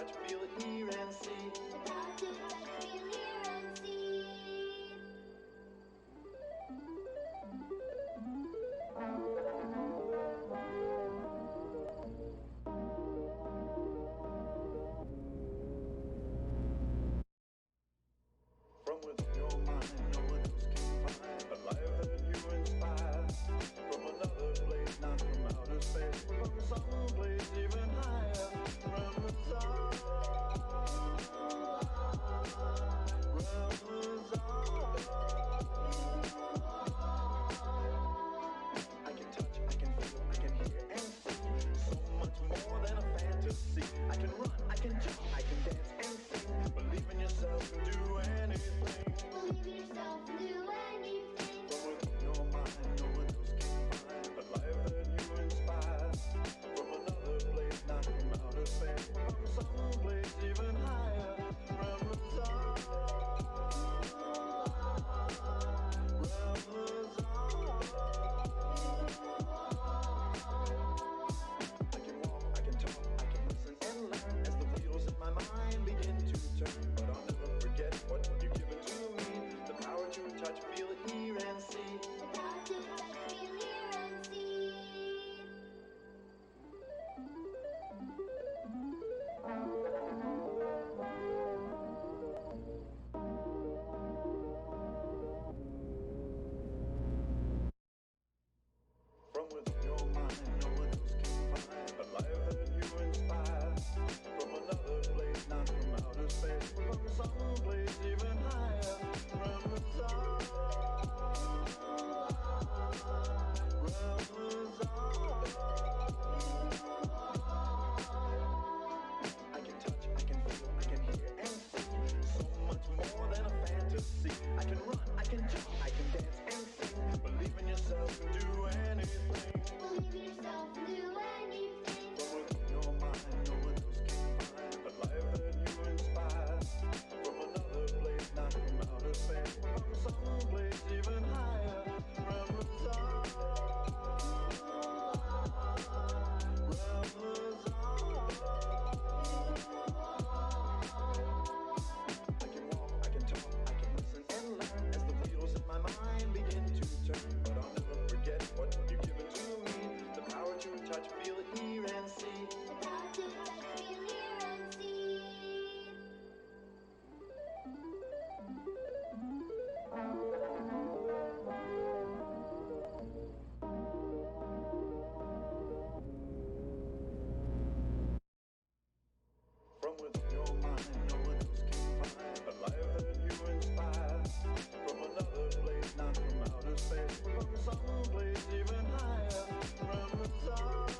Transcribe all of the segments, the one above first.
touch, feel it, hear and see. The power to touch, feel, hear and see. From within your mind, no one else can find a life that you inspire. From another place, not from outer space, from some place even higher. From the stars, I can touch, I can feel, I can hear and see. So much more than a fantasy. I can run, I can jump, I can dance and sing. Believe in yourself and do anything. Believe in yourself and do anything. From within your mind, no one else can find a life that you inspire. From another place, not from outer space, from some place even higher. From the stars, I can walk, I can talk, I can listen and learn as the wheels in my mind begin to turn. But I'll never forget what you've given to me. The power to touch, feel it, hear and see. The power to touch, feel, hear and see. From within your mind, no one else can find a life that you inspire. From another place, not from outer space, from some place even higher. From the stars, I can touch, I can feel, I can hear and see. So much more than a fantasy. I can run, I can jump, I can dance and sing. Believe in yourself and do anything. Believe in yourself and do anything. From within your mind, no one else can find a life that you inspire. From another place, not from outer space, from some place even higher. From the stars, I can walk, I can talk, I can listen and learn as the wheels in my mind begin to turn. But I'll never forget what you've given to me. The power to touch, feel it, hear and see. The power to touch, feel, hear and see. From within your mind, no one else can find a life that you inspire. From another place, not from outer space, from some place even higher. From the stars,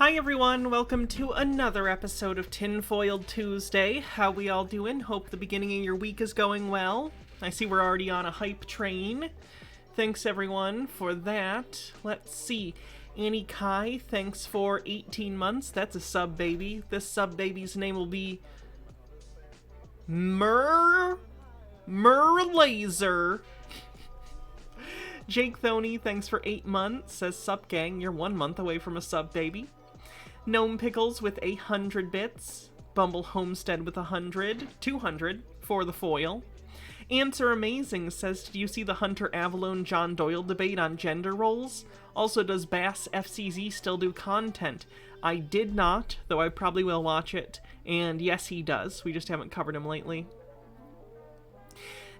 Hi everyone, welcome to another episode of Tinfoil Tuesday. How we all doing? Hope the beginning of your week is going well. I see we're already on a hype train. Thanks everyone for that. Let's see. Annie Kai, thanks for 18 months. That's a sub baby. This sub baby's name will be Laser. Jake Thoney, thanks for 8 months. Says sup gang, you're 1 month away from a sub baby. Gnome Pickles with 100 bits. Bumble Homestead with 100. 200 for the foil. Answer Amazing says, did you see the Hunter Avalone John Doyle debate on gender roles? Also, does Bass FCZ still do content? I did not, though I probably will watch it. And yes, he does. We just haven't covered him lately.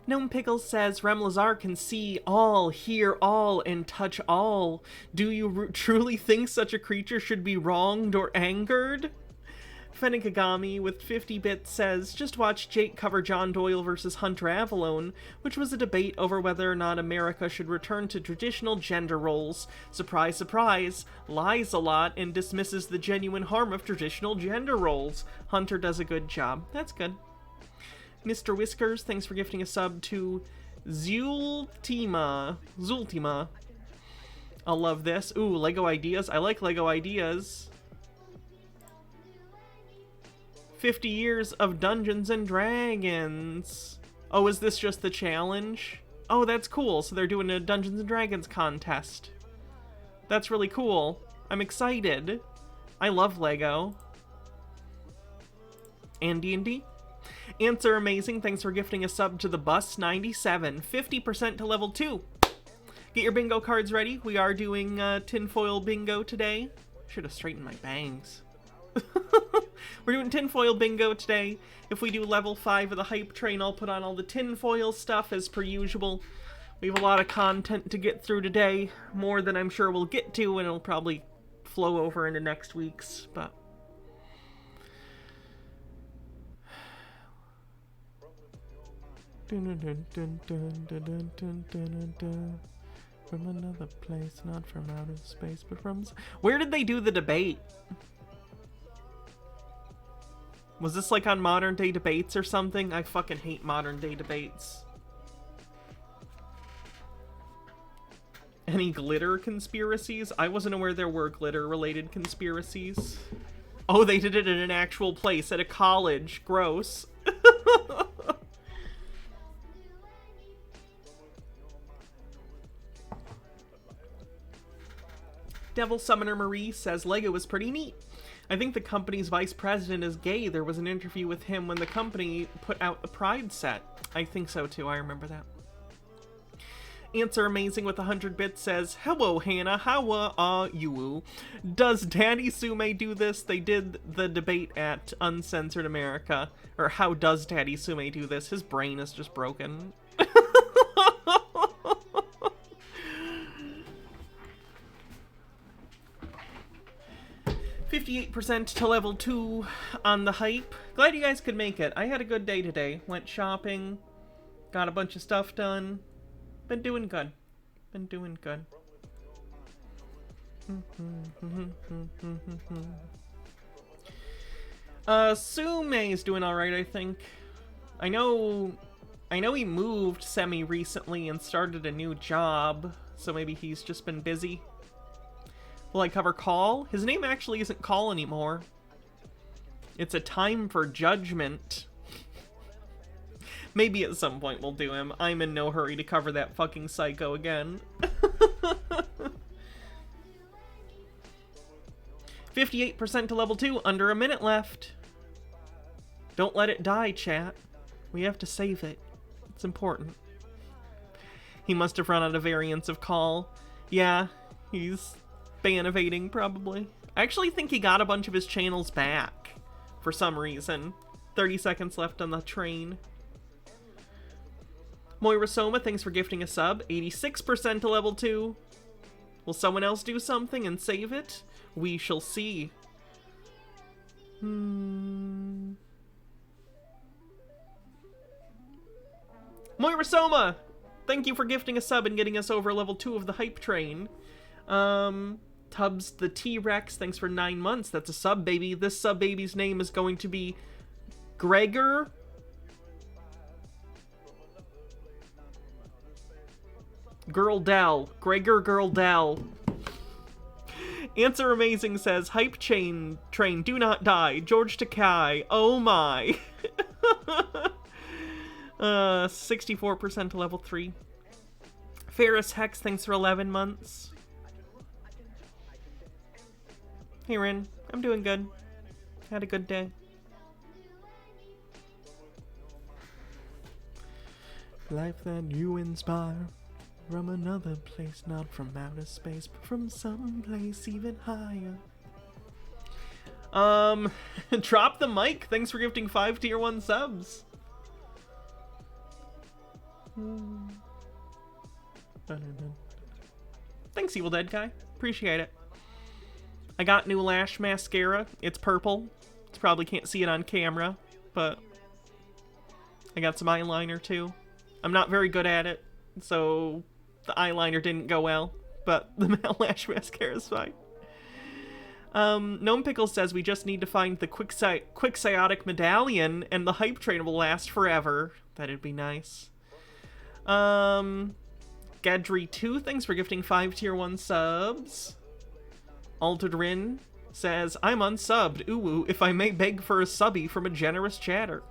Gnome Pickles says, Rem Lazar can see all, hear all, and touch all. Do you truly think such a creature should be wronged or angered? Fennikagami with 50 bits says, just watch Jake cover John Doyle versus Hunter Avalone, which was a debate over whether or not America should return to traditional gender roles. Surprise, surprise, lies a lot and dismisses the genuine harm of traditional gender roles. Hunter does a good job. That's good. Mr. Whiskers, thanks for gifting a sub to Zultima. I'll love this. Ooh, Lego ideas. I like Lego ideas. 50 years of Dungeons and Dragons. Oh, is this just the challenge? Oh, that's cool. So they're doing a Dungeons and Dragons contest. That's really cool. I'm excited. I love Lego. And D&D. Answer Amazing, thanks for gifting a sub to the Bus 97. 50% to level 2. Get your bingo cards ready. We are doing tinfoil bingo today. Should have straightened my bangs. We're doing tinfoil bingo today. If we do level 5 of the hype train, I'll put on all the tinfoil stuff as per usual. We have a lot of content to get through today. More than I'm sure we'll get to, and it'll probably flow over into next week's, but... From another place, not from outer space, but from... Where did they do the debate? Was this like on modern day debates or something? I fucking hate modern day debates. Any glitter conspiracies? I wasn't aware there were glitter related conspiracies. Oh, they did it in an actual place, at a college. Gross. Devil Summoner Marie says Lego is pretty neat. I think the company's vice president is gay. There was an interview with him when the company put out the Pride set. I think so too, I remember that. Answer Amazing with 100 bits says, hello Hannah, how are you? Does Daddy Sume do this? They did the debate at Uncensored America. Or how does Daddy Sume do this? His brain is just broken. 58% to level 2 on the hype. Glad you guys could make it. I had a good day today. Went shopping. Got a bunch of stuff done. Been doing good. Been doing good. Sume is doing alright, I think. I know he moved semi-recently and started a new job, so maybe he's just been busy. Will I cover Call? His name actually isn't Call anymore. It's A Time for Judgment. Maybe at some point we'll do him. I'm in no hurry to cover that fucking psycho again. 58% to level 2, under a minute left. Don't let it die, chat. We have to save it. It's important. He must have run out of variants of Call. Yeah, he's ban evading, probably. I actually think he got a bunch of his channels back for some reason. 30 seconds left on the train. Moira Soma, thanks for gifting a sub. 86% to level 2. Will someone else do something and save it? We shall see. Moira Soma! Thank you for gifting a sub and getting us over level 2 of the hype train. Tubbs the T-Rex, thanks for 9 months. That's a sub baby. This sub baby's name is going to be Gregor. Girldell. Gregor Girldell. Answer Amazing says, Hype Train, do not die. George Takai. Oh my. 64% to level 3. Ferris Hex, thanks for 11 months. Hey Rin, I'm doing good. Had a good day. Life that you inspire from another place, not from outer space, but from some place even higher. Drop the mic. Thanks for gifting 5 tier 1 subs. Thanks, Evil Dead Guy. Appreciate it. I got new lash mascara. It's purple. You probably can't see it on camera, but I got some eyeliner too. I'm not very good at it, so the eyeliner didn't go well, but the lash mascara is fine. Gnome Pickles says we just need to find the Quixotic medallion and the hype train will last forever. That'd be nice. Gadri2, thanks for gifting 5 tier 1 subs. Altered Rin says, I'm unsubbed. Ooh, if I may beg for a subby from a generous chatter.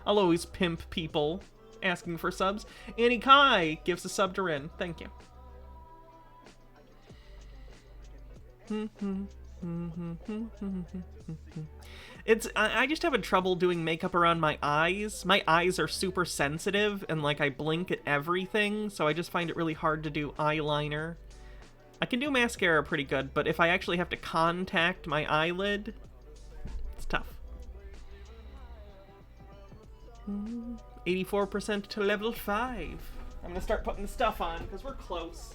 I'll always pimp people asking for subs. Annie Kai gives a sub to Rin. Thank you. I just have trouble doing makeup around my eyes. My eyes are super sensitive and like I blink at everything, so I just find it really hard to do eyeliner. I can do mascara pretty good, but if I actually have to contact my eyelid, it's tough. 84% to level 5. I'm gonna start putting the stuff on because we're close.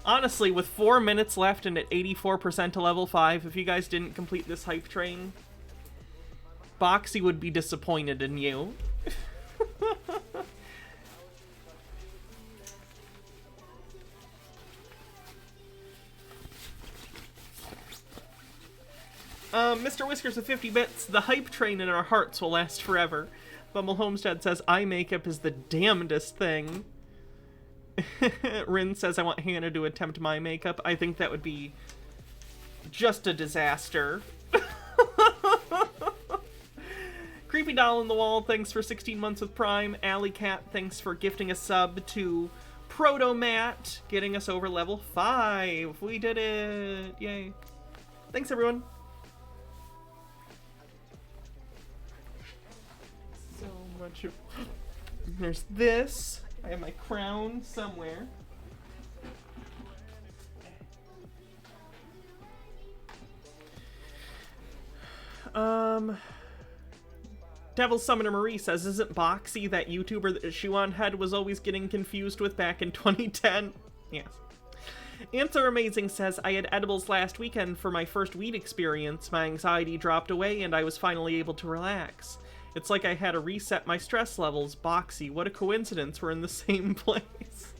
Honestly, with 4 minutes left and at 84% to level 5, if you guys didn't complete this hype train, Boxy would be disappointed in you. Mr. Whiskers with 50 bits, the hype train in our hearts will last forever. Bumble Homestead says, eye makeup is the damnedest thing. Rin says, I want Hannah to attempt my makeup. I think that would be just a disaster. Creepy Doll in the Wall, thanks for 16 months with Prime. Alley Cat, thanks for gifting a sub to Protomat, getting us over level 5. We did it. Yay. Thanks, everyone. So much of... There's this. I have my crown somewhere. Devil Summoner Marie says, isn't Boxy that YouTuber that Shuan Head was always getting confused with back in 2010? Yes. Answer Amazing says, I had edibles last weekend for my first weed experience. My anxiety dropped away and I was finally able to relax. It's like I had to reset my stress levels. Boxy, what a coincidence, we're in the same place.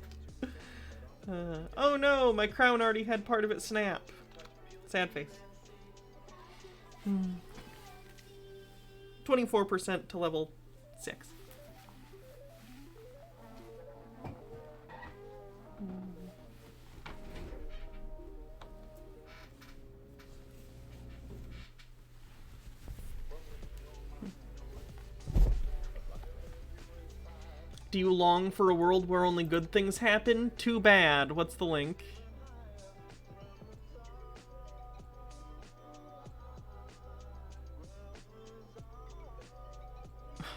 Oh no, my crown already had part of it snap. Sad face. 24% to level 6. Do you long for a world where only good things happen? Too bad. What's the link?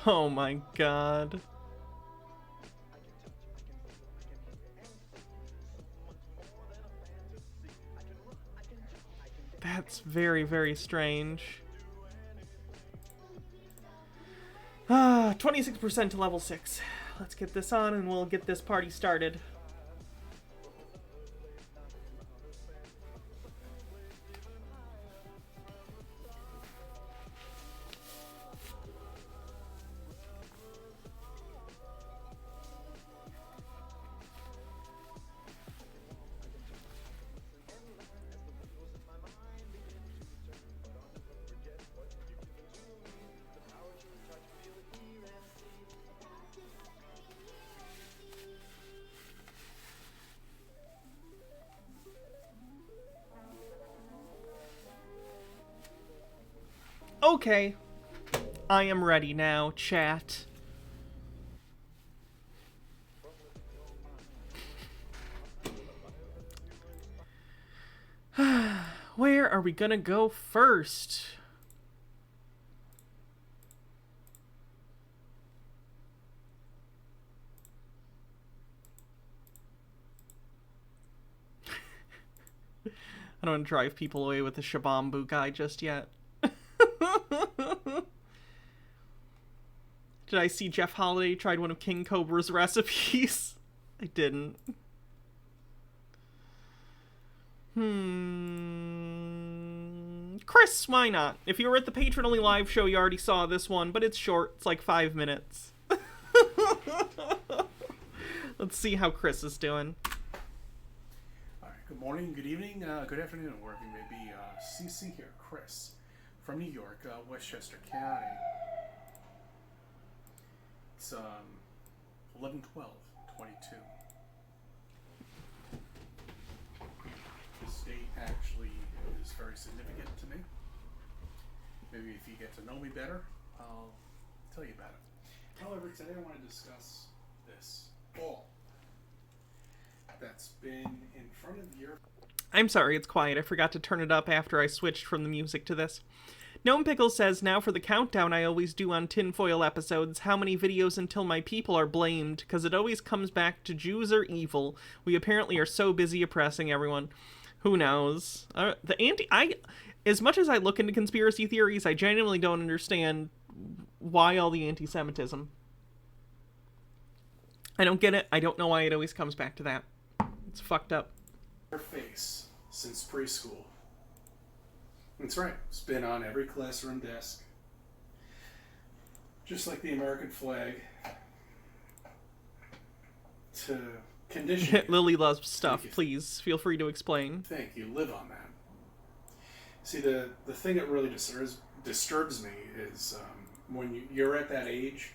Oh my god. That's very, very strange. 26% to level 6. Let's get this on and we'll get this party started. Okay. I am ready now, chat. Where are we gonna go first? I don't want to drive people away with the Shabambu guy just yet. Did I see Jeff Holiday tried one of King Cobra's recipes? I didn't. Chris, why not? If you were at the patron-only live show, you already saw this one, but it's short. It's like 5 minutes. Let's see how Chris is doing. Good morning, good evening, good afternoon, wherever you may be. CC here, Chris, from New York, Westchester County. It's 11/12/22. This date actually is very significant to me. Maybe if you get to know me better, I'll tell you about it. However, today I want to discuss this ball that's been in front of your... I'm sorry, it's quiet. I forgot to turn it up after I switched from the music to this. Gnome Pickle says, now for the countdown I always do on Tinfoil episodes. How many videos until my people are blamed? Because it always comes back to Jews are evil. We apparently are so busy oppressing everyone. Who knows? As much as I look into conspiracy theories, I genuinely don't understand why all the anti-Semitism. I don't get it. I don't know why it always comes back to that. It's fucked up. Your face since preschool. That's right. It's been on every classroom desk. Just like the American flag. To condition Lily loves stuff. Please feel free to explain. Think you live on that. See, the thing that really disturbs me is when you're at that age,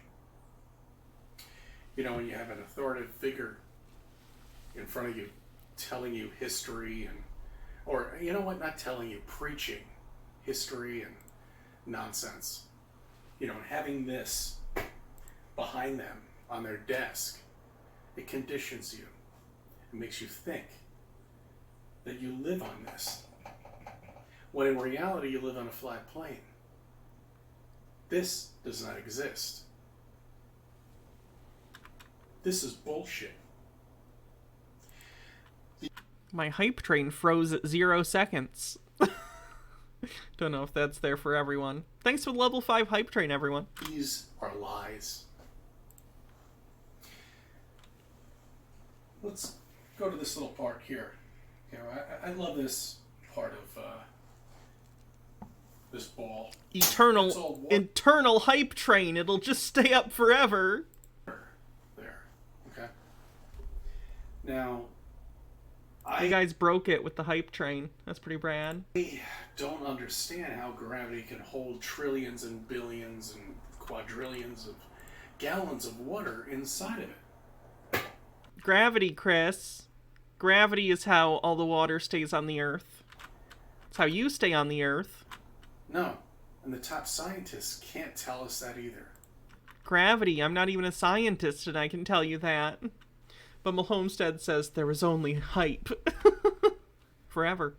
you know, when you have an authoritative figure in front of you telling you history and, or you know what, not telling you, preaching history and nonsense, you know, and having this behind them on their desk, it conditions you. It makes you think that you live on this, when in reality you live on a flat plane. This does not exist. This is bullshit. My hype train froze at 0 seconds. Don't know if that's there for everyone. Thanks for the level 5 hype train, everyone. These are lies. Let's go to this little part here. You know, I love this part of this ball. Eternal hype train. It'll just stay up forever. There. Okay. Now, you guys broke it with the hype train. That's pretty rad. I don't understand how gravity can hold trillions and billions and quadrillions of gallons of water inside of it. Gravity, Chris. Gravity is how all the water stays on the Earth. It's how you stay on the Earth. No. And the top scientists can't tell us that either. Gravity. I'm not even a scientist, and I can tell you that. But Malhomestead says there is only hype. Forever.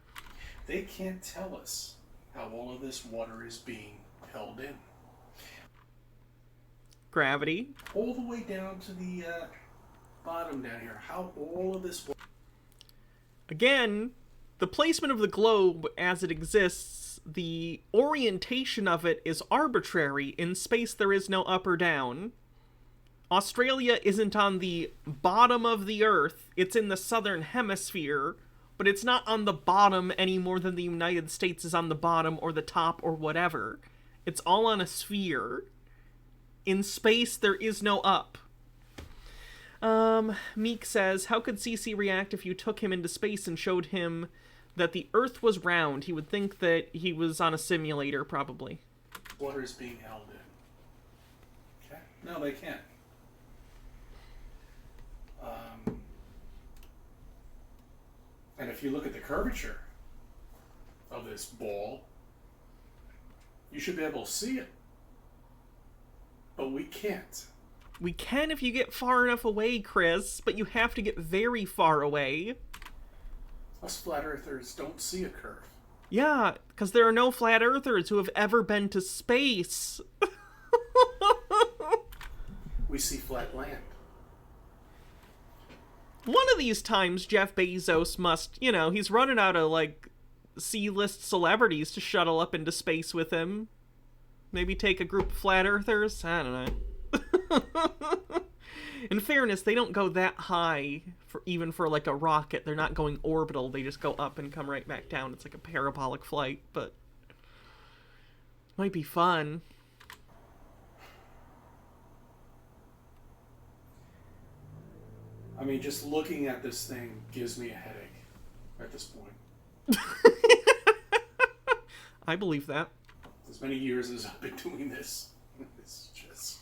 They can't tell us how all of this water is being held in. Gravity. All the way down to the bottom down here. How all of this... Again, the placement of the globe as it exists, the orientation of it is arbitrary. In space, there is no up or down. Australia isn't on the bottom of the Earth. It's in the southern hemisphere, but it's not on the bottom any more than the United States is on the bottom or the top or whatever. It's all on a sphere. In space, there is no up. Meek says, how could CC react if you took him into space and showed him that the Earth was round? He would think that he was on a simulator, probably. Water is being held in. Okay? No, they can't. And if you look at the curvature of this ball, You should be able to see it. But we can't. We can if you get far enough away, Chris, but you have to get very far away. Us flat earthers don't see a curve. Yeah, because there are no flat earthers who have ever been to space. We see flat land. One of these times, Jeff Bezos must, he's running out of, C-list celebrities to shuttle up into space with him. Maybe take a group of flat earthers? I don't know. In fairness, they don't go that high even for a rocket. They're not going orbital. They just go up and come right back down. It's like a parabolic flight, but might be fun. I mean, just looking at this thing gives me a headache at this point. I believe that. As many years as I've been doing this, it's just...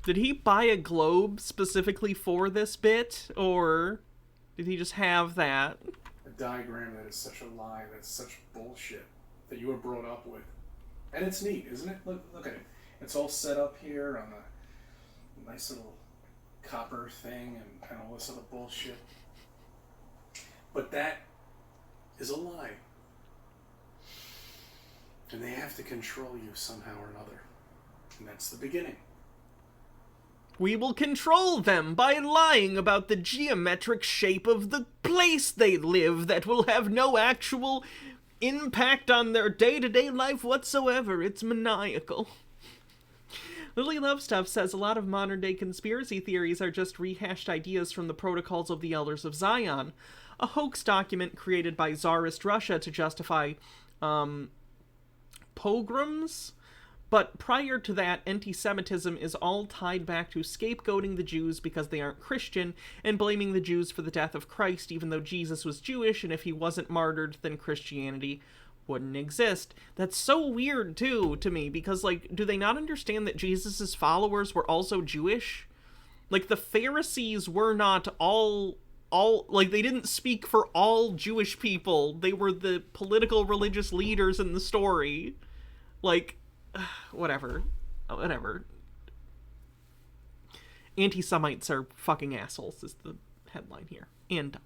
Did he buy a globe specifically for this bit, or did he just have that? A diagram that is such a lie, that's such bullshit that you were brought up with. And it's neat, isn't it? Look at it. It's all set up here on a nice little copper thing and all this other bullshit. But that is a lie. And they have to control you somehow or another. And that's the beginning. We will control them by lying about the geometric shape of the place they live that will have no actual impact on their day-to-day life whatsoever. It's maniacal. Lily Love Stuff says a lot of modern-day conspiracy theories are just rehashed ideas from the Protocols of the Elders of Zion, a hoax document created by Tsarist Russia to justify pogroms. But prior to that, anti-Semitism is all tied back to scapegoating the Jews because they aren't Christian, and blaming the Jews for the death of Christ, even though Jesus was Jewish, and if he wasn't martyred, then Christianity wouldn't exist. That's so weird, too, to me, because, do they not understand that Jesus' followers were also Jewish? The Pharisees were not all, they didn't speak for all Jewish people. They were the political religious leaders in the story. Whatever. Anti-Semites are fucking assholes is the headline here. And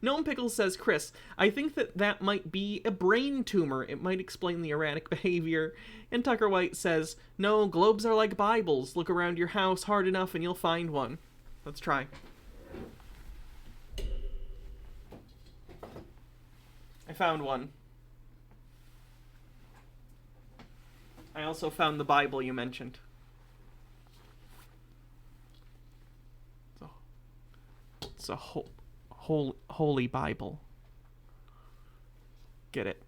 Gnome Pickles says, Chris, I think that might be a brain tumor. It might explain the erratic behavior. And Tucker White says, no, globes are like Bibles. Look around your house hard enough and you'll find one. Let's try. I found one. I also found the Bible you mentioned. It's a holy Bible. Get it.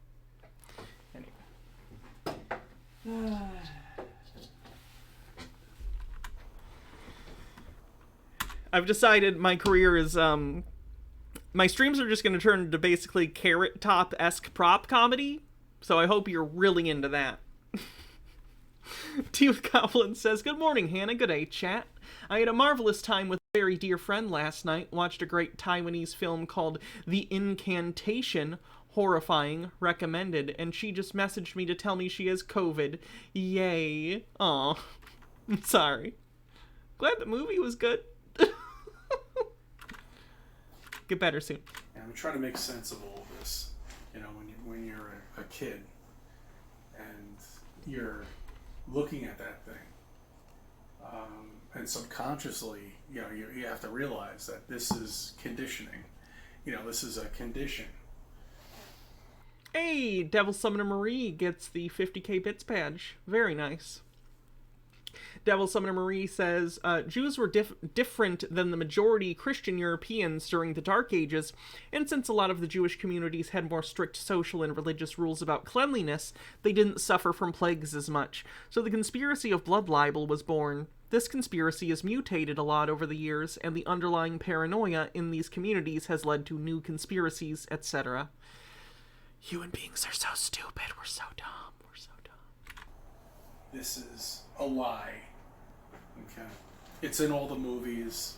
Anyway. I've decided my career is, my streams are just going to turn into basically Carrot Top-esque prop comedy, so I hope you're really into that. Teeth Goblin says, good morning, Hannah. Good day, chat. I had a marvelous time with a very dear friend last night. Watched a great Taiwanese film called The Incantation. Horrifying. Recommended. And she just messaged me to tell me she has COVID. Yay. Aw. I'm sorry. Glad the movie was good. Get better soon. Yeah, I'm trying to make sense of all of this. When you're a kid and you're looking at that thing, and subconsciously, you have to realize that this is conditioning. This is a condition. Hey, Devil Summoner Marie gets the 50k bits badge. Very nice. Devil Summoner Marie says, Jews were different than the majority Christian Europeans during the Dark Ages, and since a lot of the Jewish communities had more strict social and religious rules about cleanliness, they didn't suffer from plagues as much. So the conspiracy of blood libel was born. This conspiracy has mutated a lot over the years, and the underlying paranoia in these communities has led to new conspiracies, etc. Human beings are so stupid. We're so dumb. We're so dumb. This is a lie. Okay. It's in all the movies.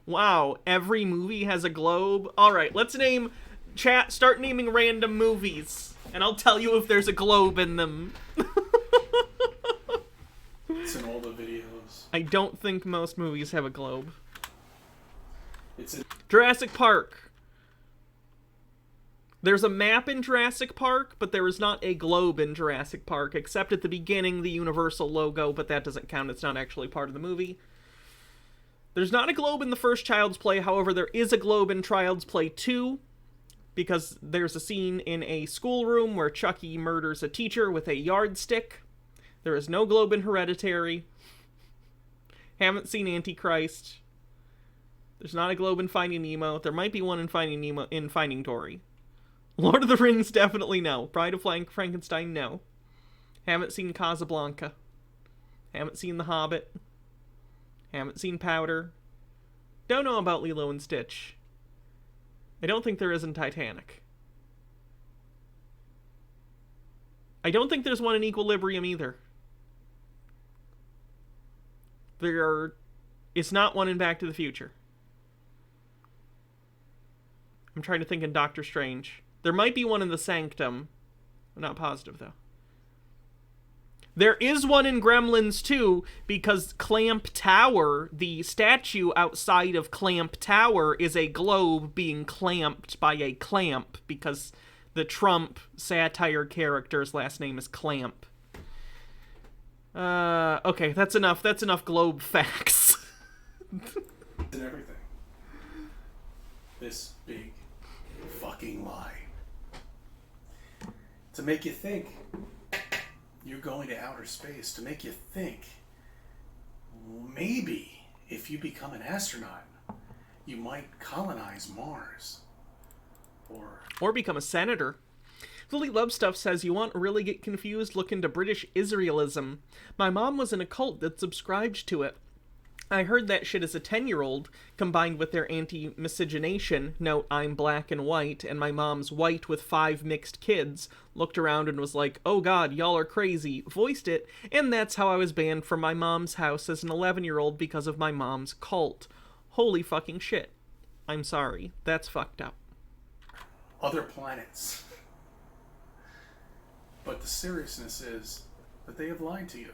Wow, every movie has a globe? Alright, let's name... Chat, start naming random movies, and I'll tell you if there's a globe in them. It's in all the videos. I don't think most movies have a globe. It's in... Jurassic Park. There's a map in Jurassic Park, but there is not a globe in Jurassic Park, except at the beginning, the Universal logo, but that doesn't count. It's not actually part of the movie. There's not a globe in the first Child's Play, however, there is a globe in Child's Play 2, because there's a scene in a schoolroom where Chucky murders a teacher with a yardstick. There is no globe in Hereditary. Haven't seen Antichrist. There's not a globe in Finding Nemo. There might be one in Finding Nemo in Finding Dory. Lord of the Rings, definitely no. Bride of Frankenstein, no. Haven't seen Casablanca. Haven't seen The Hobbit. Haven't seen Powder. Don't know about Lilo and Stitch. I don't think there is in Titanic. I don't think there's one in Equilibrium either. It's not one in Back to the Future. I'm trying to think in Doctor Strange. There might be one in The Sanctum. I'm not positive, though. There is one in Gremlins 2, because Clamp Tower, the statue outside of Clamp Tower, is a globe being clamped by a clamp, because the Trump satire character's last name is Clamp. Okay, that's enough. That's enough globe facts. And everything. This big fucking lie. To make you think you're going to outer space, to make you think maybe if you become an astronaut, you might colonize Mars. Or become a senator. Lily Lovestuff says, you want to really get confused, look into British Israelism. My mom was in a cult that subscribed to it. I heard that shit as a 10-year-old, combined with their anti-miscegenation, note, I'm black and white, and my mom's white with 5 mixed kids, looked around and was like, oh god, y'all are crazy, voiced it, and that's how I was banned from my mom's house as an 11-year-old because of my mom's cult. Holy fucking shit. I'm sorry. That's fucked up. Other planets. But the seriousness is that they have lied to you.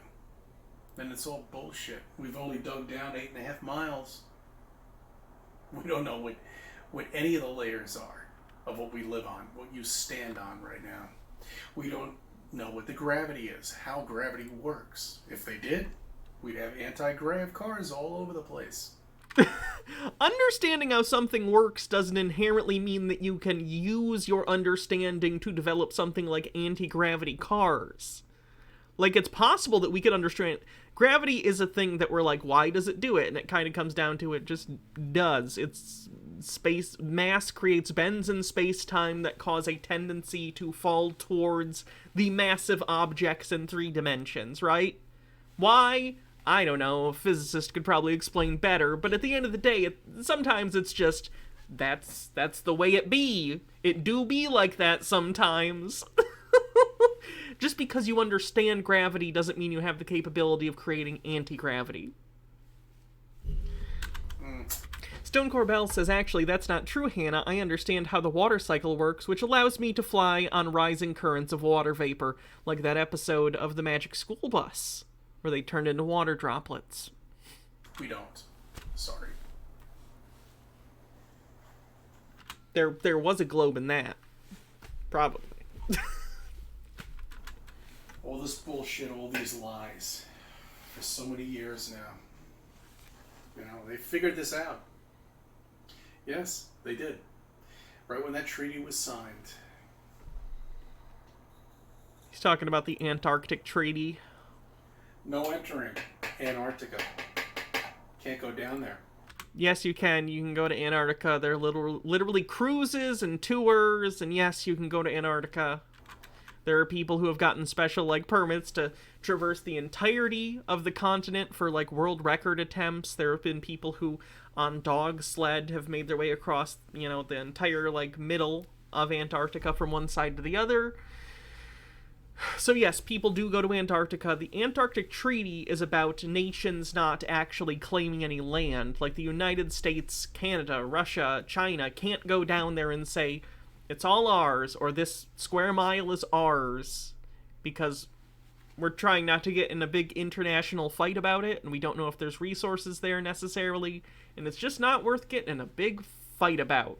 And it's all bullshit. We've only dug down 8.5 miles. We don't know what any of the layers are of what we live on, what you stand on right now. We don't know what the gravity is, how gravity works. If they did, we'd have anti-grav cars all over the place. Understanding how something works doesn't inherently mean that you can use your understanding to develop something like anti-gravity cars. Like, it's possible that we could understand... Gravity is a thing that we're like, why does it do it? And it kind of comes down to it just does. It's space... Mass creates bends in space-time that cause a tendency to fall towards the massive objects in 3 dimensions, right? Why? I don't know. A physicist could probably explain better, but at the end of the day, sometimes it's just... That's the way it be. It do be like that sometimes. Just because you understand gravity doesn't mean you have the capability of creating anti-gravity. Stone Corbell says, actually, that's not true, Hannah. I understand how the water cycle works, which allows me to fly on rising currents of water vapor, like that episode of The Magic School Bus, where they turned into water droplets. We don't. Sorry. There was a globe in that. Probably. All this bullshit, all these lies, for so many years now. You know, they figured this out. Yes, they did. Right when that treaty was signed. He's talking about the Antarctic Treaty. No entering Antarctica. Can't go down there. Yes, you can. You can go to Antarctica. There are literally cruises and tours, and yes, you can go to Antarctica. There are people who have gotten special, like, permits to traverse the entirety of the continent for, like, world record attempts. There have been people who, on dog sled, have made their way across, you know, the entire, like, middle of Antarctica from one side to the other. So yes, people do go to Antarctica. The Antarctic Treaty is about nations not actually claiming any land. Like the United States, Canada, Russia, China can't go down there and say, it's all ours, or this square mile is ours, because we're trying not to get in a big international fight about it, and we don't know if there's resources there necessarily, and it's just not worth getting in a big fight about.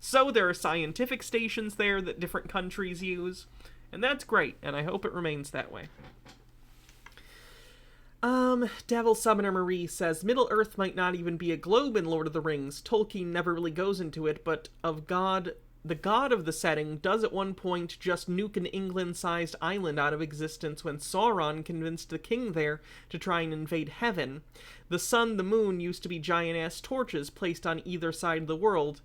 So there are scientific stations there that different countries use, and that's great, and I hope it remains that way. Devil Summoner Marie says, Middle-earth might not even be a globe in Lord of the Rings. Tolkien never really goes into it, but the god of the setting does at one point just nuke an England-sized island out of existence when Sauron convinced the king there to try and invade heaven. The sun, the moon used to be giant-ass torches placed on either side of the world,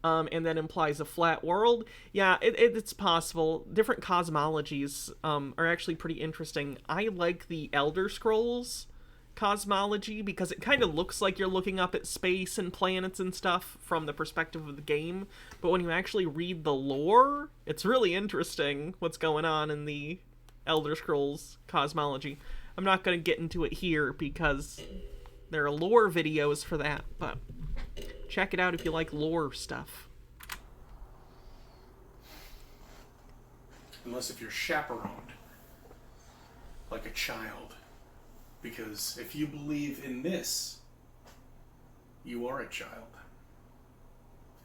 and that implies a flat world. Yeah, it's possible. Different cosmologies are actually pretty interesting. I like the Elder Scrolls cosmology because it kind of looks like you're looking up at space and planets and stuff from the perspective of the game, but when you actually read the lore, it's really interesting what's going on in the Elder Scrolls cosmology. I'm not going to get into it here because there are lore videos for that, but check it out if you like lore stuff. Unless if you're chaperoned, like a child. Because if you believe in this, you are a child.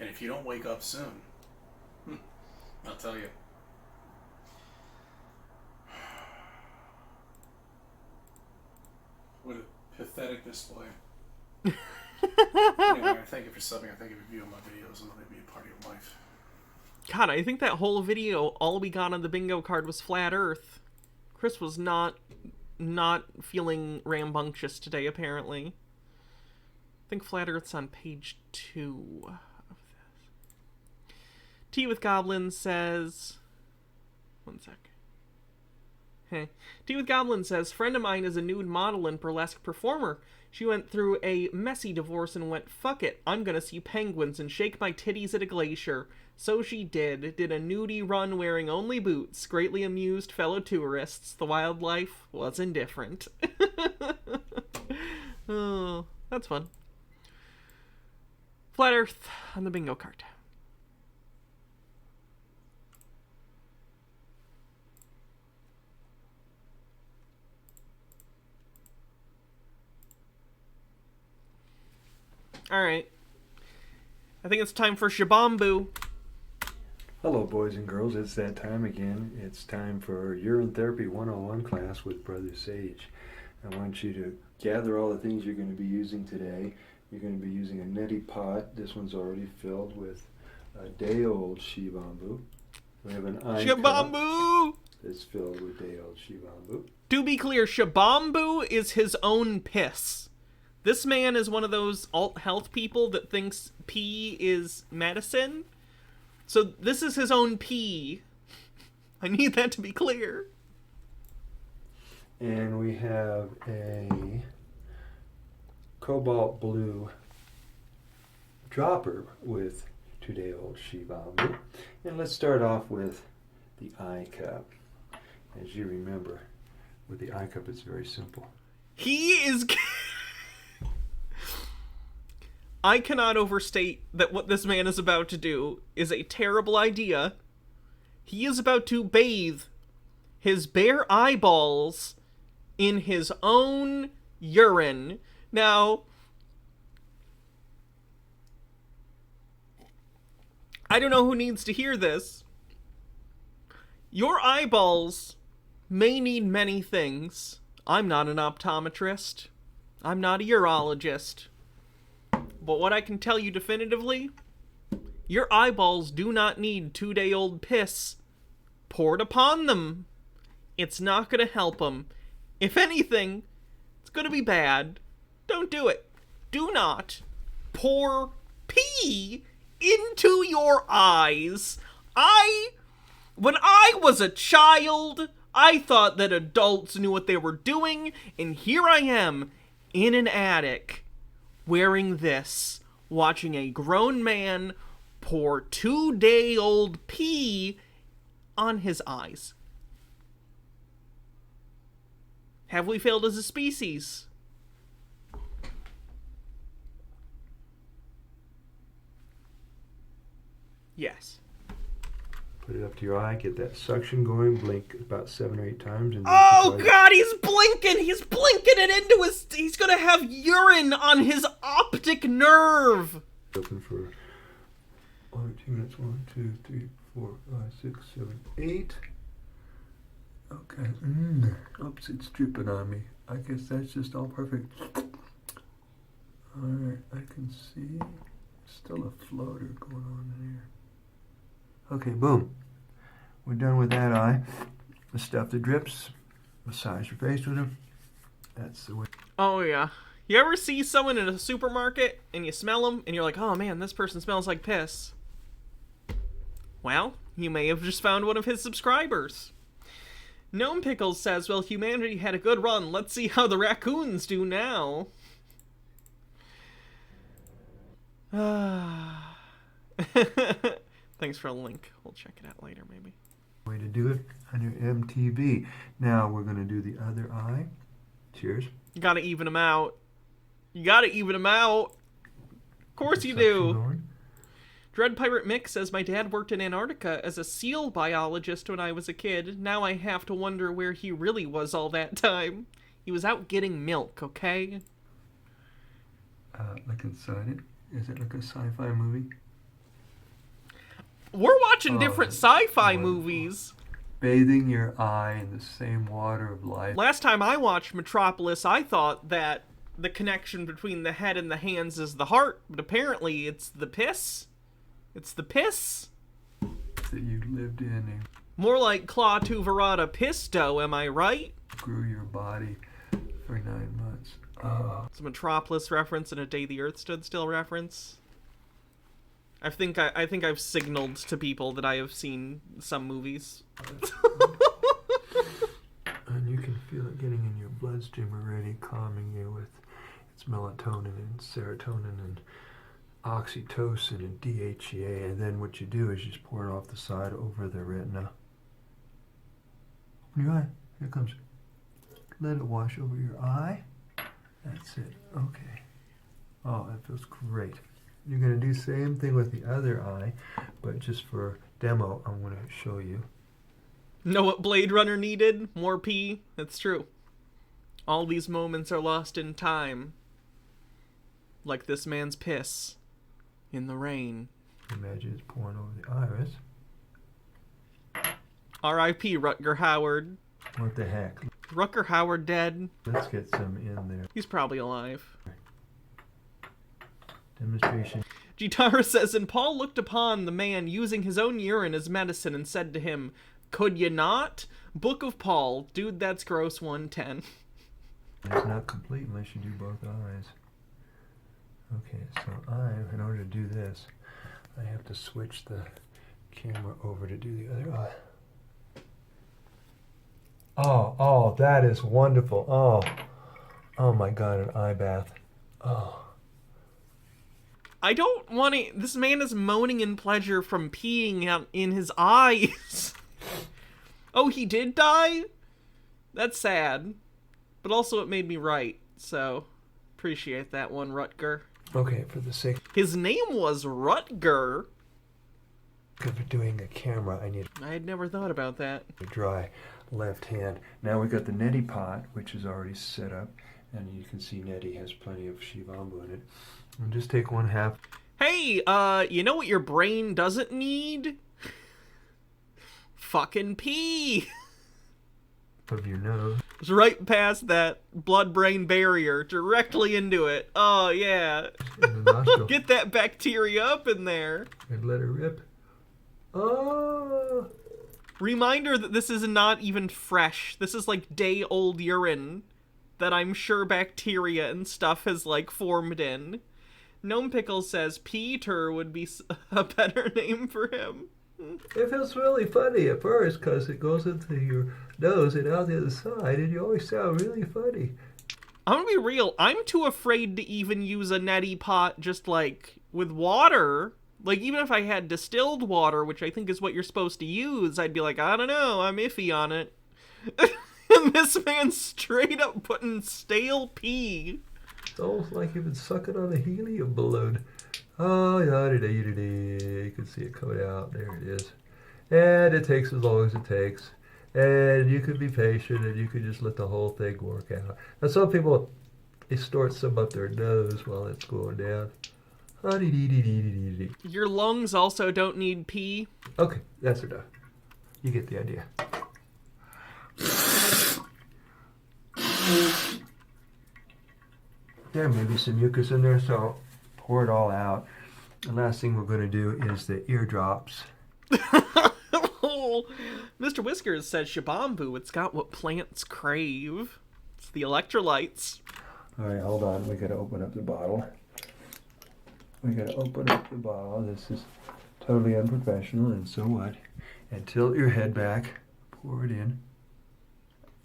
And if you don't wake up soon, I'll tell you. What a pathetic display. Anyway, I thank you for subbing. I thank you for viewing my videos and letting me be a part of your life. God, I think that whole video, all we got on the bingo card was Flat Earth. Chris was not feeling rambunctious today, apparently. I think Flat Earth's on page 2 of this. Tea with Goblin says... One sec. Tea with Goblin says, friend of mine is a nude model and burlesque performer. She went through a messy divorce and went, fuck it, I'm gonna see penguins and shake my titties at a glacier. So she did a nudie run wearing only boots, greatly amused fellow tourists. The wildlife was indifferent. Oh, that's fun. Flat Earth on the bingo card. Alright. I think it's time for Shabambu. Hello, boys and girls. It's that time again. It's time for Urine Therapy 101 class with Brother Sage. I want you to gather all the things you're going to be using today. You're going to be using a neti pot. This one's already filled with a day-old Shibambu. We have an eye Shabambu! that's filled with day-old Shibambu. To be clear, Shabambu is his own piss. This man is one of those alt-health people that thinks pee is medicine. So this is his own pee. I need that to be clear. And we have a cobalt blue dropper with two-day-old Shibambu. And let's start off with the eye cup. As you remember, with the eye cup, it's very simple. He is... I cannot overstate that what this man is about to do is a terrible idea. He is about to bathe his bare eyeballs in his own urine. Now, I don't know who needs to hear this. Your eyeballs may need many things. I'm not an optometrist. I'm not a urologist. But what I can tell you definitively, your eyeballs do not need two-day-old piss poured upon them. It's not going to help them. If anything, it's going to be bad. Don't do it. Do not pour pee into your eyes. When I was a child, I thought that adults knew what they were doing, and here I am in an attic wearing this, watching a grown man pour two-day-old pee on his eyes. Have we failed as a species? Yes. Put it up to your eye, get that suction going, blink about 7 or 8 times. And Oh God, he's blinking! He's blinking it into his... He's gonna have urine on his optic nerve! Open for 2 minutes. 1, 2, 3, 4, 5, 6, 7, 8. Okay. Oops, it's dripping on me. I guess that's just all perfect. Alright, I can see still a floater going on in here. Okay, boom. We're done with that eye. The stuff that drips, massage your face with them. That's the way. Oh yeah. You ever see someone in a supermarket and you smell them and you're like, oh man, this person smells like piss? Well, you may have just found one of his subscribers. Gnome Pickles says, well, humanity had a good run. Let's see how the raccoons do now. Thanks for a link. We'll check it out later, maybe. Way to do it on your MTV. Now we're going to do the other eye. Cheers. You gotta even them out. You gotta even them out. Of course you do. Dread Pirate Mick says, my dad worked in Antarctica as a seal biologist when I was a kid. Now I have to wonder where he really was all that time. He was out getting milk, okay? Look inside it. Is it like a sci-fi movie? We're watching different sci-fi wonderful. movies. Bathing your eye in the same water of life. Last time I watched Metropolis, I thought that the connection between the head and the hands is the heart, but apparently it's the piss. It's the piss. That you lived in and More like Claw Tu Verata Pisto, am I right? grew your body for 9 months. Oh. It's a Metropolis reference and a Day the Earth Stood Still reference. I think I've signaled to people that I have seen some movies. And you can feel it getting in your bloodstream already, calming you with its melatonin and serotonin and oxytocin and DHEA. And then what you do is you just pour it off the side over the retina. Open your eye. Here it comes. Let it wash over your eye. That's it. Okay. Oh, that feels great. You're going to do the same thing with the other eye, but just for demo, I'm going to show you. Know what Blade Runner needed? More pee? That's true. All these moments are lost in time. Like this man's piss. In the rain. Imagine it's pouring over the iris. R.I.P. Rutger Hauer. What the heck? Rutger Hauer dead? Let's get some in there. He's probably alive. Demonstration. Jitara says, and Paul looked upon the man using his own urine as medicine and said to him, could you not? Book of Paul. Dude, that's gross 110. It's not complete unless you do both eyes. Okay, so in order to do this, I have to switch the camera over to do the other eye. Oh, that is wonderful. Oh my God, an eye bath. Oh. I don't want to... This man is moaning in pleasure from peeing out in his eyes. Oh, he did die? That's sad. But also it made me right, so appreciate that one, Rutger. Okay, for the sake His name was Rutger. of doing a camera, I need I had never thought about that. a dry left hand. Now we got the neti pot, which is already set up, and you can see neti has plenty of shivambu in it. And just take 1/2. Hey, you know what your brain doesn't need? Fucking pee. Of your nose. It's right past that blood-brain barrier, directly into it. Oh, yeah. In the nostril. Get that bacteria up in there. And let it rip. Oh! Reminder that this is not even fresh. This is like day-old urine that I'm sure bacteria and stuff has, like, formed in. Gnome Pickle says Peter would be a better name for him. It feels really funny at first because it goes into your nose and out the other side, and you always sound really funny. I'm gonna be real. I'm too afraid to even use a neti pot just, like, with water. Like, even if I had distilled water, which I think is what you're supposed to use, I'd be like, I don't know, I'm iffy on it. And this man's straight up putting stale pee. It's almost like you've been sucking on a helium balloon. Oh, yeah, you can see it coming out. There it is. And it takes as long as it takes. And you could be patient and you could just let the whole thing work out. Now, some people, they snort some up their nose while it's going down. Your lungs also don't need pee. Okay, that's enough. You get the idea. There may be some mucus in there, so pour it all out. The last thing we're going to do is the eardrops. Oh, Mr. Whiskers says Shabambu, it's got what plants crave. It's the electrolytes. All right, hold on. We got to open up the bottle. This is totally unprofessional, and so what? And tilt your head back. Pour it in.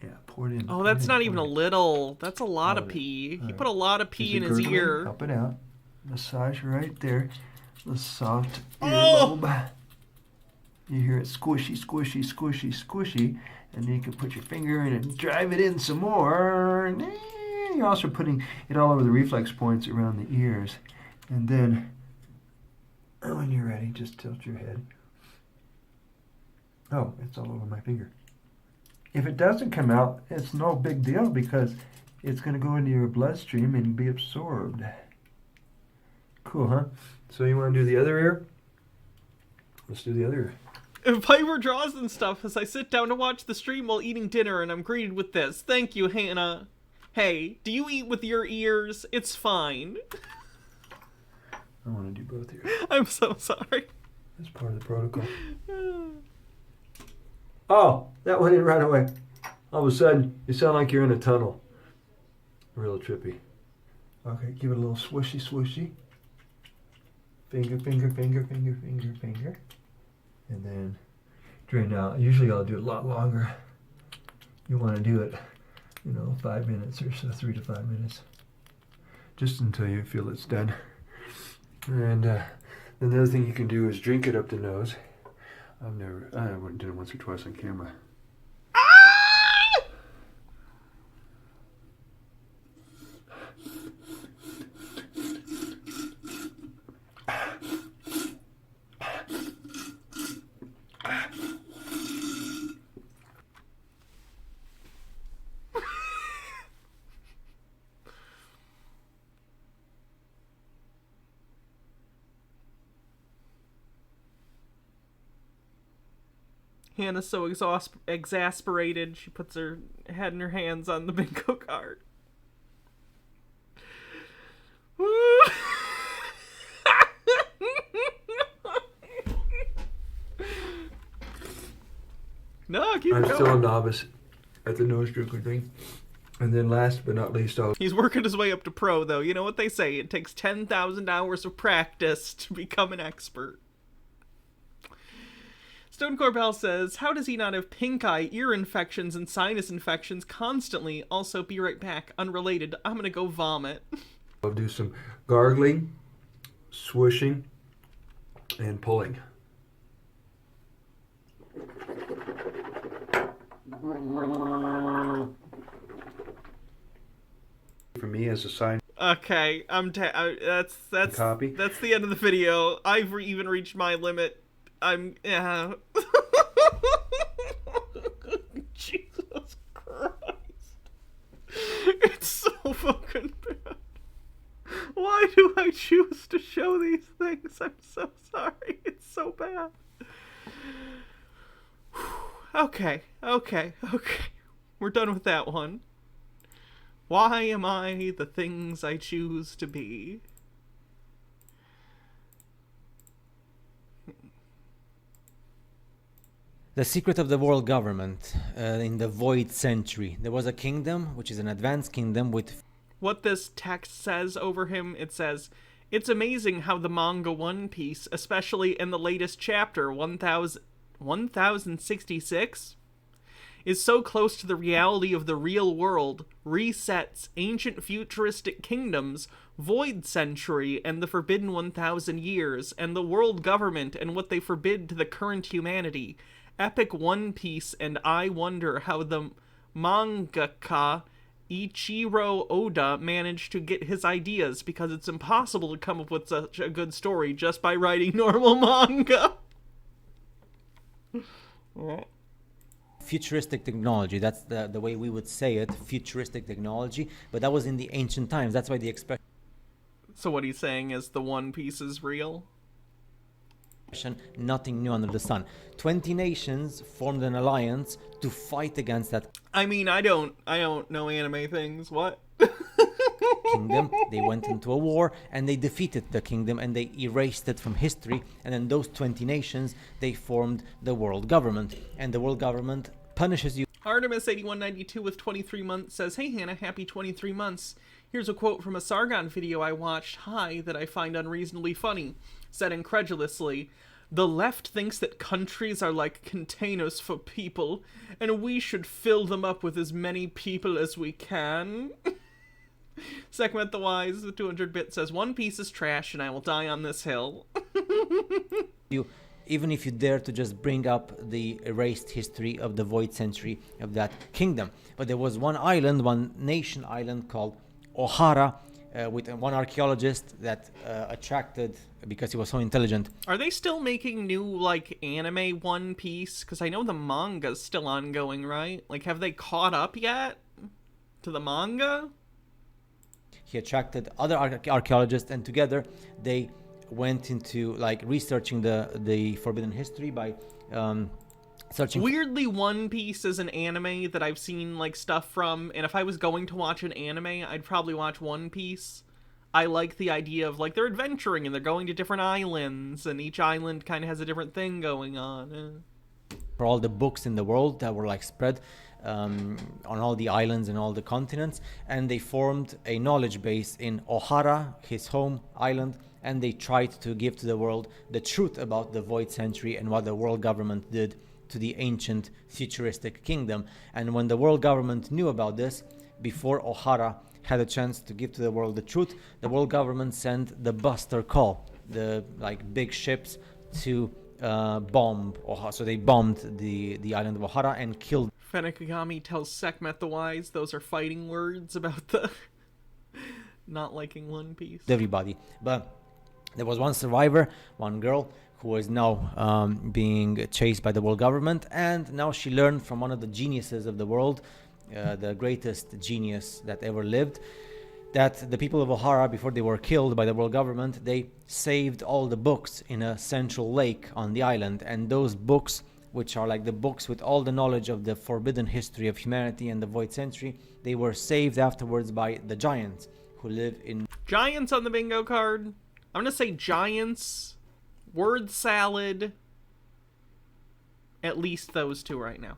Yeah, pour it in. Oh, that's not even a little. That's a lot of pee. He put a lot of pee in his ear. Up and out. Massage right there. The soft earlobe. You hear it squishy, squishy, squishy, squishy. And then you can put your finger in and drive it in some more. You're also putting it all over the reflex points around the ears. And then, when you're ready, just tilt your head. Oh, it's all over my finger. If it doesn't come out, it's no big deal because it's going to go into your bloodstream and be absorbed. Cool, huh? So you want to do the other ear? Let's do the other ear. And Piper draws and stuff as I sit down to watch the stream while eating dinner, and I'm greeted with this. Thank you, Hannah. Hey, do you eat with your ears? It's fine. I want to do both ears. I'm so sorry. That's part of the protocol. Oh, that went in right away. All of a sudden, you sound like you're in a tunnel. Real trippy. Okay, give it a little swishy, swishy. Finger, finger, finger, finger, finger, finger. And then drain out. Usually I'll do it a lot longer. You want to do it, 5 minutes or so, 3 to 5 minutes. Just until you feel it's done. And then the other thing you can do is drink it up the nose. I wouldn't do it once or twice on camera. Hannah's so exasperated, she puts her head in her hands on the bingo card. No, keep going. I'm still a novice at the nose drinker thing. And then last but not least, he's working his way up to pro, though. You know what they say, it takes 10,000 hours of practice to become an expert. Stone Corbell says, how does he not have pink eye, ear infections, and sinus infections constantly? Also, be right back. Unrelated. I'm gonna go vomit. I'll do some gargling, swishing, and pulling. For me as a sign. Okay, that's copy. That's the end of the video. I've even reached my limit. Jesus Christ. It's so fucking bad. Why do I choose to show these things? I'm so sorry. It's so bad. Okay. We're done with that one. Why am I the things I choose to be? The secret of the world government in the Void Century. There was a kingdom, which is an advanced kingdom with... What this text says over him, it says, it's amazing how the manga One Piece, especially in the latest chapter, 1066, is so close to the reality of the real world, resets, ancient futuristic kingdoms, void century, and the forbidden 1,000 years, and the world government and what they forbid to the current humanity. Epic One Piece, and I wonder how the mangaka Ichiro Oda managed to get his ideas, because it's impossible to come up with such a good story just by writing normal manga. Futuristic technology, that's the way we would say it, futuristic technology, but that was in the ancient times. That's why the expression So what he's saying is the One Piece is real? nothing new under the sun. 20 nations formed an alliance to fight against that I mean, I don't know anime things. What? kingdom. They went into a war and they defeated the kingdom and they erased it from history. And then those 20 nations, they formed the world government. And the world government punishes you. Artemis8192 with 23 months says, "Hey Hannah, happy 23 months. Here's a quote from a Sargon video I watched, Hi, that I find unreasonably funny. Said incredulously, the left thinks that countries are like containers for people, and we should fill them up with as many people as we can." Sekhmet the Wise with 200 says, "One Piece is trash and I will die on this hill." Even if you dare to just bring up the erased history of the void century of that kingdom. But there was one island, one nation island called Ohara, with one archaeologist that attracted, because he was so intelligent. Are they still making new, like, anime One Piece? Because I know the manga's still ongoing, right? Like, have they caught up yet to the manga? He attracted other archaeologists, and together they went into like researching the forbidden history by searching. Weirdly, One Piece is an anime that I've seen like stuff from, and if I was going to watch an anime, I'd probably watch One Piece. I like the idea of like they're adventuring and they're going to different islands, and each island kind of has a different thing going on. For all the books in the world that were like spread on all the islands and all the continents, and they formed a knowledge base in Ohara, his home island, and they tried to give to the world the truth about the void century and what the world government did to the ancient futuristic kingdom. And when the world government knew about this, before Ohara had a chance to give to the world the truth, the world government sent the Buster Call, the like big ships to bomb Ohara. So they bombed the island of Ohara and killed. Fenekagami tells Sekhmet the Wise those are fighting words about the not liking One Piece. Everybody. But there was one survivor, one girl, who is now being chased by the world government, and now she learned from one of the geniuses of the world, the greatest genius that ever lived, that the people of Ohara, before they were killed by the world government, they saved all the books in a central lake on the island. And those books, which are like the books with all the knowledge of the forbidden history of humanity and the void century, they were saved afterwards by the giants who live in... Giants on the bingo card. I'm going to say giants, word salad, at least those two right now.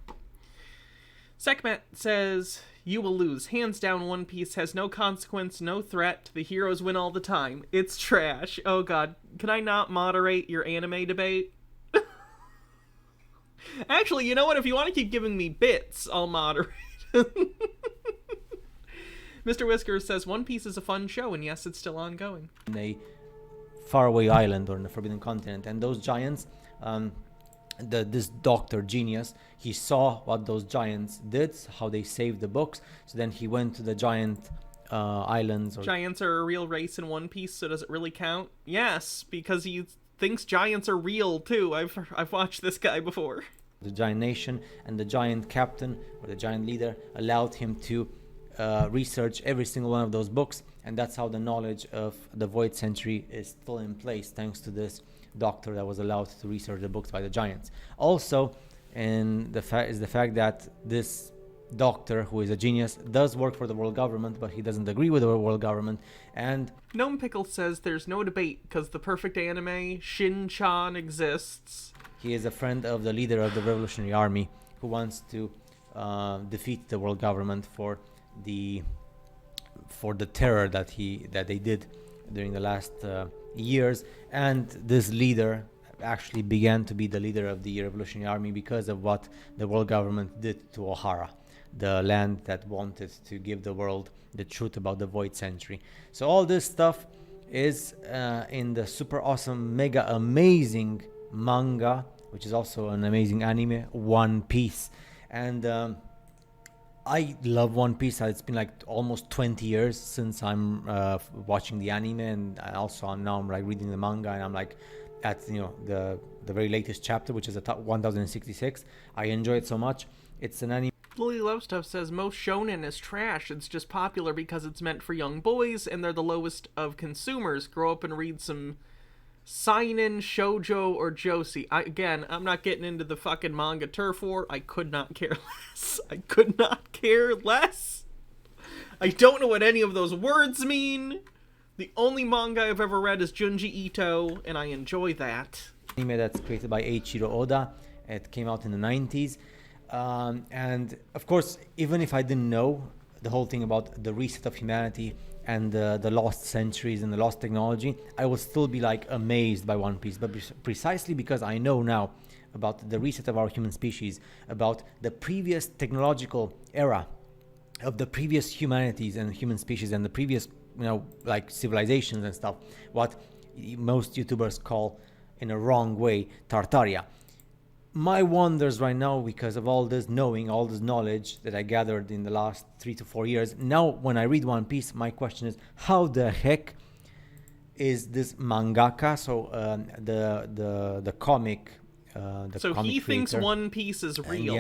Sekhmet says, "You will lose. Hands down, One Piece has no consequence, no threat. The heroes win all the time. It's trash." Oh god, can I not moderate your anime debate? Actually, you know what? If you want to keep giving me bits, I'll moderate. Mr. Whiskers says, "One Piece is a fun show, and yes, it's still ongoing." a faraway island or in the forbidden continent, and those giants, this doctor genius, he saw what those giants did, how they saved the books. So then he went to the giant islands. Giants are a real race in One Piece, so does it really count? Yes, because he thinks giants are real too. I've watched this guy before. The giant nation, and the giant captain or the giant leader allowed him to research every single one of those books, and that's how the knowledge of the void century is still in place, thanks to this doctor that was allowed to research the books by the giants. Also, and the fact that this doctor, who is a genius, does work for the world government, but he doesn't agree with the world government. And Gnome Pickle says there's no debate because the perfect anime, Shin-chan, exists. he is a friend of the leader of the Revolutionary Army, who wants to defeat the world government for the terror that they did during the last years. And this leader actually began to be the leader of the Revolutionary Army because of what the world government did to O'Hara, the land that wanted to give the world the truth about the Void Century. So all this stuff is in the super awesome, mega amazing manga, which is also an amazing anime, One Piece. And I love One Piece. It's been like almost 20 years since I'm watching the anime, and also now I'm like reading the manga, and I'm like at the very latest chapter, which is 1066. I enjoy it so much. It's an anime. Lily Love Stuff says most shonen is trash. It's just popular because it's meant for young boys, and they're the lowest of consumers. Grow up and read some seinen, shoujo, or josei. I'm not getting into the fucking manga turf war. I could not care less. I could not care less. I don't know what any of those words mean. The only manga I've ever read is Junji Ito, and I enjoy that. Anime that's created by Eiichiro Oda. It came out in the 90s. And of course, even if I didn't know the whole thing about the reset of humanity and the lost centuries and the lost technology, I will still be like amazed by One Piece. But precisely because I know now about the reset of our human species, about the previous technological era of the previous humanities and human species and the previous, like civilizations and stuff, what most YouTubers call in a wrong way Tartaria. My wonders right now, because of all this knowing, all this knowledge that I gathered in the last 3 to 4 years, now when I read One Piece, my question is, how the heck is this mangaka, so the comic, so comic he thinks creator, One Piece is real.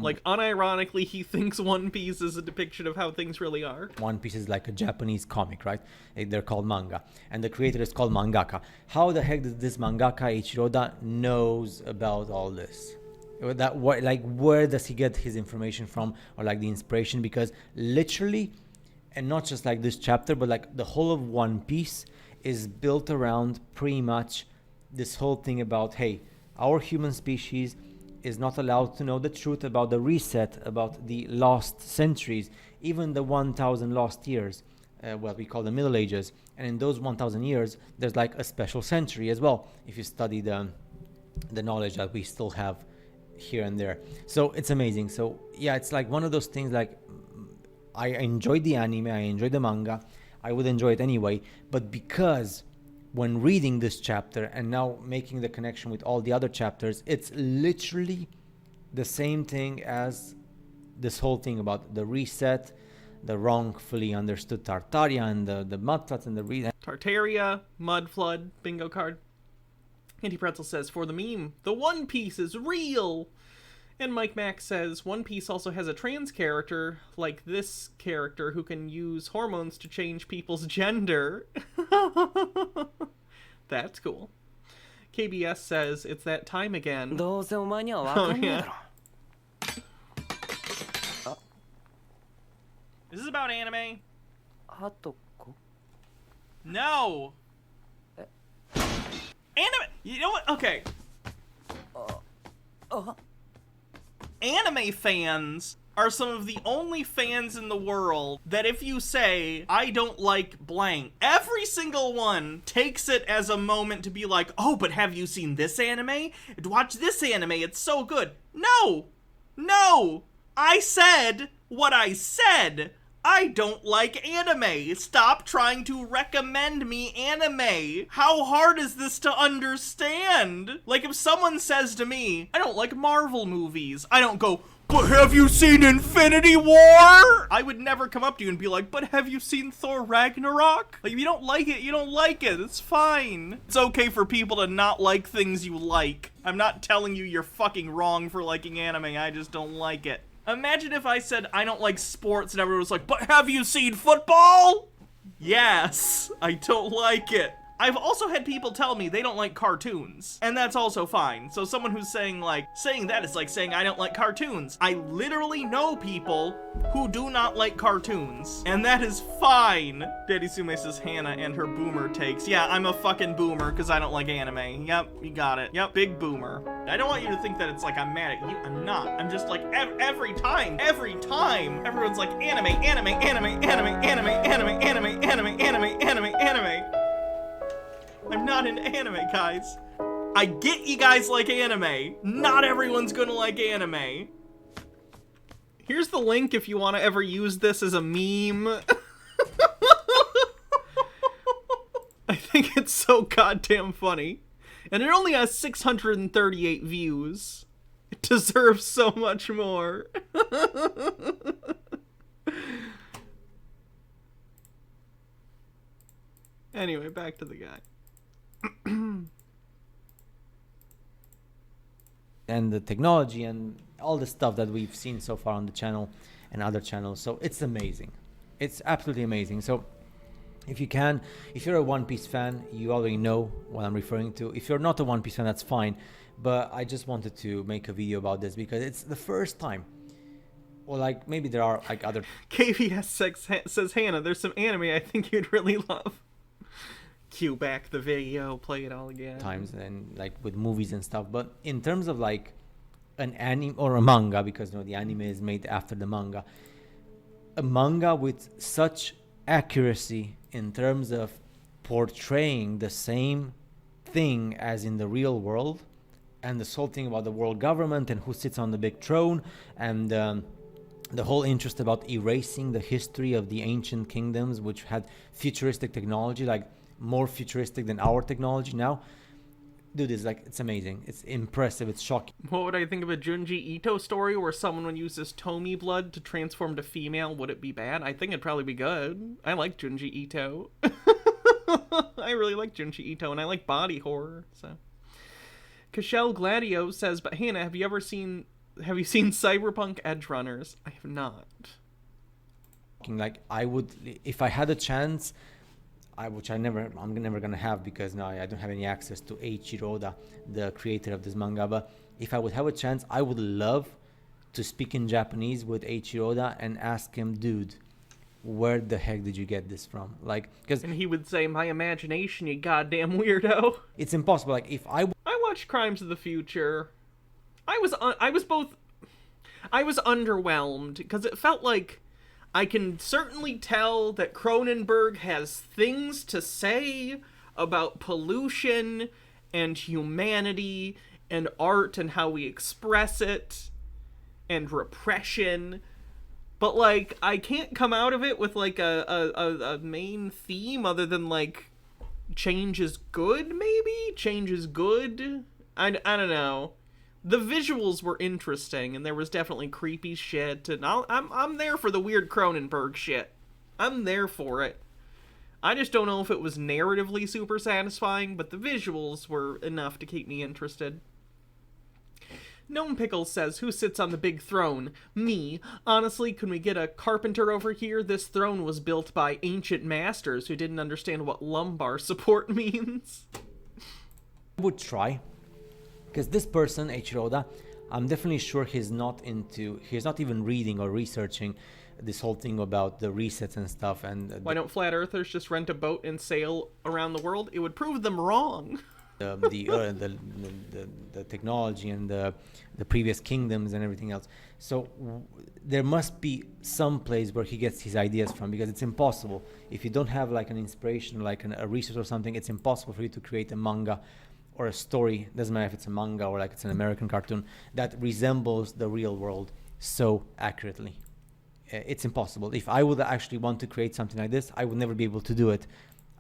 Like, unironically, he thinks One Piece is a depiction of how things really are. One Piece is like a Japanese comic, right? They're called manga, and the creator is called mangaka. How the heck does this mangaka Eiichiro Oda knows about all this? Where does he get his information from, or like the inspiration? Because literally, and not just like this chapter, but like the whole of One Piece is built around pretty much this whole thing about, hey, our human species is not allowed to know the truth about the reset, about the lost centuries, even the 1,000 lost years, what we call the Middle Ages. And in those 1,000 years, there's like a special century as well, if you study the knowledge that we still have here and there. So it's amazing. So yeah, it's like one of those things, like I enjoyed the anime, I enjoyed the manga, I would enjoy it anyway, but because when reading this chapter and now making the connection with all the other chapters, it's literally the same thing as this whole thing about the reset, the wrongfully understood Tartaria, and the mud floods and the Tartaria, mud flood, bingo card. Andy Pretzel says, for the meme, the One Piece is real! And Mike Max says, One Piece also has a trans character, like this character, who can use hormones to change people's gender. That's cool. KBS says, it's that time again. Oh, yeah. Is this about anime? No! Anime! You know what? Okay. Anime fans are some of the only fans in the world that if you say, I don't like blank, every single one takes it as a moment to be like, oh, but have you seen this anime? Watch this anime, it's so good. No! No! I said what I said. I don't like anime. Stop trying to recommend me anime. How hard is this to understand? Like, if someone says to me, I don't like Marvel movies, I don't go, but have you seen Infinity War? I would never come up to you and be like, but have you seen Thor Ragnarok? Like, if you don't like it, you don't like it. It's fine. It's okay for people to not like things you like. I'm not telling you you're fucking wrong for liking anime. I just don't like it. Imagine if I said I don't like sports and everyone was like, but have you seen football? Yes, I don't like it. I've also had people tell me they don't like cartoons, and that's also fine. So someone who's saying that is like saying I don't like cartoons. I literally know people who do not like cartoons, and that is fine. Daddy Sume says Hannah and her boomer takes. Yeah, I'm a fucking boomer because I don't like anime. Yep, you got it. Yep, big boomer. I don't want you to think that it's like I'm mad at you. I'm not. I'm just like every time, everyone's like anime, anime, anime, anime, anime, anime, anime, anime, anime, anime, anime. I'm not into anime, guys. I get you guys like anime. Not everyone's gonna like anime. Here's the link if you want to ever use this as a meme. I think it's so goddamn funny. And it only has 638 views. It deserves so much more. Anyway, back to the guy. And the technology and all the stuff that we've seen so far on the channel and other channels. So it's amazing. It's absolutely amazing. So if you can, if you're a One Piece fan, you already know what I'm referring to. If you're not a One Piece fan, that's fine. But I just wanted to make a video about this because it's the first time. Or like maybe there are like other KVS says, Hannah, there's some anime I think you'd really love. Cue back the video, play it all again. times and like with movies and stuff. But in terms of like an anime or a manga, because you know the anime is made after the manga, a manga with such accuracy in terms of portraying the same thing as in the real world, and this whole thing about the world government and who sits on the big throne, and the whole interest about erasing the history of the ancient kingdoms which had futuristic technology, like more futuristic than our technology now. Dude, it's amazing. It's impressive. It's shocking. What would I think of a Junji Ito story where someone uses Tomi blood to transform to female? Would it be bad? I think it'd probably be good. I like Junji Ito. I really like Junji Ito, and I like body horror, so. Cashel Gladio says, but Hannah, have you seen Cyberpunk Edge Runners? I have not. Like, I would, if I had a chance, I'm never gonna have, because now I don't have any access to Eiichiro Oda, the creator of this manga. But if I would have a chance, I would love to speak in Japanese with Eiichiro Oda and ask him, dude, where the heck did you get this from? Like, because and he would say, my imagination, you goddamn weirdo. It's impossible. Like, if I watched Crimes of the Future, I was underwhelmed because it felt like I can certainly tell that Cronenberg has things to say about pollution and humanity and art and how we express it and repression. But, like, I can't come out of it with, like, a main theme other than, like, change is good, maybe? Change is good? I don't know. The visuals were interesting, and there was definitely creepy shit, and I'm there for the weird Cronenberg shit. I'm there for it. I just don't know if it was narratively super satisfying, but the visuals were enough to keep me interested. Gnome Pickles says, who sits on the big throne? Me. Honestly, can we get a carpenter over here? This throne was built by ancient masters who didn't understand what lumbar support means. I would try. Because this person, Eiichiro Oda, I'm definitely sure he's not even reading or researching this whole thing about the resets and stuff. And why don't flat earthers just rent a boat and sail around the world? It would prove them wrong. The technology and the previous kingdoms and everything else. So there must be some place where he gets his ideas from, because it's impossible. If you don't have like an inspiration, like a research or something, it's impossible for you to create a manga or a story, doesn't matter if it's a manga or like it's an American cartoon, that resembles the real world so accurately. It's impossible. If I would actually want to create something like this, I would never be able to do it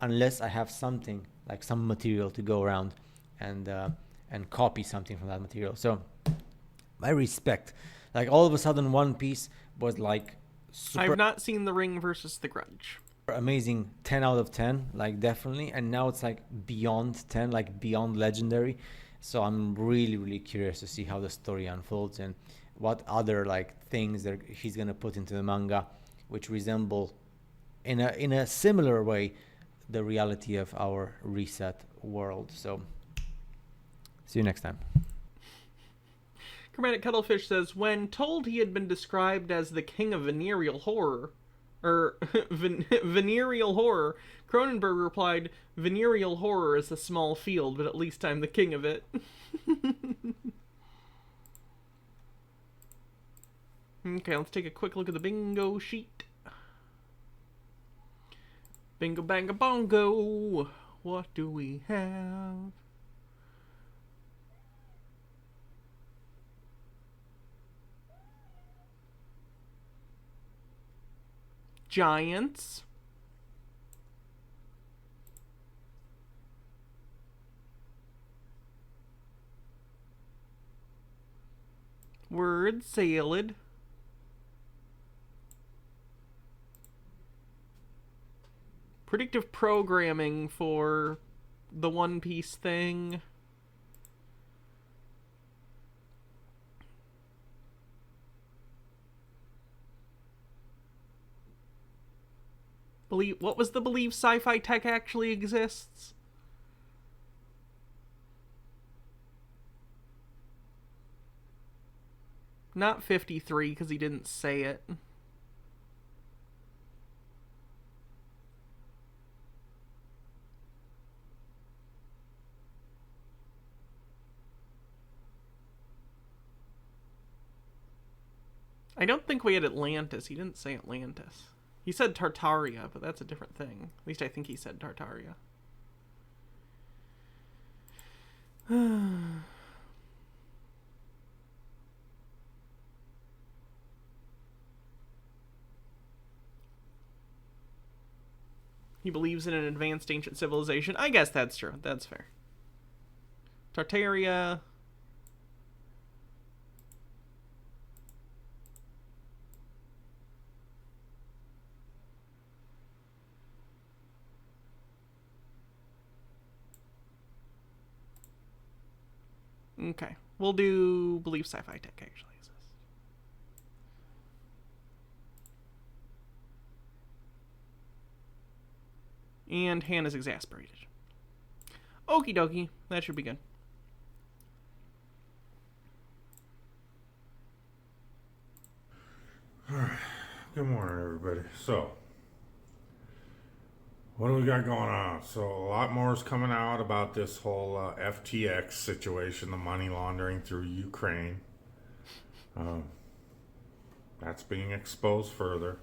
unless I have something, like some material to go around and copy something from that material. So I respect. Like, all of a sudden One Piece was like super I've not seen The Ring versus The Grudge. amazing, 10 out of 10, like, definitely, and now it's like beyond 10, like beyond legendary. So I'm really curious to see how the story unfolds and what other like things that he's gonna put into the manga which resemble in a similar way the reality of our reset world. So see you next time. Chromatic Cuttlefish says, when told he had been described as the king of venereal horror, venereal horror, Cronenberg replied, venereal horror is a small field, but at least I'm the king of it. Okay, let's take a quick look at the bingo sheet. Bingo banga bongo. What do we have? Giants. Word salad. Predictive programming for the One Piece thing. What was the belief sci-fi tech actually exists? Not 53, because he didn't say it. I don't think we had Atlantis. He didn't say Atlantis. He said Tartaria, but that's a different thing. At least I think he said Tartaria. He believes in an advanced ancient civilization. I guess that's true. That's fair. Tartaria. Okay. We'll do believe sci-fi tech actually exists. And Hannah's exasperated. Okie dokie. That should be good. Alright. Good morning, everybody. So, what do we got going on? So, a lot more is coming out about this whole FTX situation, the money laundering through Ukraine. That's being exposed further.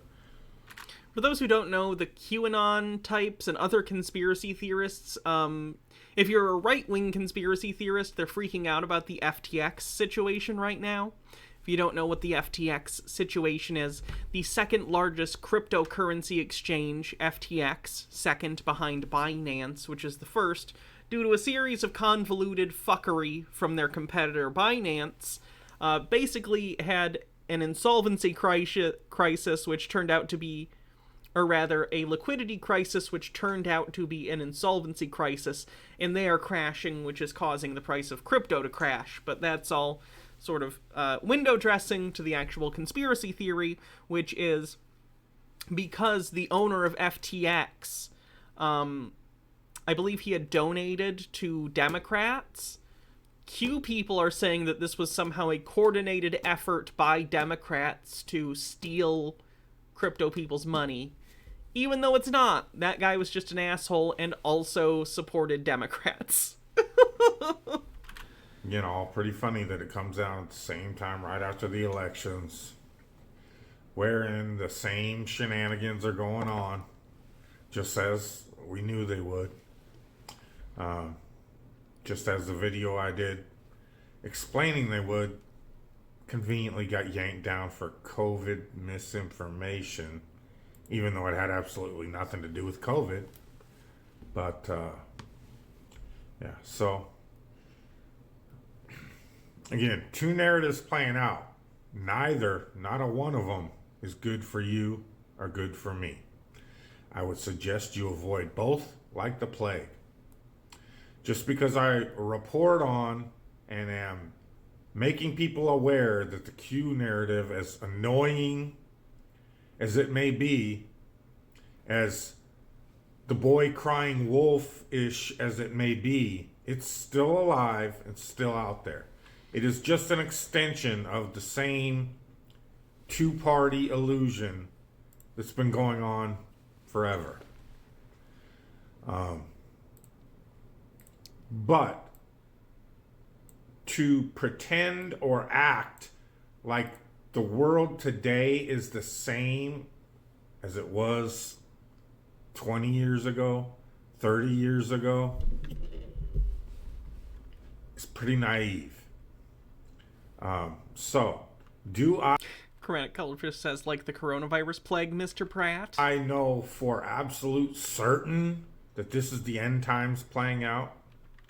For those who don't know, the QAnon types and other conspiracy theorists, if you're a right-wing conspiracy theorist, they're freaking out about the FTX situation right now. If you don't know what the FTX situation is, the second largest cryptocurrency exchange, FTX, second behind Binance, which is the first, due to a series of convoluted fuckery from their competitor Binance, basically had an insolvency crisis, which turned out to be, or rather, a liquidity crisis, which turned out to be an insolvency crisis, and they are crashing, which is causing the price of crypto to crash. But that's all sort of window dressing to the actual conspiracy theory, which is because the owner of FTX, I believe he had donated to Democrats. Q people are saying that this was somehow a coordinated effort by Democrats to steal crypto people's money, even though it's not. That guy was just an asshole and also supported Democrats. You know, pretty funny that it comes out at the same time right after the elections, wherein the same shenanigans are going on, just as we knew they would. Just as the video I did explaining they would conveniently got yanked down for COVID misinformation, even though it had absolutely nothing to do with COVID. But, yeah, so, again, two narratives playing out. Neither, not a one of them, is good for you or good for me. I would suggest you avoid both like the plague. Just because I report on and am making people aware that the Q narrative, as annoying as it may be, as the boy crying wolf-ish as it may be, it's still alive and still out there. It is just an extension of the same two-party illusion that's been going on forever. But to pretend or act like the world today is the same as it was 20 years ago, 30 years ago, is pretty naive. So, do I... Chromatic Culture says, like the coronavirus plague, Mr. Pratt. I know for absolute certain that this is the end times playing out.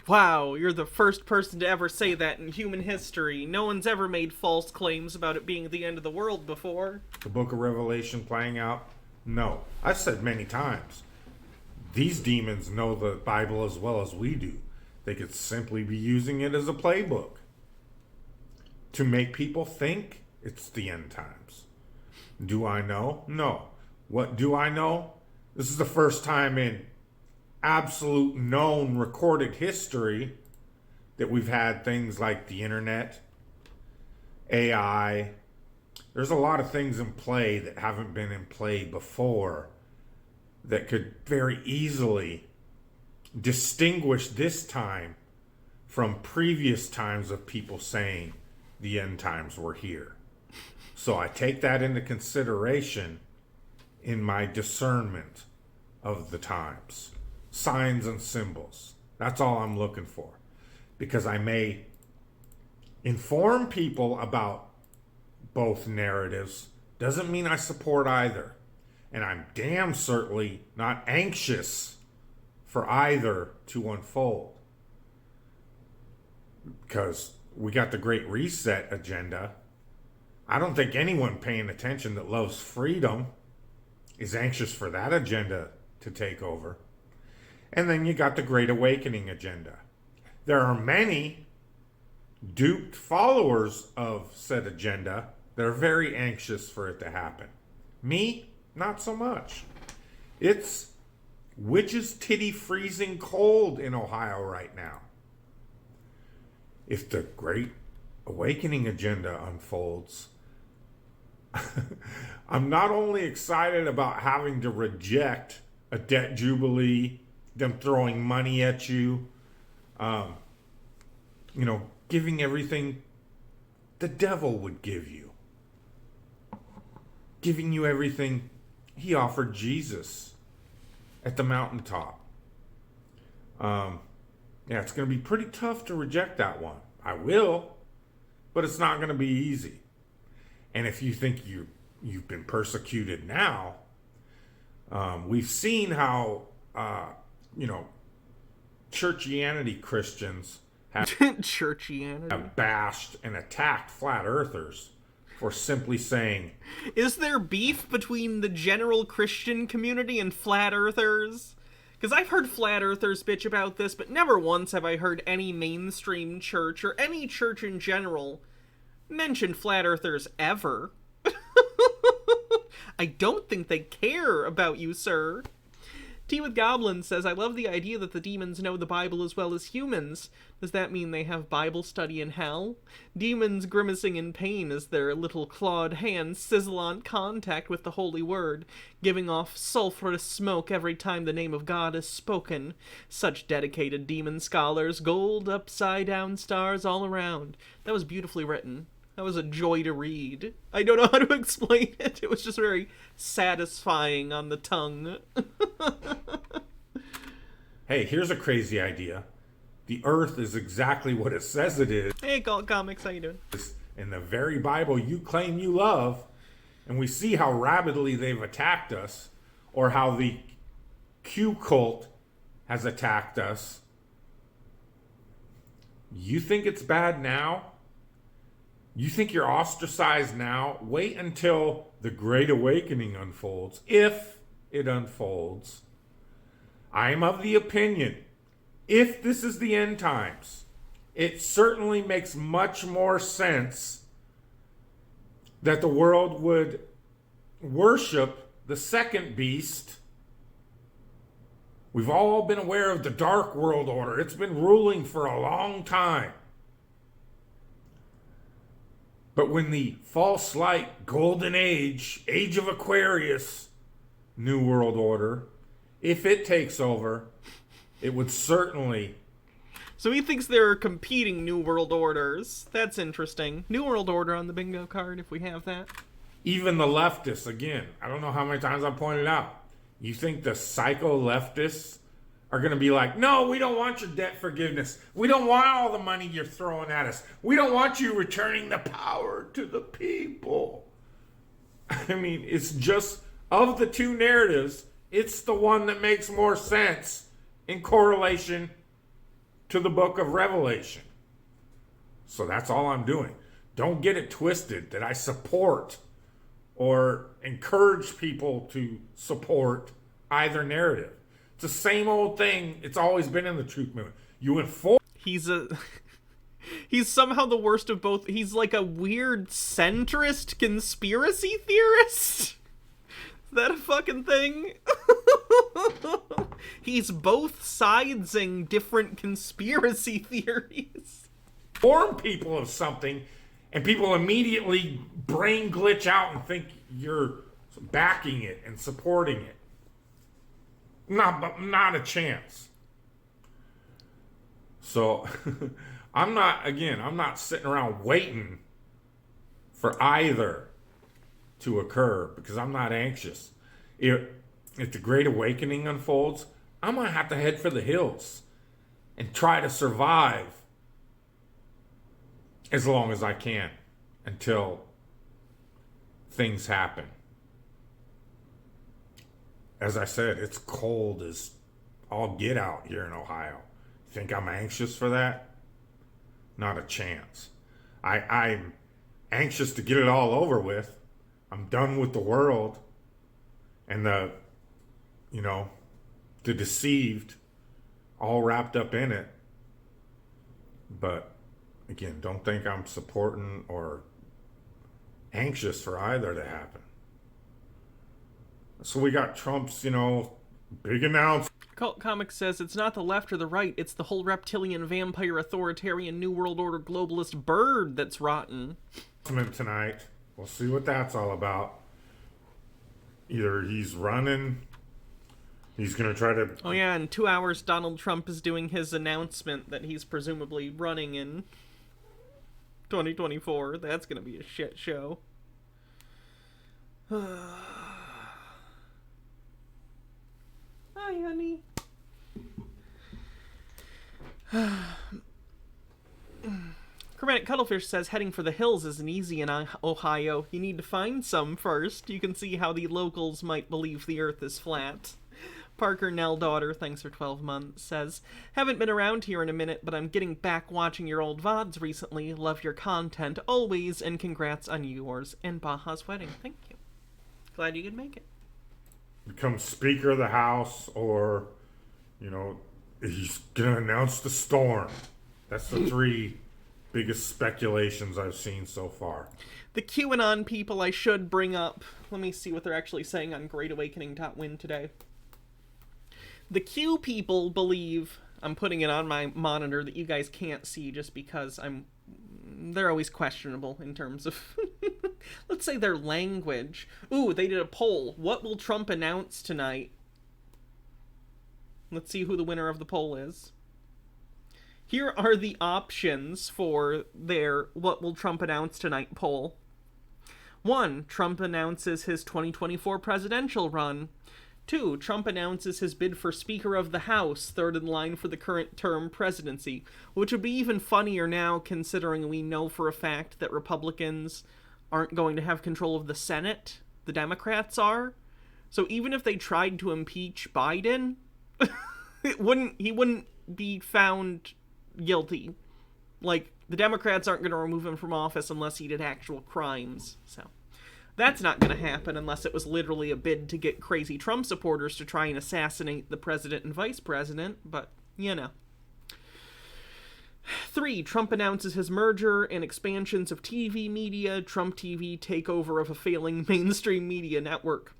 Wow, you're the first person to ever say that in human history. No one's ever made false claims about it being the end of the world before. The book of Revelation playing out? No. I've said many times, these demons know the Bible as well as we do. They could simply be using it as a playbook to make people think it's the end times. Do I know? No. What do I know? This is the first time in absolute known recorded history that we've had things like the internet, AI. There's a lot of things in play that haven't been in play before that could very easily distinguish this time from previous times of people saying the end times were here. So I take that into consideration in my discernment of the times. Signs and symbols. That's all I'm looking for. Because I may inform people about both narratives. Doesn't mean I support either. And I'm damn certainly not anxious for either to unfold. Because we got the Great Reset agenda. I don't think anyone paying attention that loves freedom is anxious for that agenda to take over. And then you got the Great Awakening agenda. There are many duped followers of said agenda that are very anxious for it to happen. Me, not so much. It's witch's titty freezing cold in Ohio right now. If the Great Awakening agenda unfolds, I'm not only excited about having to reject a debt jubilee, them throwing money at you, giving everything the devil would give you. Giving you everything he offered Jesus at the mountaintop. It's going to be pretty tough to reject that one. I will, but it's not going to be easy. And if you think you've been persecuted now, we've seen how churchianity Christians have bashed and attacked flat earthers for simply saying, is there beef between the general Christian community and flat earthers? Because I've heard flat earthers bitch about this, but never once have I heard any mainstream church or any church in general mention flat earthers ever. I don't think they care about you, sir. Tea with Goblin says, I love the idea that the demons know the Bible as well as humans. Does that mean they have Bible study in hell? Demons grimacing in pain as their little clawed hands sizzle on contact with the holy word, giving off sulphurous smoke every time the name of God is spoken. Such dedicated demon scholars, gold upside down stars all around. That was beautifully written. That was a joy to read. I don't know how to explain it. It was just very satisfying on the tongue. Hey, here's a crazy idea. The earth is exactly what it says it is. Hey, Galt Comics, how you doing? In the very Bible you claim you love, and we see how rabidly they've attacked us, or how the Q cult has attacked us. You think it's bad now? You think you're ostracized now? Wait until the Great Awakening unfolds, if it unfolds. I am of the opinion, if this is the end times, it certainly makes much more sense that the world would worship the second beast. We've all been aware of the Dark World Order. It's been ruling for a long time. But when the false light, golden age, age of Aquarius, New World Order, if it takes over, it would certainly... So he thinks there are competing New World Orders. That's interesting. New World Order on the bingo card, if we have that. Even the leftists, again, I don't know how many times I've pointed out. You think the psycho-leftists are going to be like, no, we don't want your debt forgiveness. We don't want all the money you're throwing at us. We don't want you returning the power to the people. I mean, it's just, of the two narratives, it's the one that makes more sense in correlation to the book of Revelation. So that's all I'm doing. Don't get it twisted that I support or encourage people to support either narrative. It's the same old thing. It's always been in the truth movement. You inform. He's somehow the worst of both. He's like a weird centrist conspiracy theorist. Is that a fucking thing? He's both sidesing different conspiracy theories. Inform people of something, and people immediately brain glitch out and think you're backing it and supporting it. Not a chance. So, I'm not sitting around waiting for either to occur because I'm not anxious. If the Great Awakening unfolds, I'm going to have to head for the hills and try to survive as long as I can until things happen. As I said, it's cold as all get out here in Ohio. Think I'm anxious for that? Not a chance. I'm anxious to get it all over with. I'm done with the world and the deceived all wrapped up in it. But again, don't think I'm supporting or anxious for either to happen. So we got Trump's, big announcement. Cult Comics says it's not the left or the right, it's the whole reptilian, vampire, authoritarian, New World Order, globalist bird that's rotten. Tonight. We'll see what that's all about. Either he's running, he's going to try to... Oh yeah, in 2 hours Donald Trump is doing his announcement that he's presumably running in 2024. That's going to be a shit show. Hi, honey. Chromatic Cuttlefish says heading for the hills isn't easy in Ohio. You need to find some first. You can see how the locals might believe the earth is flat. Parker Nell Daughter, thanks for 12 months, says, haven't been around here in a minute, but I'm getting back watching your old VODs recently. Love your content always, and congrats on yours and Baja's wedding. Thank you. Glad you could make it. Become Speaker of the House, or, he's going to announce the storm. That's the three biggest speculations I've seen so far. The QAnon people I should bring up. Let me see what they're actually saying on GreatAwakening.win today. The Q people believe, I'm putting it on my monitor that you guys can't see just because they're always questionable in terms of, let's say, their language. Ooh, they did a poll. What will Trump announce tonight? Let's see who the winner of the poll is. Here are the options for their What Will Trump Announce Tonight poll. 1. Trump announces his 2024 presidential run. 2. Trump announces his bid for Speaker of the House, third in line for the current term presidency, which would be even funnier now considering we know for a fact that Republicans aren't going to have control of the Senate. The Democrats are. So even if they tried to impeach Biden, he wouldn't be found guilty. Like, the Democrats aren't going to remove him from office unless he did actual crimes. So that's not going to happen unless it was literally a bid to get crazy Trump supporters to try and assassinate the president and vice president, but 3. Trump announces his merger and expansions of TV media, Trump TV takeover of a failing mainstream media network.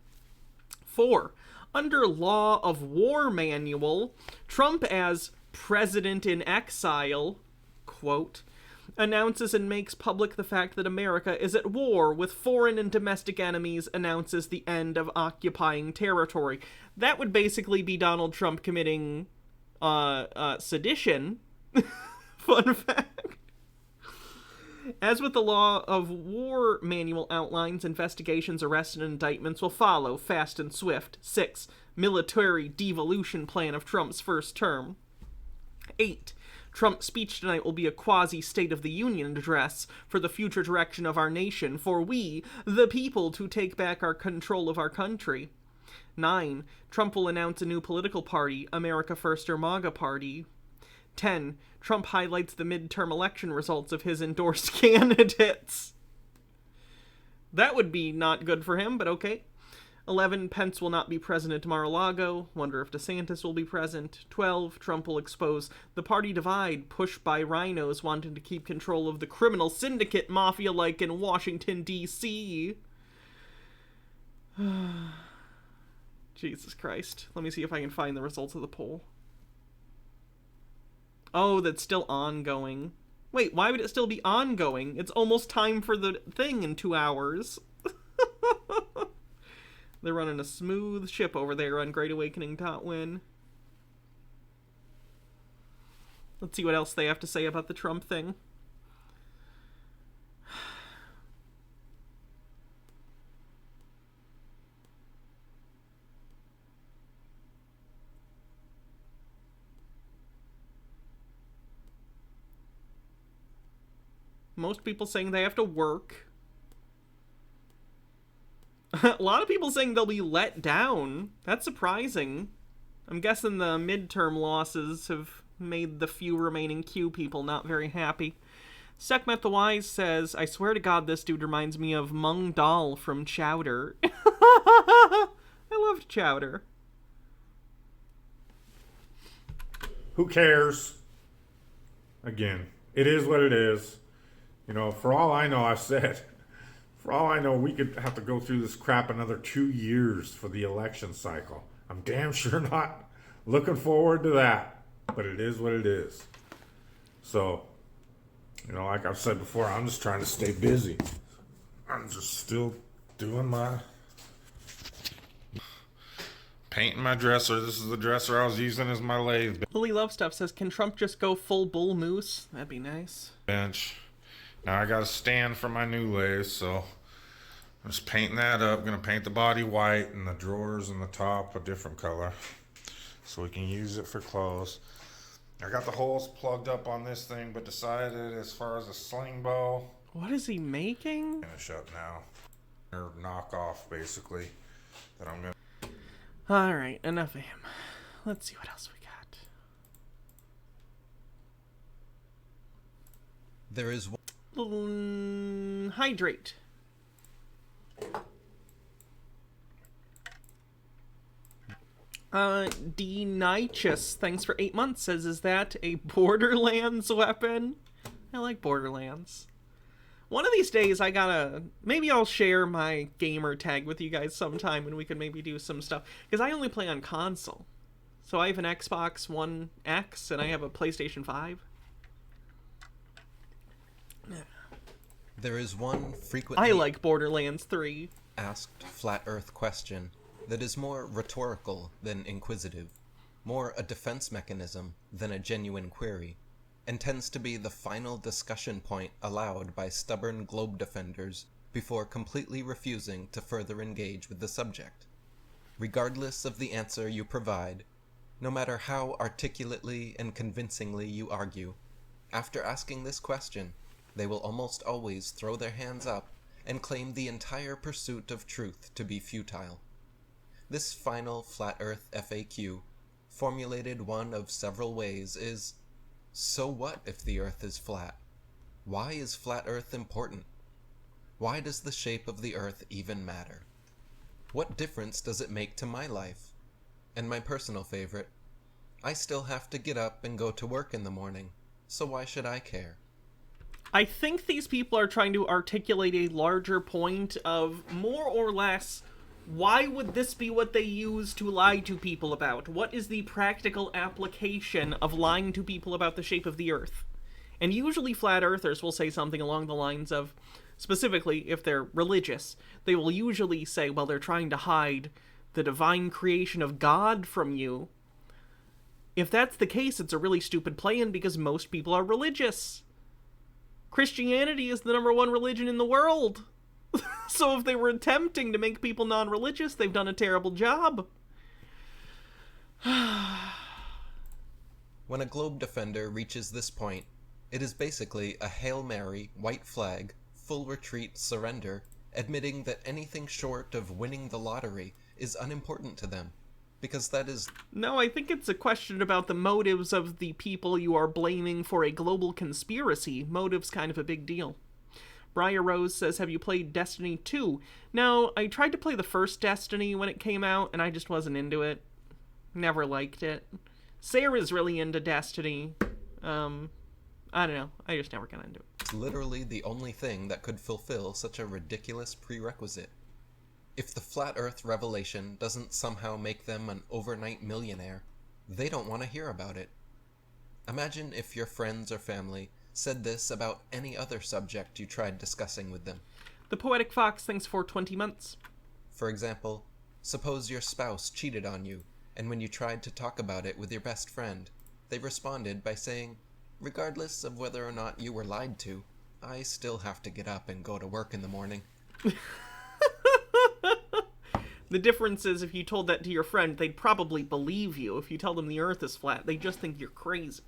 4. Under Law of War Manual, Trump as President in Exile, quote, announces and makes public the fact that America is at war with foreign and domestic enemies, announces the end of occupying territory. That would basically be Donald Trump committing sedition. Fun fact. As with the Law of War Manual outlines, investigations, arrests, and indictments will follow, fast and swift. 6. Military devolution plan of Trump's first term. 8. Trump's speech tonight will be a quasi-State of the Union address for the future direction of our nation, for we, the people, to take back our control of our country. 9. Trump will announce a new political party, America First or MAGA Party. 10. Trump highlights the midterm election results of his endorsed candidates. That would be not good for him, but okay. 11. Pence will not be present at Mar-a-Lago. Wonder if DeSantis will be present. 12. Trump will expose the party divide pushed by rhinos wanting to keep control of the criminal syndicate mafia-like in Washington, D.C. Jesus Christ. Let me see if I can find the results of the poll. Oh, that's still ongoing. Wait, why would it still be ongoing? It's almost time for the thing in 2 hours. They're running a smooth ship over there on GreatAwakening.win. Let's see what else they have to say about the Trump thing. Most people saying they have to work. A lot of people saying they'll be let down. That's surprising. I'm guessing the midterm losses have made the few remaining Q people not very happy. Sekhmet the Wise says, I swear to God this dude reminds me of Mung Dal from Chowder. I loved Chowder. Who cares? Again, it is what it is. You know, for all I know, I've said, for all I know, we could have to go through this crap another 2 years for the election cycle. I'm damn sure not looking forward to that, but it is what it is. So, you know, like I've said before, I'm just trying to stay busy. I'm just still doing my painting my dresser. This is the dresser I was using as my lathe Lily Love Stuff says, can Trump just go full bull moose? That'd be nice. bench. Now I got a stand for my new lathe, so I'm just painting that up. Gonna paint the body white and the drawers and the top a different color so we can use it for clothes. I got the holes plugged up on this thing, but decided as far as a sling bow, What is he making? finish up now. Or knock off, basically, that I'm gonna. Alright, enough of him. Let's see what else we got. There is Hydrate. D-Nichus, thanks for 8 months, says, is that a Borderlands weapon? I like Borderlands. One of these days maybe I'll share my gamer tag with you guys sometime and we can maybe do some stuff. Because I only play on console. So I have an Xbox One X and I have a PlayStation 5. There is one frequently I like Borderlands 3. asked flat earth question that is more rhetorical than inquisitive, more a defense mechanism than a genuine query, and tends to be the final discussion point allowed by stubborn globe defenders before completely refusing to further engage with the subject. Regardless of the answer you provide, no matter how articulately and convincingly you argue, after asking this question, they will almost always throw their hands up and claim the entire pursuit of truth to be futile. This final flat earth FAQ, formulated one of several ways, is, so what if the earth is flat? Why is flat earth important? Why does the shape of the earth even matter? What difference does it make to my life? And my personal favorite, I still have to get up and go to work in the morning, so why should I care? I think these people are trying to articulate a larger point of, more or less, why would this be what they use to lie to people about? What is the practical application of lying to people about the shape of the earth? And usually flat earthers will say something along the lines of, specifically if they're religious, they will usually say, well, they're trying to hide the divine creation of God from you. If that's the case, it's a really stupid plan because most people are religious. Christianity is the #1 religion in the world. So if they were attempting to make people non-religious, they've done a terrible job. When a globe defender reaches this point, it is basically a Hail Mary, white flag, full retreat, surrender, admitting that anything short of winning the lottery is unimportant to them, because that is... No, I think it's a question about the motives of the people you are blaming for a global conspiracy. Motive's kind of a big deal. Briar Rose says, have you played Destiny 2? No, I tried to play the first Destiny when it came out, and I just wasn't into it. Never liked it. Sarah's really into Destiny. I don't know. I just never got into it. literally the only thing that could fulfill such a ridiculous prerequisite. If the flat earth revelation doesn't somehow make them an overnight millionaire, they don't want to hear about it. Imagine if your friends or family said this about any other subject you tried discussing with them. The Poetic Fox thinks for 20 months. For example, suppose your spouse cheated on you, and when you tried to talk about it with your best friend, they responded by saying, regardless of whether or not you were lied to, I still have to get up and go to work in the morning. The difference is if you told that to your friend, they'd probably believe you. If you tell them the earth is flat, they just think you're crazy.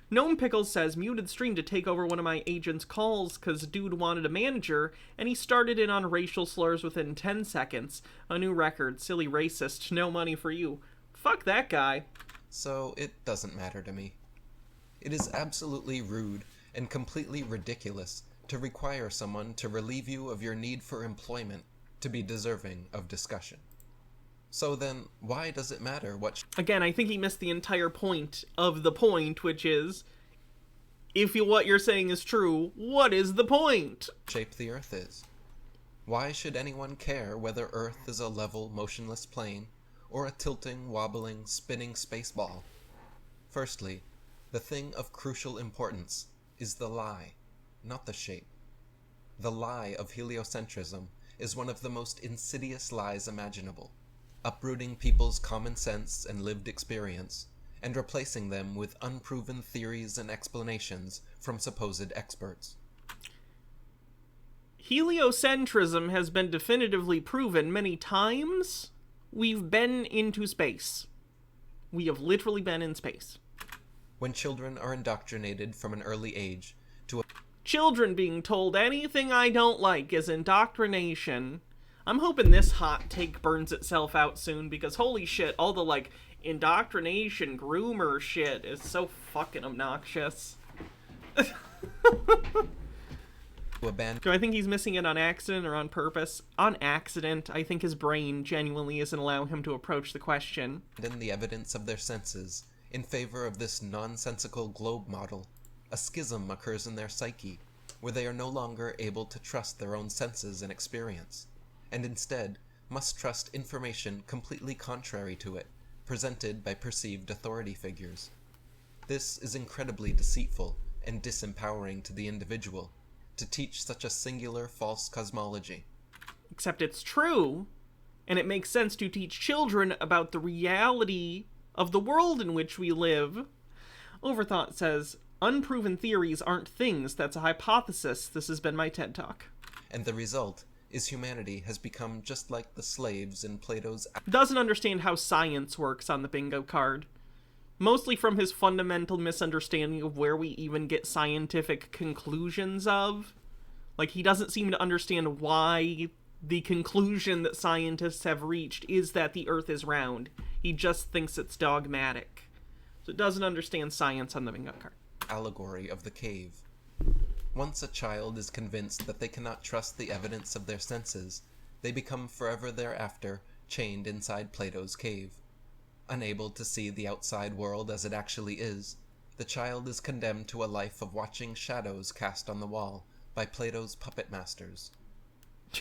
Gnome Pickles says, muted stream to take over one of my agent's calls because dude wanted a manager, and he started in on racial slurs within 10 seconds. A new record. Silly racist. No money for you. Fuck that guy. So it doesn't matter to me. It is absolutely rude and completely ridiculous to require someone to relieve you of your need for employment to be deserving of discussion. So then, why does it matter what... Again, I think he missed the entire point of the point, which is, if what you're saying is true, what is the point? shape the Earth is? Why should anyone care whether Earth is a level, motionless plane, or a tilting, wobbling, spinning space ball? Firstly, the thing of crucial importance is the lie, not the shape. The lie of heliocentrism is one of the most insidious lies imaginable, uprooting people's common sense and lived experience, and replacing them with unproven theories and explanations from supposed experts. Heliocentrism has been definitively proven many times. We've been into space. We have literally been in space. When children are indoctrinated from an early age to a... Children being told anything I don't like is indoctrination. I'm hoping this hot take burns itself out soon, because holy shit, all the, indoctrination groomer shit is so fucking obnoxious. Do I think he's missing it on accident or on purpose? On accident. I think his brain genuinely isn't allowing him to approach the question. ...and the evidence of their senses in favor of this nonsensical globe model, a schism occurs in their psyche, where they are no longer able to trust their own senses and experience, and instead must trust information completely contrary to it, presented by perceived authority figures. This is incredibly deceitful and disempowering to the individual, to teach such a singular false cosmology. Except it's true, and it makes sense to teach children about the reality of the world in which we live. Overthought says, unproven theories aren't things, that's a hypothesis. This has been my TED Talk. And the result is humanity has become just like the slaves in Plato's... Doesn't understand how science works on the bingo card. Mostly from his fundamental misunderstanding of where we even get scientific conclusions of. He doesn't seem to understand why the conclusion that scientists have reached is that the Earth is round. He just thinks it's dogmatic. So it doesn't understand science on the bingo card. Allegory of the cave. Once a child is convinced that they cannot trust the evidence of their senses, they become forever thereafter chained inside Plato's cave. Unable to see the outside world as it actually is, the child is condemned to a life of watching shadows cast on the wall by Plato's puppet masters.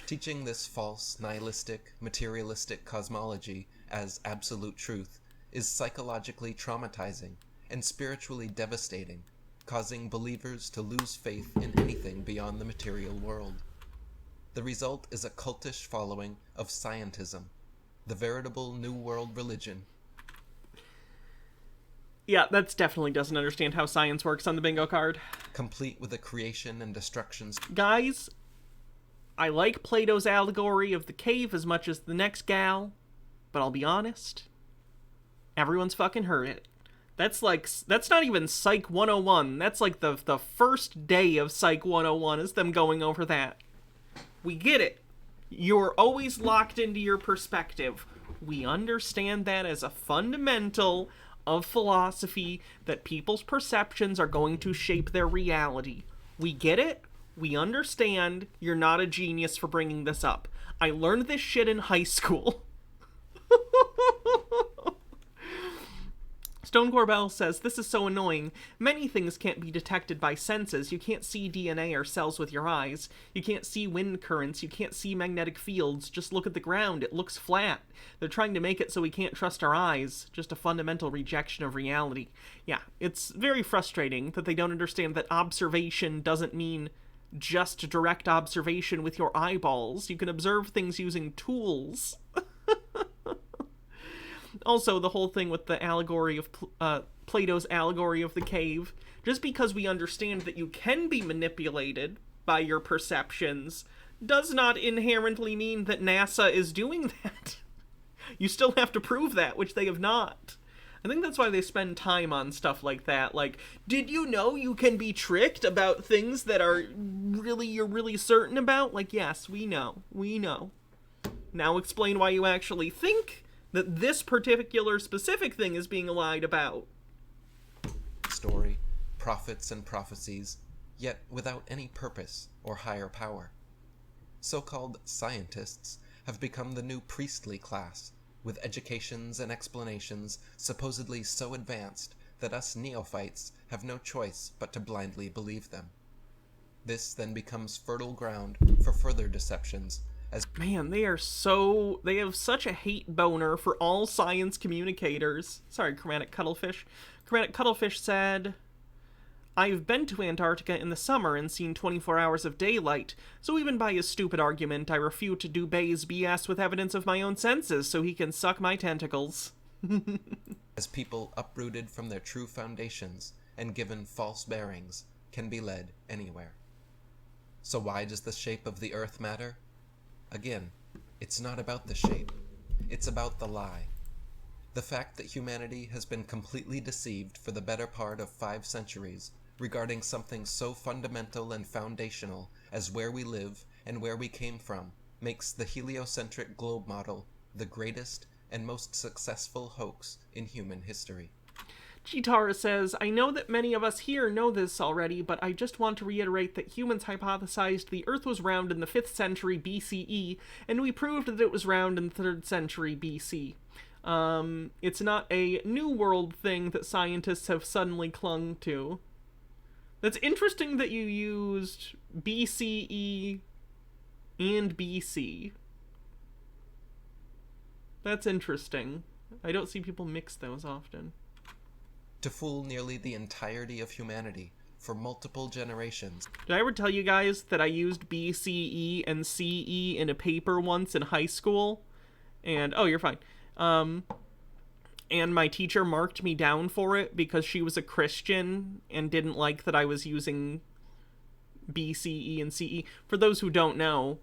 Teaching this false, nihilistic, materialistic cosmology as absolute truth is psychologically traumatizing and spiritually devastating, causing believers to lose faith in anything beyond the material world. The result is a cultish following of scientism, the veritable New World religion. Yeah, that's definitely doesn't understand how science works on the bingo card. Complete with the creation and destruction. Guys, I like Plato's allegory of the cave as much as the next gal, but I'll be honest, everyone's fucking heard it. That's not even Psych 101. That's like the first day of Psych 101 is them going over that. We get it. You're always locked into your perspective. We understand that as a fundamental of philosophy, that people's perceptions are going to shape their reality. We get it. We understand. You're not a genius for bringing this up. I learned this shit in high school. Stone Corbell says, this is so annoying. Many things can't be detected by senses. You can't see DNA or cells with your eyes. You can't see wind currents. You can't see magnetic fields. Just look at the ground. It looks flat. They're trying to make it so we can't trust our eyes. Just a fundamental rejection of reality. Yeah, it's very frustrating that they don't understand that observation doesn't mean just direct observation with your eyeballs. You can observe things using tools. Also, the whole thing with the allegory of Plato's allegory of the cave. Just because we understand that you can be manipulated by your perceptions does not inherently mean that NASA is doing that. You still have to prove that, which they have not. I think that's why they spend time on stuff like that. Like, did you know you can be tricked about things that you're really certain about? Like, yes, we know. We know. Now explain why you actually think that this particular specific thing is being lied about. Story, prophets and prophecies, yet without any purpose or higher power. So-called scientists have become the new priestly class, with educations and explanations supposedly so advanced that us neophytes have no choice but to blindly believe them. This then becomes fertile ground for further deceptions. Man, they have such a hate boner for all science communicators. Sorry, Chromatic Cuttlefish. Chromatic Cuttlefish said, I've been to Antarctica in the summer and seen 24 hours of daylight, so even by his stupid argument, I refute Dubé's BS with evidence of my own senses so he can suck my tentacles. As people uprooted from their true foundations and given false bearings can be led anywhere. So why does the shape of the earth matter? Again, it's not about the shape. It's about the lie. The fact that humanity has been completely deceived for the better part of 5 centuries regarding something so fundamental and foundational as where we live and where we came from makes the heliocentric globe model the greatest and most successful hoax in human history. Chitara says, I know that many of us here know this already, but I just want to reiterate that humans hypothesized the Earth was round in the 5th century BCE, and we proved that it was round in the 3rd century BC. It's not a New World thing that scientists have suddenly clung to. That's interesting that you used BCE and BC. That's interesting. I don't see people mix those often. To fool nearly the entirety of humanity for multiple generations. Did I ever tell you guys that I used BCE and CE in a paper once in high school? And, oh, you're fine. And my teacher marked me down for it because she was a Christian and didn't like that I was using BCE and CE. For those who don't know,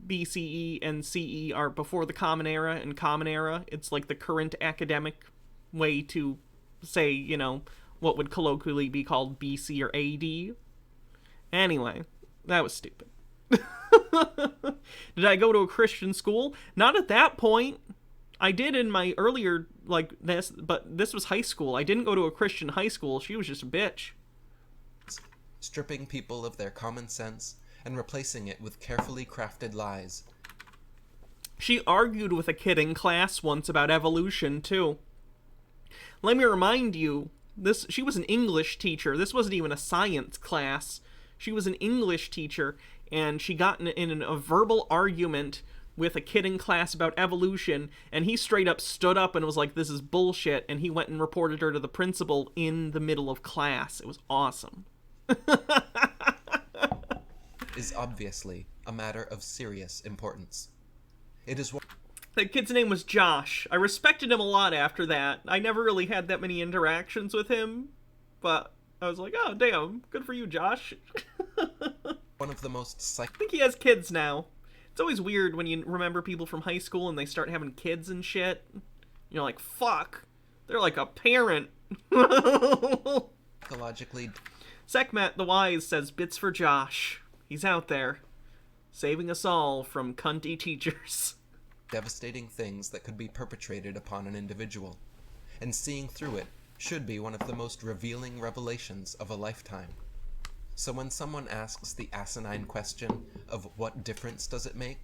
BCE and CE are before the Common Era and Common Era. It's like the current academic way to say, you know, what would colloquially be called BC or AD. Anyway, that was stupid. Did I go to a Christian school? Not at that point. I did in my earlier, but this was high school. I didn't go to a Christian high school. She was just a bitch. Stripping people of their common sense and replacing it with carefully crafted lies. She argued with a kid in class once about evolution, too. Let me remind you, she was an English teacher. This wasn't even a science class. She was an English teacher, and she got in a verbal argument with a kid in class about evolution, and he straight up stood up and was like, this is bullshit, and he went and reported her to the principal in the middle of class. It was awesome. Is obviously a matter of serious importance. It is one. That kid's name was Josh. I respected him a lot after that. I never really had that many interactions with him, but I was like, oh, damn, good for you, Josh. One of the most I think he has kids now. It's always weird when you remember people from high school and they start having kids and shit. You're like, fuck. They're like a parent. Psychologically Sekhmet the Wise says bits for Josh. He's out there, saving us all from cunty teachers. devastating things that could be perpetrated upon an individual, and seeing through it should be one of the most revealing revelations of a lifetime. So when someone asks the asinine question of what difference does it make,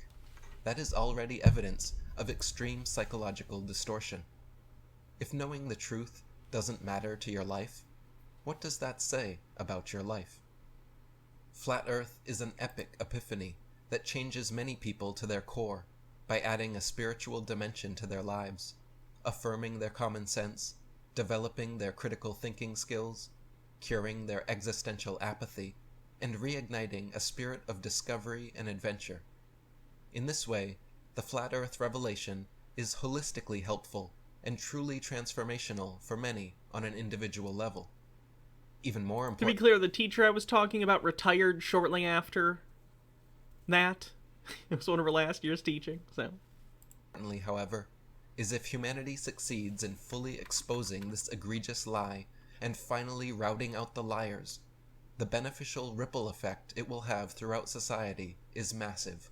that is already evidence of extreme psychological distortion. If knowing the truth doesn't matter to your life, what does that say about your life? Flat Earth is an epic epiphany that changes many people to their core by adding a spiritual dimension to their lives, affirming their common sense, developing their critical thinking skills, curing their existential apathy, and reigniting a spirit of discovery and adventure. In this way, the Flat Earth revelation is holistically helpful and truly transformational for many on an individual level. Even more To important, be clear, the teacher I was talking about retired shortly after that. It was one of her last year's teaching, so. importantly, however, is if humanity succeeds in fully exposing this egregious lie and finally routing out the liars, the beneficial ripple effect it will have throughout society is massive.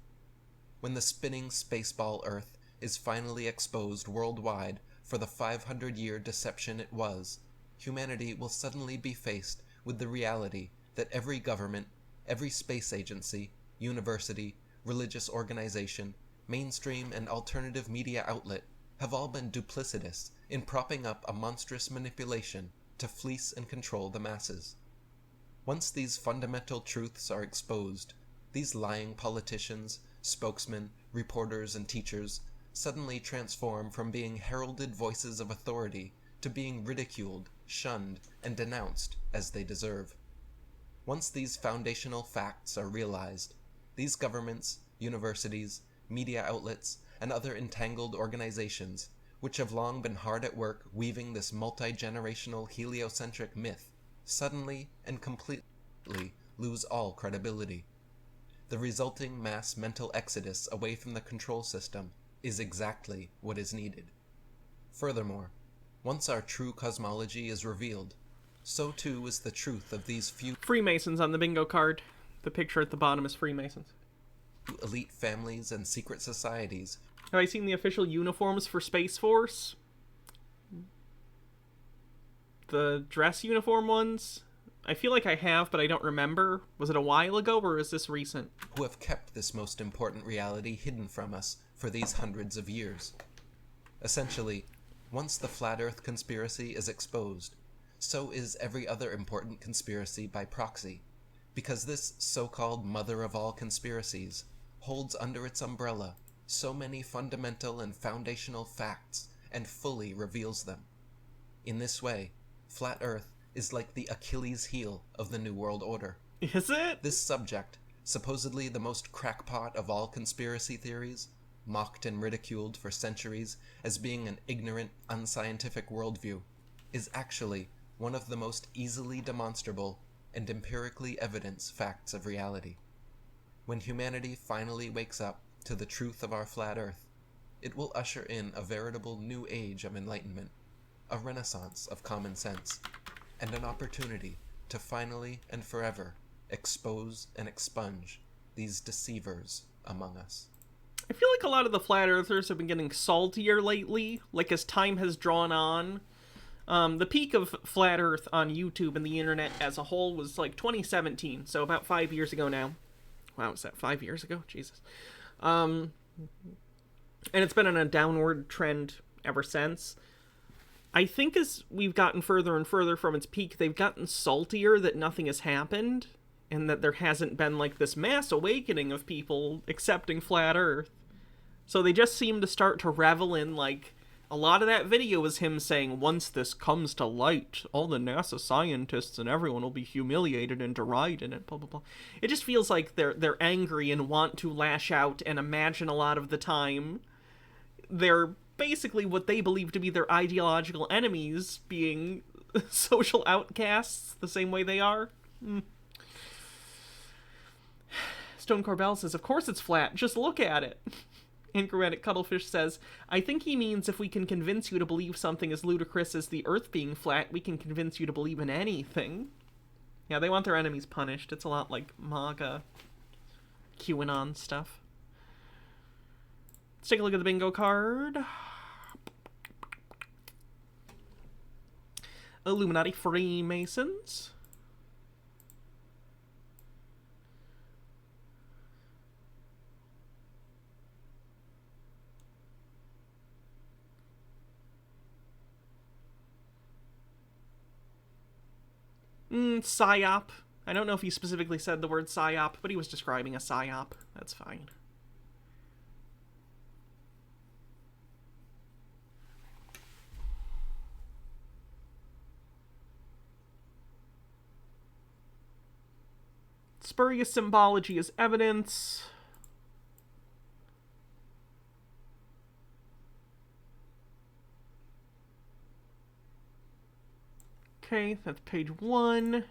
When the spinning spaceball Earth is finally exposed worldwide for the 500-year deception it was, humanity will suddenly be faced with the reality that every government, every space agency, university, religious organization, mainstream and alternative media outlet have all been duplicitous in propping up a monstrous manipulation to fleece and control the masses. Once these fundamental truths are exposed, these lying politicians, spokesmen, reporters, and teachers suddenly transform from being heralded voices of authority to being ridiculed, shunned, and denounced as they deserve. Once these foundational facts are realized, these governments, universities, media outlets, and other entangled organizations, which have long been hard at work weaving this multi-generational heliocentric myth, suddenly and completely lose all credibility. The resulting mass mental exodus away from the control system is exactly what is needed. Furthermore, once our true cosmology is revealed, so too is the truth of these few Freemasons on the bingo card. The picture at the bottom is Freemasons. elite families and secret societies Have I seen the official uniforms for Space Force? The dress uniform ones? I feel like I have, but I don't remember. Was it a while ago, or is this recent? who have kept this most important reality hidden from us for these hundreds of years. Essentially, once the Flat Earth conspiracy is exposed, so is every other important conspiracy by proxy, because this so-called mother of all conspiracies holds under its umbrella so many fundamental and foundational facts and fully reveals them. In this way, Flat Earth is like the Achilles heel of the New World Order. Is it? This subject, supposedly the most crackpot of all conspiracy theories, mocked and ridiculed for centuries as being an ignorant, unscientific worldview, is actually one of the most easily demonstrable and empirically evidenced facts of reality. When humanity finally wakes up to the truth of our flat Earth, it will usher in a veritable new age of enlightenment, a renaissance of common sense, and an opportunity to finally and forever expose and expunge these deceivers among us. I feel like a lot of the Flat Earthers have been getting saltier lately, like as time has drawn on. The peak of Flat Earth on YouTube and the internet as a whole was like 2017, so about 5 years ago now. Wow, was that 5 years ago? Jesus. And it's been on a downward trend ever since. I think as we've gotten further and further from its peak, they've gotten saltier that nothing has happened, and that there hasn't been like this mass awakening of people accepting Flat Earth. So they just seem to start to revel in, like, a lot of that video was him saying, once this comes to light, all the NASA scientists and everyone will be humiliated and derided and blah, blah, blah. It just feels like they're angry and want to lash out and imagine a lot of the time they're basically what they believe to be their ideological enemies being social outcasts the same way they are. Stone Corbell says, of course it's flat, just look at it. Incrementic Cuttlefish says, I think he means if we can convince you to believe something as ludicrous as the Earth being flat, we can convince you to believe in anything. Yeah, they want their enemies punished. It's a lot like MAGA, QAnon stuff. Let's take a look at the bingo card. Illuminati Freemasons. PSYOP. I don't know if he specifically said the word PSYOP, but he was describing a PSYOP. That's fine. Spurious symbology is evidence. Okay, that's page 1.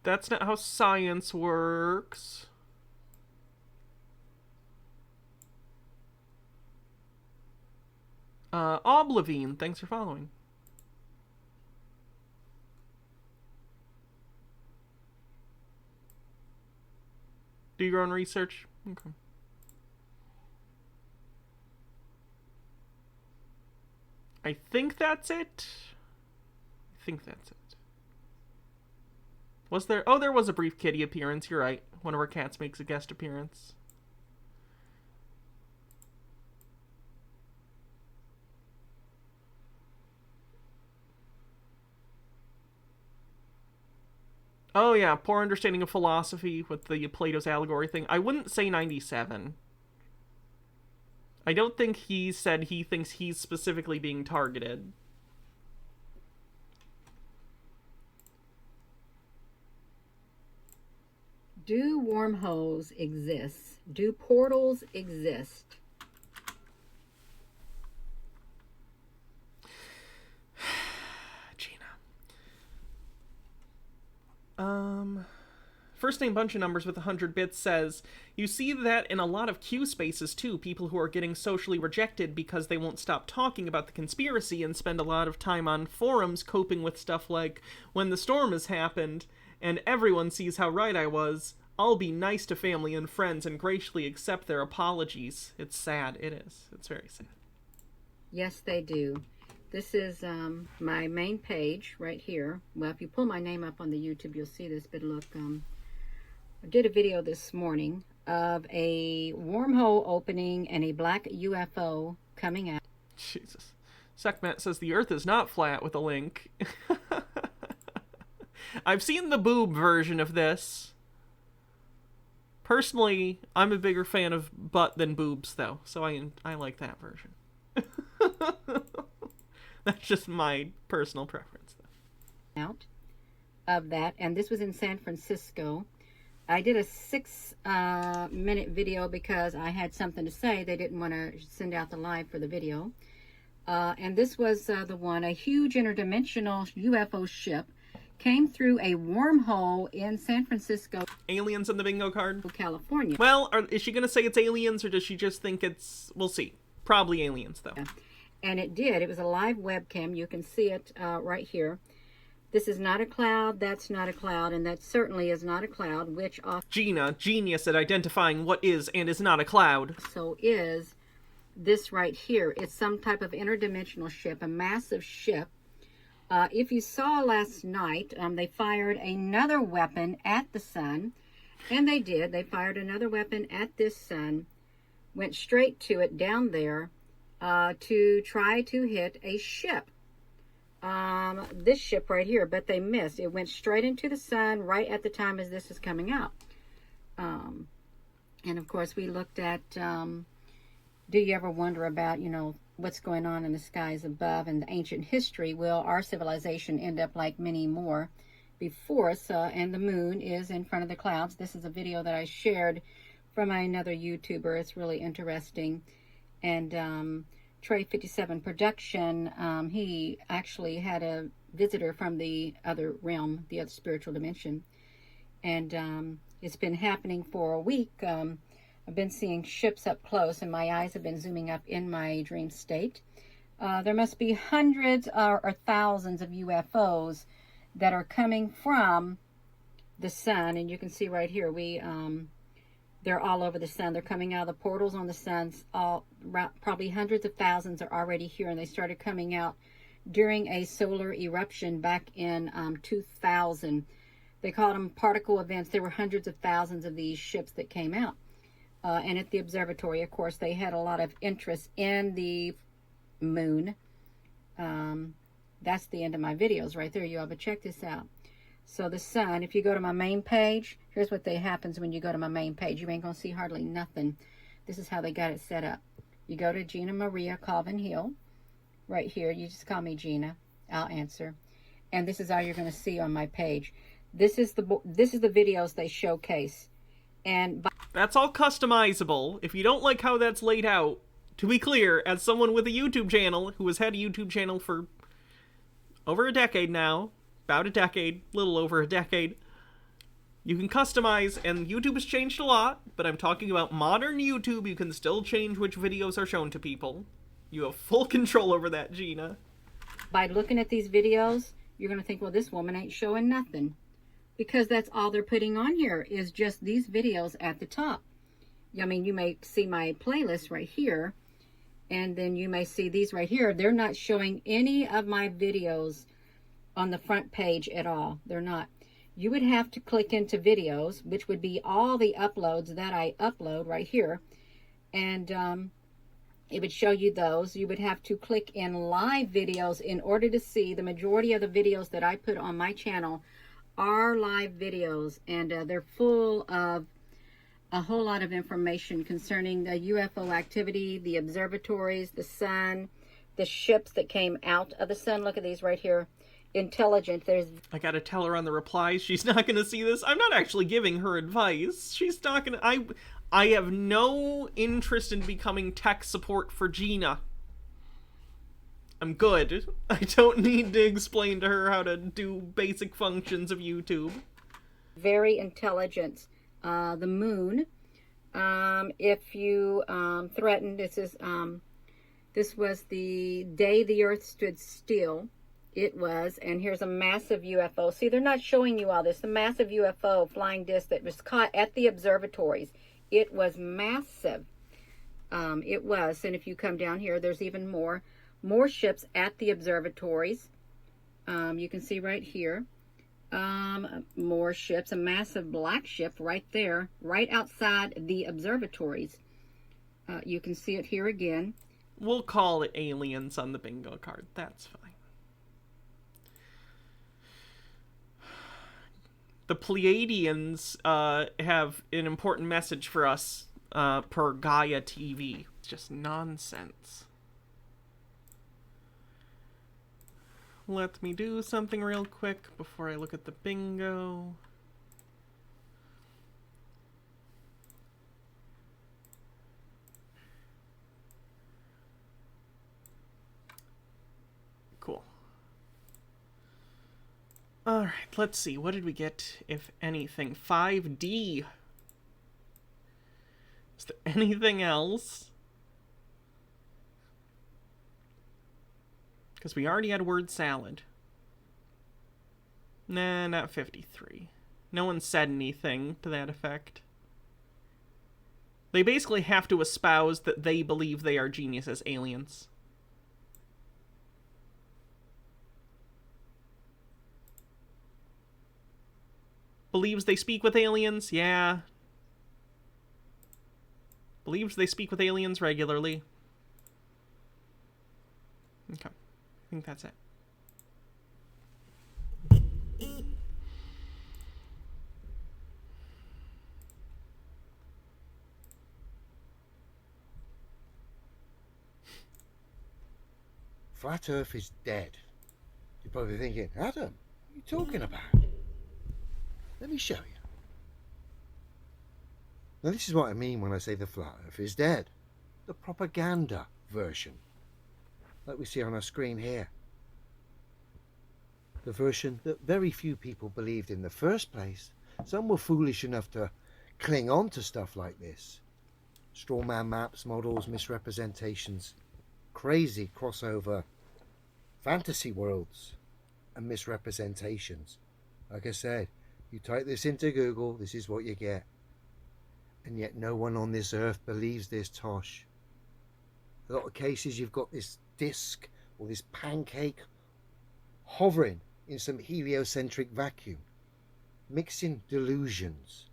That's not how science works. Oblivion, thanks for following. Do your own research. Okay. I think that's it. Was there... Oh, there was a brief kitty appearance. You're right. One of our cats makes a guest appearance. Oh yeah, poor understanding of philosophy with the Plato's allegory thing. I wouldn't say 97. I don't think he said he thinks he's specifically being targeted. Do wormholes exist? Do portals exist? First name bunch of numbers with 100 bits says, you see that in a lot of Q spaces too, people who are getting socially rejected because they won't stop talking about the conspiracy and spend a lot of time on forums coping with stuff like, when the storm has happened and everyone sees how right I was, I'll be nice to family and friends and graciously accept their apologies. It's sad. It is. It's very sad. Yes, they do. This is my main page right here. Well, if you pull my name up on the YouTube, you'll see this. But look, I did a video this morning of a wormhole opening and a black UFO coming out. Jesus. Sekhmet says the Earth is not flat with a link. I've seen the boob version of this. Personally, I'm a bigger fan of butt than boobs, though. So I like that version. That's just my personal preference, though. Out of that, and this was in San Francisco. I did a 6-minute video because I had something to say. They didn't want to send out the live for the video. And this was the one, a huge interdimensional UFO ship came through a wormhole in San Francisco. Aliens in the bingo card? California. Well, is she going to say it's aliens, or does she just think it's... We'll see. Probably aliens, though. Yeah. And it did. It was a live webcam. You can see it right here. This is not a cloud, that's not a cloud, and that certainly is not a cloud, which Gina, genius at identifying what is and is not a cloud. So is this right here. It's some type of interdimensional ship, a massive ship. If you saw last night, they fired another weapon at the sun, and they did. They fired another weapon at this sun, went straight to it down there to try to hit a ship. This ship right here, but they missed. It went straight into the sun right at the time as this is coming out. And of course, we looked at, do you ever wonder about, what's going on in the skies above and the ancient history? Will our civilization end up like many more before us? And the moon is in front of the clouds. This is a video that I shared from another YouTuber. It's really interesting. And Trey 57 production, he actually had a visitor from the other realm, the other spiritual dimension. And it's been happening for a week. I've been seeing ships up close, and my eyes have been zooming up in my dream state. There must be hundreds or thousands of UFOs that are coming from the sun, and you can see right here, they're all over the sun. They're coming out of the portals on the sun. Probably hundreds of thousands are already here, and they started coming out during a solar eruption back in 2000. They called them particle events. There were hundreds of thousands of these ships that came out. And at the observatory, of course, they had a lot of interest in the moon. That's the end of my videos right there, y'all, but check this out. So the sun, if you go to my main page, here's what happens when you go to my main page. You ain't gonna see hardly nothing. This is how they got it set up. You go to Gina Maria Calvin Hill, right here. You just call me Gina. I'll answer. And this is all you're gonna see on my page. This is the videos they showcase. And that's all customizable. If you don't like how that's laid out, to be clear, as someone with a YouTube channel who has had a YouTube channel for over a decade now, about a decade, little over a decade, you can customize, and YouTube has changed a lot, but I'm talking about modern YouTube. You can still change which videos are shown to people. You have full control over that, Gina. By looking at these videos, you're going to think, well, this woman ain't showing nothing. Because that's all they're putting on here is just these videos at the top. I mean, you may see my playlist right here, and then you may see these right here. They're not showing any of my videos on the front page at all. They're not. You would have to click into videos, which would be all the uploads that I upload right here, and it would show you those. You would have to click in live videos in order to see. The majority of the videos that I put on my channel are live videos, and they're full of a whole lot of information concerning the UFO activity, the observatories, the sun, the ships that came out of the sun. Look at these right here. Intelligent. I gotta tell her on the replies she's not gonna see this. I'm not actually giving her advice. She's not gonna. I have no interest in becoming tech support for Gina. I'm good. I don't need to explain to her how to do basic functions of YouTube. Very intelligent. The moon. If you threaten, this was the day the Earth stood still. It was, and here's a massive UFO. See, they're not showing you all this. The massive UFO flying disc that was caught at the observatories. It was massive. It was, and if you come down here, there's even more ships at the observatories. You can see right here. More ships, a massive black ship right there, right outside the observatories. You can see it here again. We'll call it aliens on the bingo card. That's fine. The Pleiadians have an important message for us per Gaia TV. It's just nonsense. Let me do something real quick before I look at the bingo. Cool. Alright, let's see. What did we get, if anything? 5D. Is there anything else? Because we already had word salad. Nah, not 53. No one said anything to that effect. They basically have to espouse that they believe they are geniuses, aliens. Believes they speak with aliens? Yeah. Believes they speak with aliens regularly. Okay. I think that's it. Flat Earth is dead. You're probably thinking, Adam, what are you talking about? Let me show you. Now this is what I mean when I say the Flat Earth is dead. The propaganda version. like we see on our screen here. The version that very few people believed in the first place. Some were foolish enough to cling on to stuff like this. Straw man maps, models, misrepresentations, crazy crossover fantasy worlds and misrepresentations. Like I said, you type this into Google, this is what you get. And yet no one on this earth believes this tosh. A lot of cases you've got this disc or this pancake hovering in some heliocentric vacuum, mixing delusions.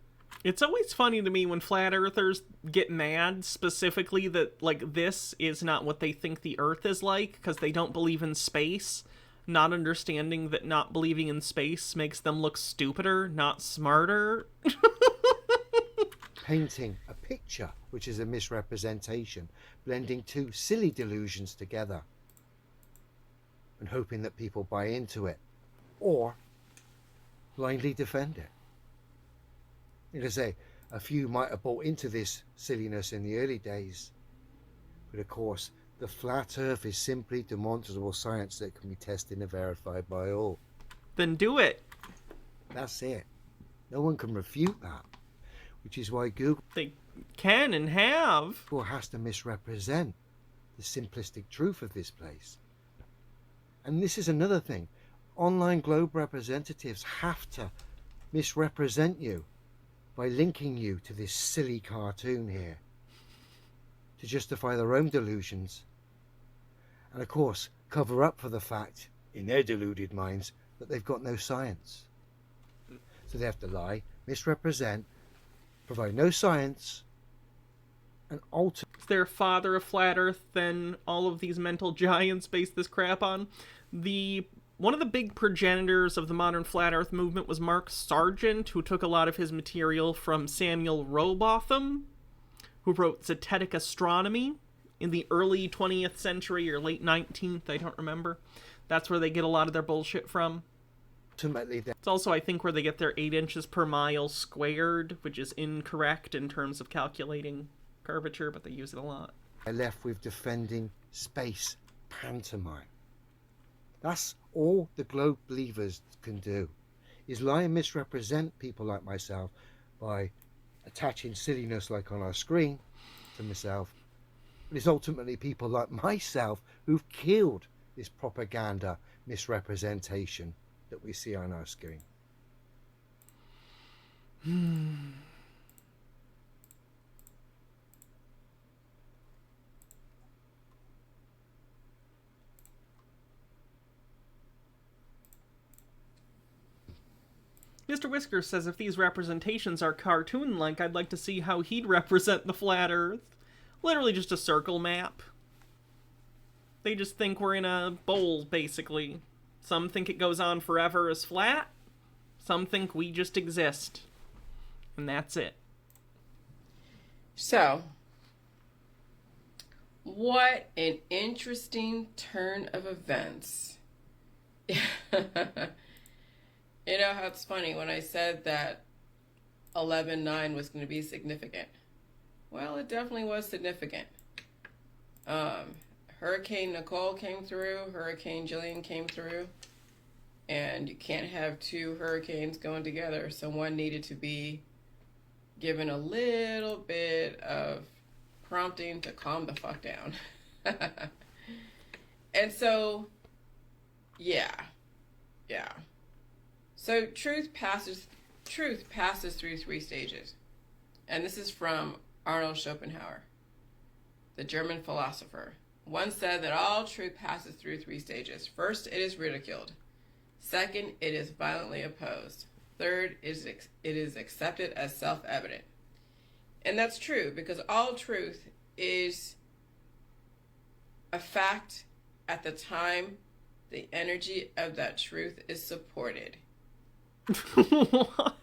It's always funny to me when flat earthers get mad specifically that, like, this is not what they think the earth is like because they don't believe in space, not understanding that not believing in space makes them look stupider, not smarter. Painting a picture, which is a misrepresentation, blending two silly delusions together and hoping that people buy into it or blindly defend it. Like I say, a few might have bought into this silliness in the early days, but of course the flat earth is simply demonstrable science that can be tested and verified by all. Then do it. That's it. No one can refute that, which is why Google They can and have. has to misrepresent the simplistic truth of this place. And this is another thing. Online globe representatives have to misrepresent you by linking you to this silly cartoon here to justify their own delusions. And of course, cover up for the fact, in their deluded minds, that they've got no science. So they have to lie, misrepresent, provide no science, and alter. Is there a father of flat earth than all of these mental giants base this crap on? One of the big progenitors of the modern flat earth movement was Mark Sargent, who took a lot of his material from Samuel Rowbotham, who wrote Zetetic Astronomy in the early 20th century or late 19th, I don't remember. That's where they get a lot of their bullshit from. Ultimately, It's also, I think, where they get their 8 inches per mile squared, which is incorrect in terms of calculating curvature, but they use it a lot. they're left with defending space pantomime. That's all the globe believers can do, is lie and misrepresent people like myself by attaching silliness like on our screen to myself. But it's ultimately people like myself who've killed this propaganda misrepresentation that we see on our screen. Mr. Whisker says if these representations are cartoon-like, I'd like to see how he'd represent the flat Earth. Literally just a circle map. They just think we're in a bowl, basically. Some think it goes on forever as flat. Some think we just exist. And that's it. So, what an interesting turn of events. You know how it's funny when I said that 11/9 was going to be significant. Well, it definitely was significant. Hurricane Nicole came through, Hurricane Jillian came through, and you can't have two hurricanes going together, so one needed to be given a little bit of prompting to calm the fuck down. And so, yeah. So truth passes through 3 stages. And this is from Arnold Schopenhauer, the German philosopher. One said that all truth passes through 3 stages. First, it is ridiculed. Second, it is violently opposed. Third, it is accepted as self-evident. And that's true, because all truth is a fact at the time the energy of that truth is supported. What?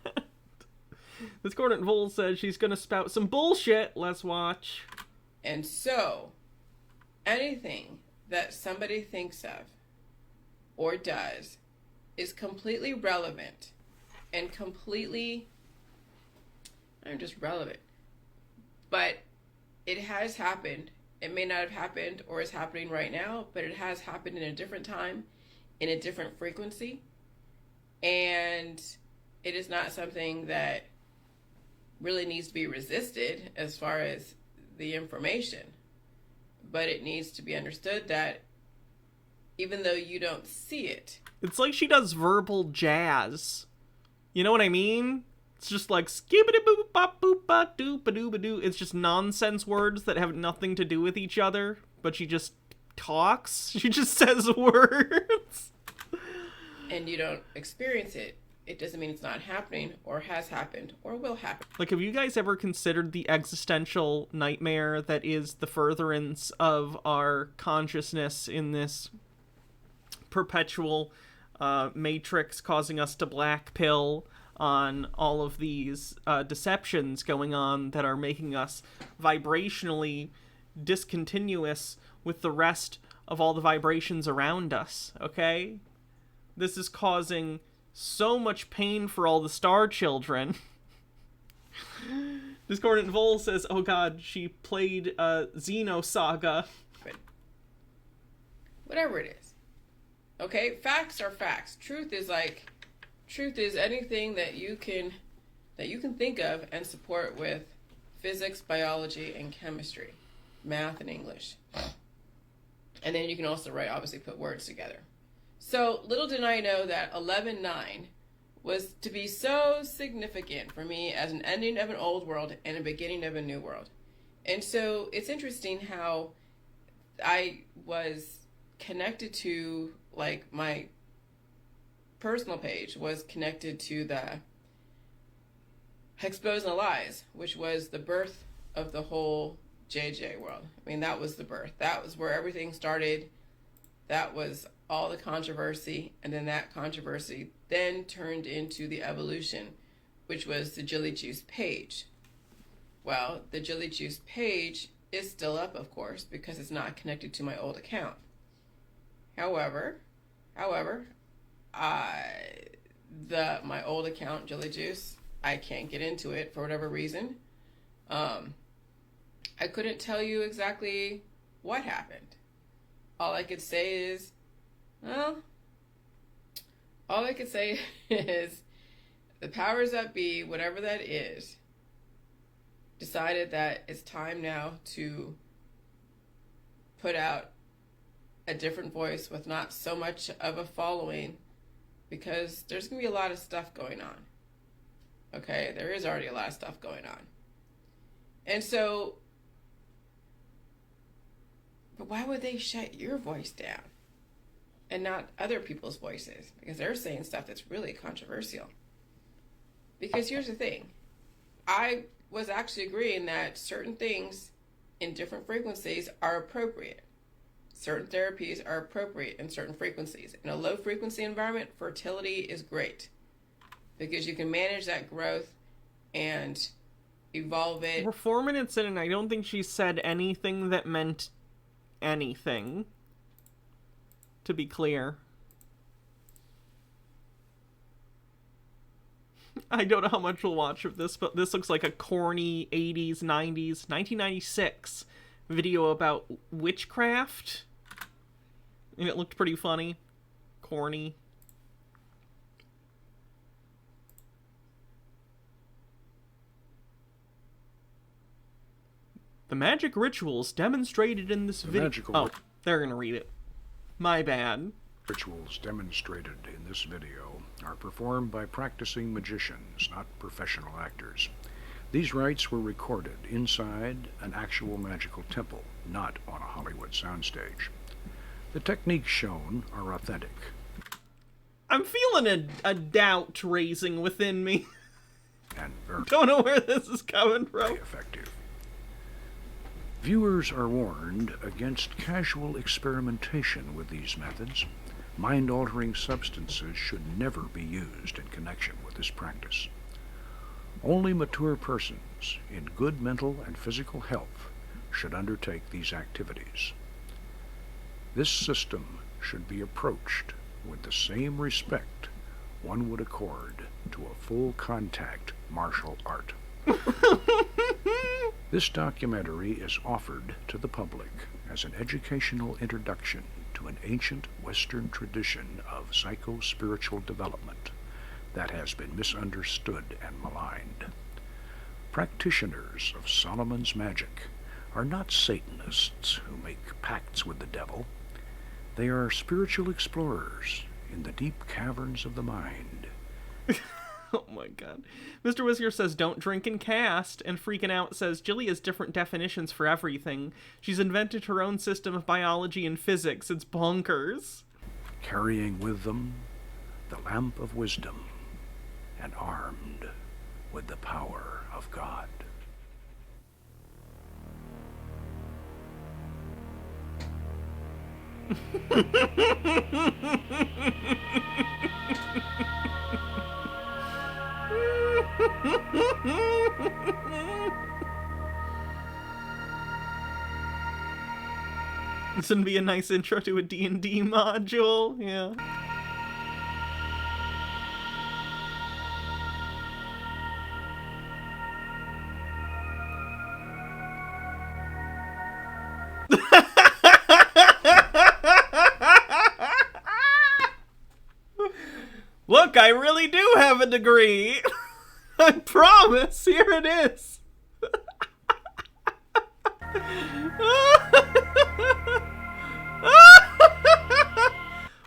This Gordon Vole says she's gonna spout some bullshit. Let's watch. And so, anything that somebody thinks of or does is completely relevant and completely, not just relevant, but it has happened It may not have happened or is happening right now, but it has happened in a different time, in a different frequency. And it is not something that really needs to be resisted as far as the information. But it needs to be understood that even though you don't see it. It's like she does verbal jazz. You know what I mean? It's just like skibbity boop bop boop ba doo ba doo ba doo. It's just nonsense words that have nothing to do with each other, but she just talks. She just says words. And you don't experience it. It doesn't mean it's not happening or has happened or will happen. Like, have you guys ever considered the existential nightmare that is the furtherance of our consciousness in this perpetual matrix, causing us to black pill on all of these deceptions going on that are making us vibrationally discontinuous with the rest of all the vibrations around us, okay? This is causing so much pain for all the star children. Discordant Vol says, oh god, she played Xenosaga. Whatever it is. Okay? Facts are facts. Truth is anything that you can think of and support with physics, biology, and chemistry, math, and English. And then you can also obviously put words together. So little did I know that 11-9 was to be so significant for me as an ending of an old world and a beginning of a new world. And so it's interesting how I was connected to, like, my personal page was connected to the Exposing the Lies, which was the birth of the whole JJ world. I mean, that was the birth. That was where everything started. That was all the controversy, and then that controversy then turned into the evolution, which was the Jilly Juice page. Well, the Jilly Juice page is still up, of course, because it's not connected to my old account. However, my old account, Jilly Juice, I can't get into it for whatever reason. I couldn't tell you exactly what happened. All I could say is the powers that be, whatever that is, decided that it's time now to put out a different voice with not so much of a following, because there's going to be a lot of stuff going on. Okay, there is already a lot of stuff going on. And so, but why would they shut your voice down and not other people's voices? Because they're saying stuff that's really controversial. Because here's the thing. I was actually agreeing that certain things in different frequencies are appropriate. Certain therapies are appropriate in certain frequencies. In a low frequency environment, fertility is great because you can manage that growth and evolve it. We're 4 minutes in and I don't think she said anything that meant anything, to be clear. I don't know how much we'll watch of this, but this looks like a corny 80s, 90s, 1996 video about witchcraft. And it looked pretty funny. Corny. The magic rituals demonstrated in this video. Oh, they're gonna read it. My bad. Rituals demonstrated in this video are performed by practicing magicians, not professional actors. These rites were recorded inside an actual magical temple, not on a Hollywood soundstage. The techniques shown are authentic. I'm feeling a doubt raising within me. And very Don't know where this is coming from. effective. Viewers are warned against casual experimentation with these methods. Mind-altering substances should never be used in connection with this practice. Only mature persons in good mental and physical health should undertake these activities. This system should be approached with the same respect one would accord to a full-contact martial art. This documentary is offered to the public as an educational introduction to an ancient Western tradition of psycho-spiritual development that has been misunderstood and maligned. Practitioners of Solomon's magic are not Satanists who make pacts with the devil. They are spiritual explorers in the deep caverns of the mind. Oh my god. Mr. Whisker says, don't drink and cast, and Freaking Out says, Jilly has different definitions for everything. She's invented her own system of biology and physics. It's bonkers. Carrying with them the lamp of wisdom and armed with the power of God. This would be a nice intro to a D&D module, yeah. Look, I really do have a degree. I promise. Here it is.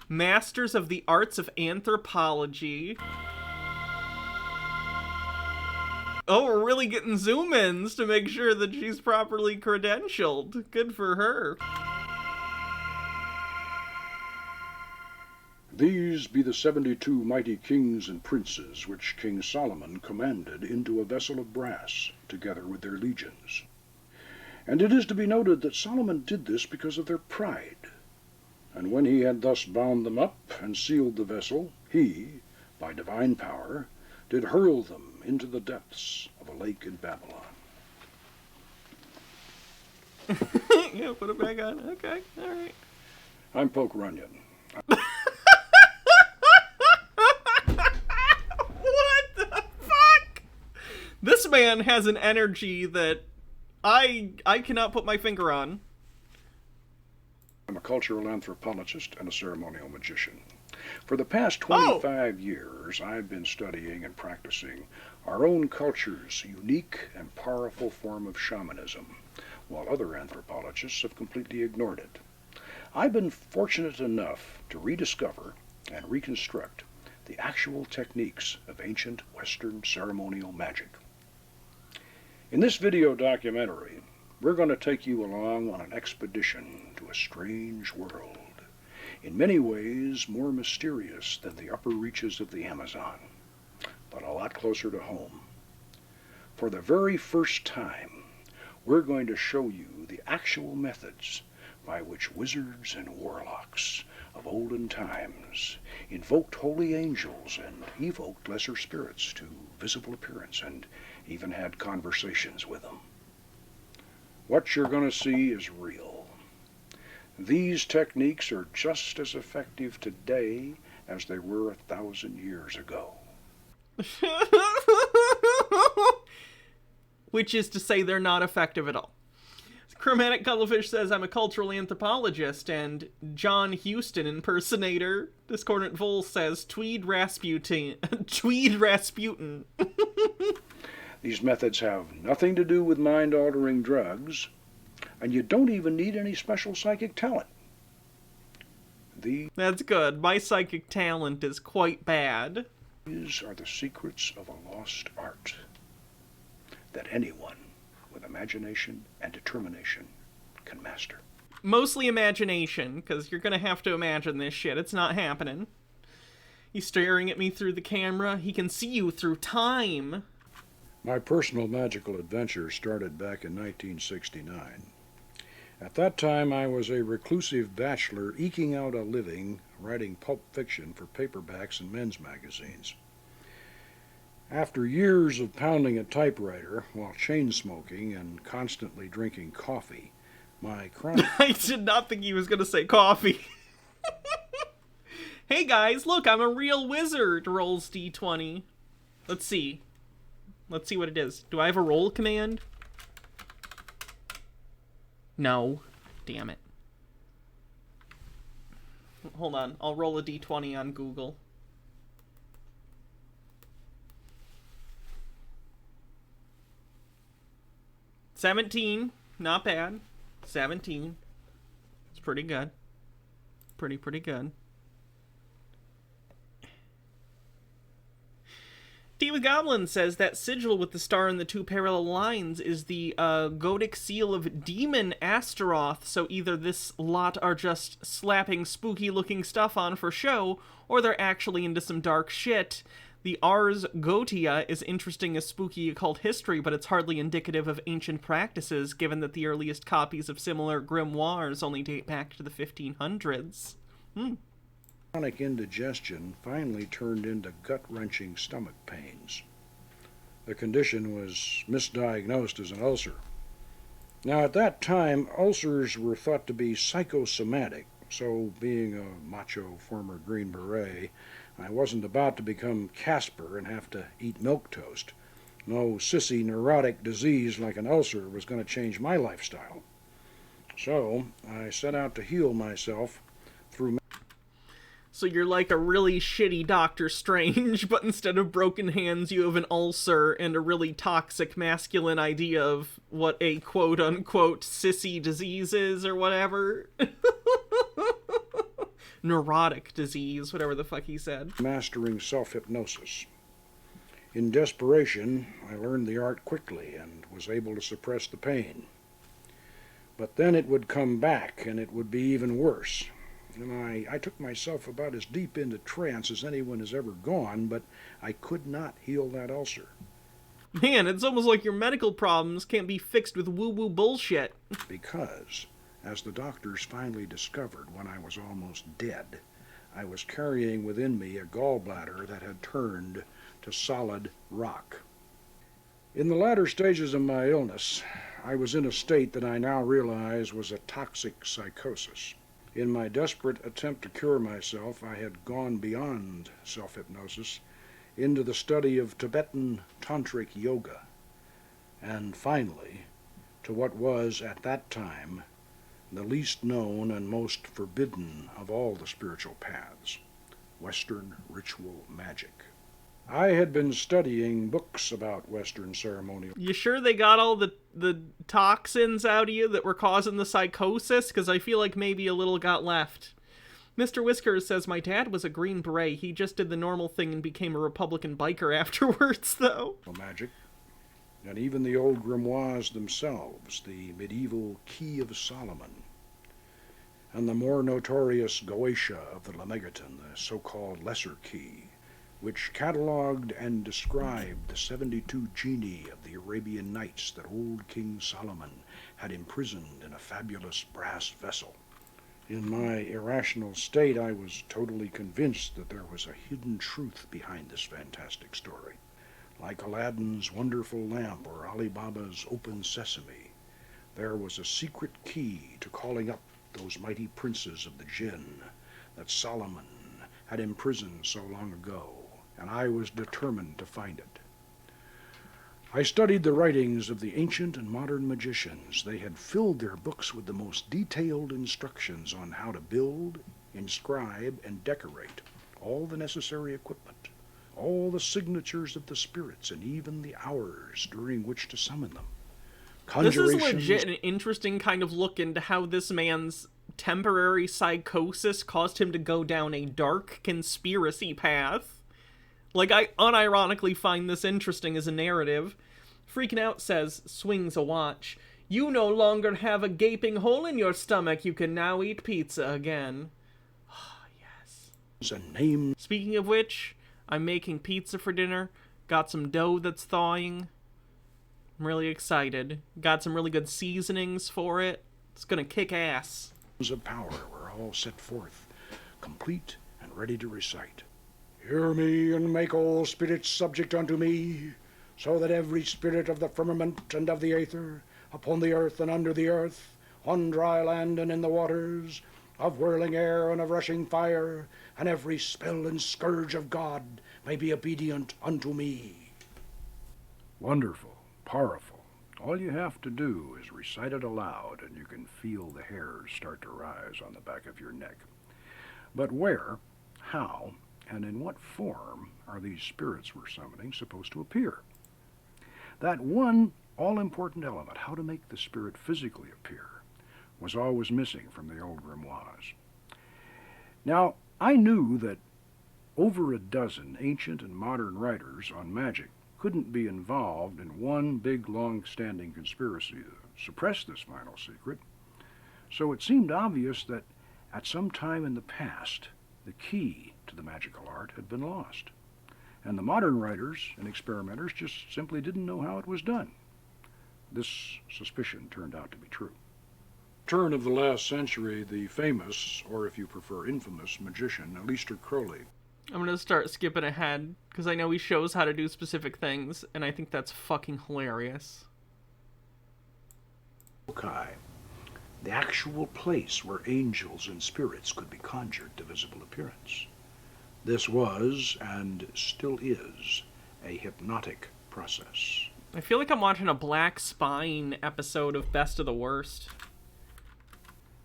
Masters of the Arts of Anthropology. Oh, we're really getting zoom-ins to make sure that she's properly credentialed. Good for her. These be the 72 mighty kings and princes which King Solomon commanded into a vessel of brass, together with their legions. And it is to be noted that Solomon did this because of their pride. And when he had thus bound them up and sealed the vessel, he, by divine power, did hurl them into the depths of a lake in Babylon. Yeah, put it back on. Okay, all right. I'm Poke Runyon. What the fuck? This man has an energy that I cannot put my finger on. I'm a cultural anthropologist and a ceremonial magician. For the past 25 years, I've been studying and practicing our own culture's unique and powerful form of shamanism, while other anthropologists have completely ignored it. I've been fortunate enough to rediscover and reconstruct the actual techniques of ancient Western ceremonial magic. In this video documentary, we're going to take you along on an expedition to a strange world, in many ways more mysterious than the upper reaches of the Amazon, but a lot closer to home. For the very first time, we're going to show you the actual methods by which wizards and warlocks of olden times invoked holy angels and evoked lesser spirits to visible appearance and even had conversations with them. What you're going to see is real. These techniques are just as effective today as they were 1,000 years ago. Which is to say they're not effective at all. Chromatic Cuttlefish says, I'm a cultural anthropologist, and John Huston impersonator. Discordant Vole says, Tweed Rasputin. Tweed Rasputin. These methods have nothing to do with mind-altering drugs, and you don't even need any special psychic talent. That's good. My psychic talent is quite bad. These are the secrets of a lost art that anyone with imagination and determination can master. Mostly imagination, because you're going to have to imagine this shit. It's not happening. He's staring at me through the camera. He can see you through time. My personal magical adventure started back in 1969. At that time, I was a reclusive bachelor eking out a living writing pulp fiction for paperbacks and men's magazines. After years of pounding a typewriter while chain-smoking and constantly drinking coffee, my chronic... I did not think he was going to say coffee. Hey guys, look, I'm a real wizard, rolls D20. Let's see. Let's see what it is. Do I have a roll command? No. Damn it. Hold on. I'll roll a d20 on Google. $17. Not bad. 17. It's pretty good. Pretty good. Steve Goblin says that sigil with the star and the two parallel lines is the Gothic seal of Demon Astaroth, so either this lot are just slapping spooky-looking stuff on for show, or they're actually into some dark shit. The Ars Gotia is interesting as spooky occult history, but it's hardly indicative of ancient practices, given that the earliest copies of similar grimoires only date back to the 1500s. Chronic indigestion finally turned into gut-wrenching stomach pains. The condition was misdiagnosed as an ulcer. Now, at that time, ulcers were thought to be psychosomatic, so being a macho former Green Beret, I wasn't about to become Casper and have to eat milquetoast. No sissy neurotic disease like an ulcer was going to change my lifestyle. So, I set out to heal myself through... So you're like a really shitty Doctor Strange, but instead of broken hands, you have an ulcer and a really toxic masculine idea of what a quote-unquote sissy disease is, or whatever. Neurotic disease, whatever the fuck he said. Mastering self-hypnosis. In desperation, I learned the art quickly and was able to suppress the pain. But then it would come back, and it would be even worse. And I took myself about as deep into trance as anyone has ever gone, but I could not heal that ulcer. Man, it's almost like your medical problems can't be fixed with woo-woo bullshit. Because, as the doctors finally discovered when I was almost dead, I was carrying within me a gallbladder that had turned to solid rock. In the latter stages of my illness, I was in a state that I now realize was a toxic psychosis. In my desperate attempt to cure myself, I had gone beyond self-hypnosis into the study of Tibetan tantric yoga, and finally, to what was, at that time, the least known and most forbidden of all the spiritual paths, Western ritual magic. I had been studying books about Western ceremonial... You sure they got all the toxins out of you that were causing the psychosis? Because I feel like maybe a little got left. Mr. Whiskers says, my dad was a Green Beret. He just did the normal thing and became a Republican biker afterwards, though. Magic. And even the old grimoires themselves, the medieval Key of Solomon, and the more notorious Goetia of the Lemegeton, the so-called Lesser Key, which catalogued and described the 72 genii of the Arabian Nights that old King Solomon had imprisoned in a fabulous brass vessel. In my irrational state, I was totally convinced that there was a hidden truth behind this fantastic story. Like Aladdin's wonderful lamp or Ali Baba's open sesame, there was a secret key to calling up those mighty princes of the jinn that Solomon had imprisoned so long ago, and I was determined to find it. I studied the writings of the ancient and modern magicians. They had filled their books with the most detailed instructions on how to build, inscribe, and decorate all the necessary equipment, all the signatures of the spirits, and even the hours during which to summon them. This is legit an interesting kind of look into how this man's temporary psychosis caused him to go down a dark conspiracy path. Like, I unironically find this interesting as a narrative. Freaking Out says, swings a watch. You no longer have a gaping hole in your stomach. You can now eat pizza again. Ah, yes. A name. Speaking of which, I'm making pizza for dinner. Got some dough that's thawing. I'm really excited. Got some really good seasonings for it. It's gonna kick ass. Of power were all set forth, complete and ready to recite. Hear me and make all spirits subject unto me, so that every spirit of the firmament and of the aether, upon the earth and under the earth, on dry land and in the waters, of whirling air and of rushing fire, and every spell and scourge of God may be obedient unto me. Wonderful, powerful, All you have to do is recite it aloud, and you can feel the hairs start to rise on the back of your neck. But where, how, and in what form are these spirits we're summoning supposed to appear? That one all-important element, how to make the spirit physically appear, was always missing from the old grimoires. Now, I knew that over a dozen ancient and modern writers on magic couldn't be involved in one big, long-standing conspiracy to suppress this final secret, so it seemed obvious that at some time in the past, the key to the magical art had been lost, and the modern writers and experimenters just simply didn't know how it was done. This suspicion turned out to be true. Turn of the last century, the famous, or if you prefer infamous, magician Aleister Crowley. I'm gonna start skipping ahead, because I know he shows how to do specific things, and I think that's fucking hilarious. The actual place where angels and spirits could be conjured to visible appearance. This was, and still is, a hypnotic process. I feel like I'm watching a Black Spine episode of Best of the Worst.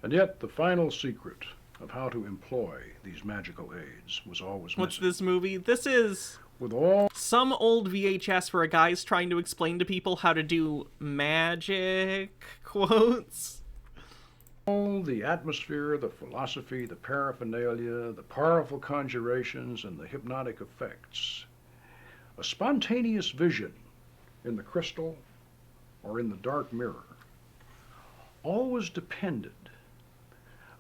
And yet the final secret of how to employ these magical aids was always missing. What's this movie? This is With all some old VHS where a guy's trying to explain to people how to do magic, quotes. all the atmosphere, the philosophy, the paraphernalia, the powerful conjurations, and the hypnotic effects. A spontaneous vision in the crystal or in the dark mirror always depended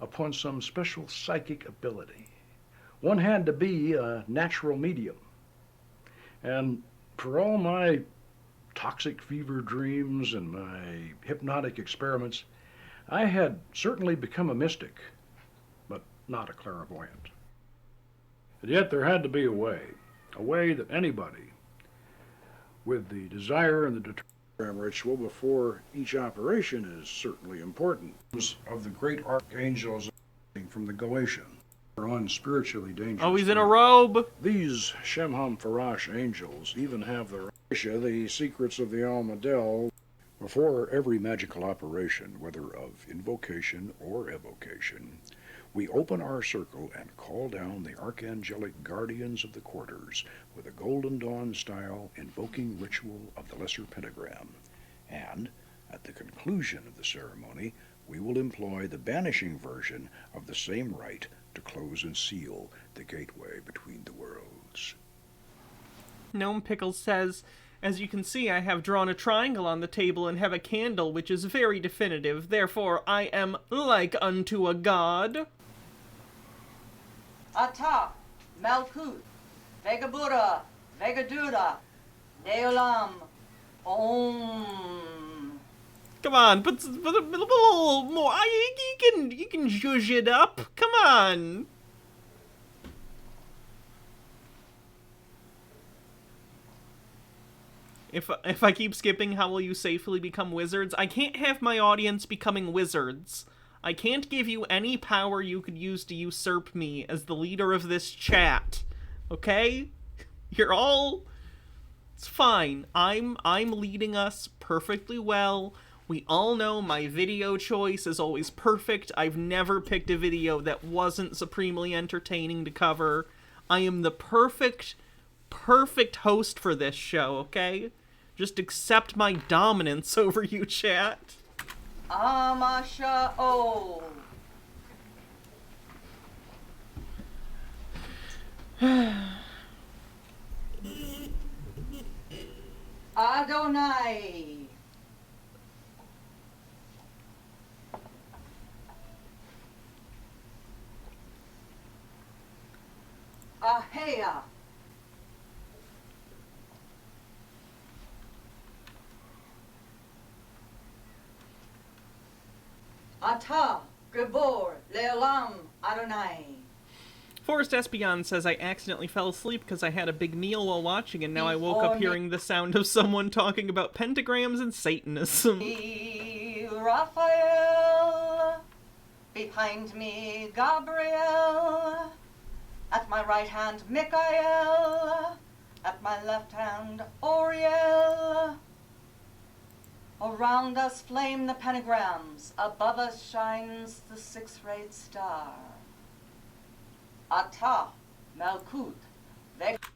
upon some special psychic ability. One had to be a natural medium. And for all my toxic fever dreams and my hypnotic experiments, I had certainly become a mystic, but not a clairvoyant. And yet there had to be a way that anybody with the desire and the determination ritual before each operation is certainly important. Of the great archangels from the Goetia are on spiritually dangerous. Oh, he's in a robe. These Shemham Farash angels even have their the secrets of the Almadel. Before every magical operation, whether of invocation or evocation, we open our circle and call down the archangelic guardians of the quarters with a Golden Dawn-style invoking ritual of the Lesser Pentagram. And, at the conclusion of the ceremony, we will employ the banishing version of the same rite to close and seal the gateway between the worlds. Gnome Pickles says, as you can see, I have drawn a triangle on the table and have a candle which is very definitive. Therefore, I am like unto a god. Ata, Malkuth, Vegabura, Vegadura, Neolam, Om. Come on, put a little more. You can zhuzh it up. Come on. If I keep skipping, how will you safely become wizards? I can't have my audience becoming wizards. I can't give you any power you could use to usurp me as the leader of this chat. Okay? You're all... It's fine. I'm leading us perfectly well. We all know my video choice is always perfect. I've never picked a video that wasn't supremely entertaining to cover. I am the perfect host for this show, okay? Just accept my dominance over you, chat. Amasha O. Adonai. Ahea. Ata, Gabor, Leolam, Adonai. Forrest Espion says, I accidentally fell asleep because I had a big meal while watching, and now I woke up hearing the sound of someone talking about pentagrams and Satanism. Raphael, behind me Gabriel, at my right hand Michael, at my left hand Oriel. Around us flame the pentagrams. Above us shines the six-rayed star. Ata, Malkut,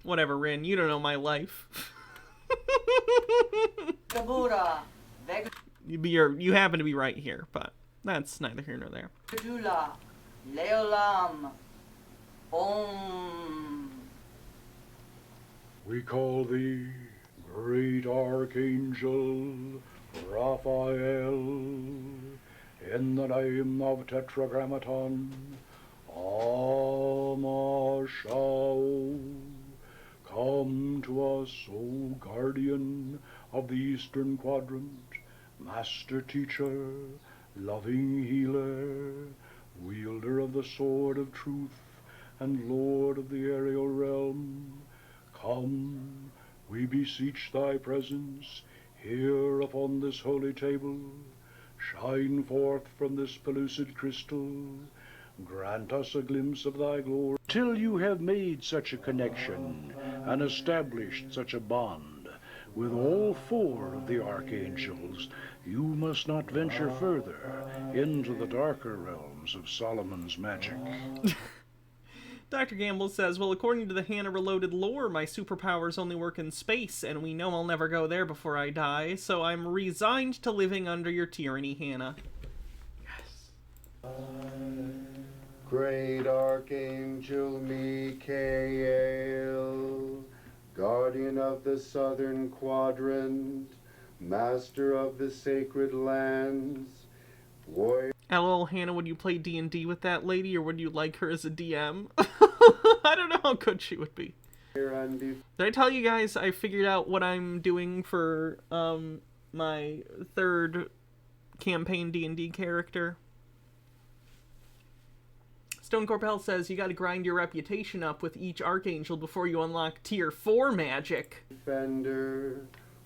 Whatever, Rin. You don't know my life. Vegabura, You happen to be right here, but that's neither here nor there. Vegadula, Leolam, Om. We call thee, great Archangel Raphael, in the name of Tetragrammaton, Amashao. Come to us, O guardian of the Eastern Quadrant, master teacher, loving healer, wielder of the sword of truth, and lord of the aerial realm. Come, we beseech thy presence here upon this holy table. Shine forth from this pellucid crystal. Grant us a glimpse of thy glory. Till you have made such a connection and established such a bond with all four of the archangels, you must not venture further into the darker realms of Solomon's magic. Dr. Gamble says, well, according to the Hannah Reloaded lore, my superpowers only work in space, and we know I'll never go there before I die, so I'm resigned to living under your tyranny, Hannah. Yes. Great Archangel Michael, guardian of the southern quadrant, master of the sacred lands, warrior... LOL, Hannah, would you play D&D with that lady, or would you like her as a DM? I don't know how good she would be. Did I tell you guys I figured out what I'm doing for my third campaign D&D character? Stone Corpel says you gotta grind your reputation up with each archangel before you unlock tier 4 magic. Defender,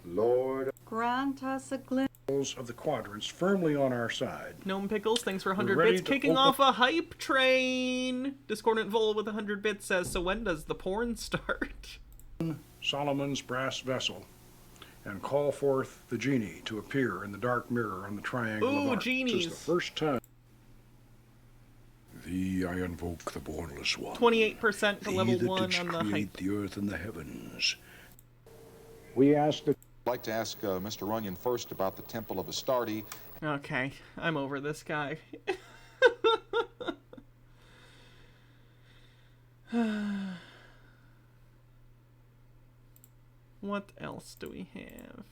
Lord... Grant us a glimpse Of the quadrants firmly on our side. Gnome Pickles, thanks for 100 We're ready bits. to Kicking open- off a hype train! Discordant Vol with 100 bits says, so when does the porn start? Solomon's brass vessel, and call forth the genie to appear in the dark mirror on the triangle of Ooh, arc. genies! This is the first time. Thee I invoke the Bornless One. 28% to Thee level that 1 didst on the create hype. the earth and the heavens. We ask that... I'd like to ask Mr. Runyon first about the Temple of Astarte. Okay, I'm over this guy. What else do we have?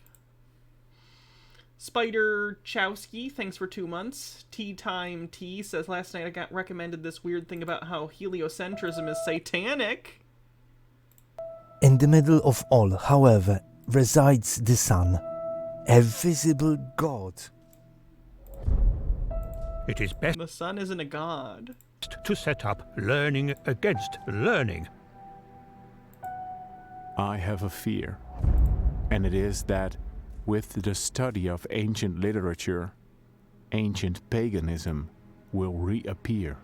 Spider Chowski, thanks for 2 months. Tea Time Tea says, last night I got recommended this weird thing about how heliocentrism is satanic. In the middle of all, however, resides the sun, a visible god. It is best The sun isn't a god. to set up learning against learning. I have a fear, and it is that with the study of ancient literature, ancient paganism will reappear.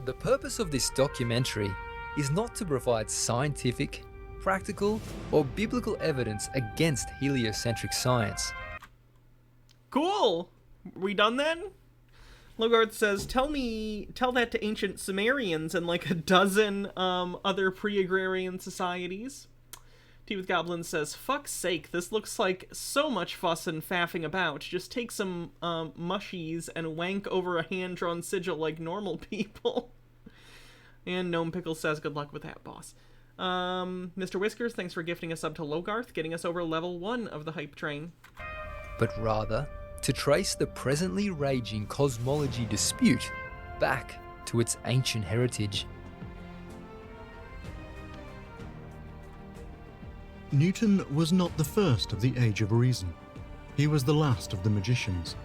The purpose of this documentary is not to provide scientific, practical, or biblical evidence against heliocentric science. Cool! We done then? Logarth says, tell that to ancient Sumerians and like a dozen other pre-agrarian societies. Tea with Goblins says, fuck's sake, this looks like so much fuss and faffing about. Just take some mushies and wank over a hand-drawn sigil like normal people. And Gnome Pickle says, good luck with that, boss. Mr. Whiskers, thanks for gifting a sub to Logarth, getting us over level 1 of the hype train. But rather, to trace the presently raging cosmology dispute back to its ancient heritage. Newton was not the first of the Age of Reason. He was the last of the magicians.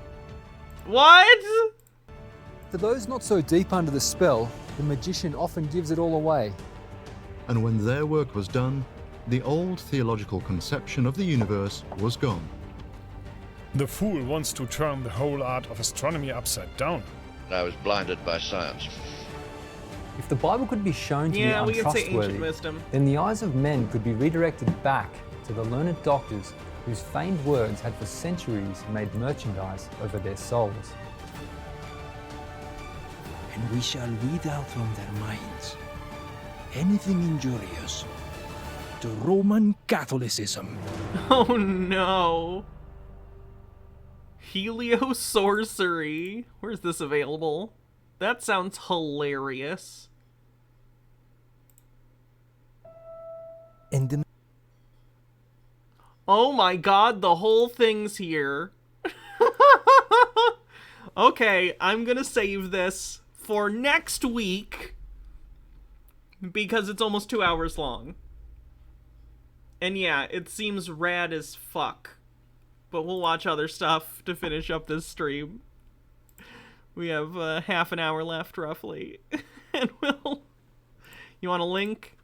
What? For those not so deep under the spell, the magician often gives it all away. And when their work was done, the old theological conception of the universe was gone. The fool wants to turn the whole art of astronomy upside down. I was blinded by science. If the Bible could be shown to be we could say ancient untrustworthy, wisdom. then the eyes of men could be redirected back to the learned doctors whose famed words had for centuries made merchandise over their souls. And we shall weed out from their minds anything injurious to Roman Catholicism. Oh no. Heliosorcery. Where's this available? That sounds hilarious. And oh my god, the whole thing's here. Okay, I'm gonna save this for next week because it's almost 2 hours long. And yeah, it seems rad as fuck. But we'll watch other stuff to finish up this stream. We have half an hour left, roughly. And we'll... You want a link?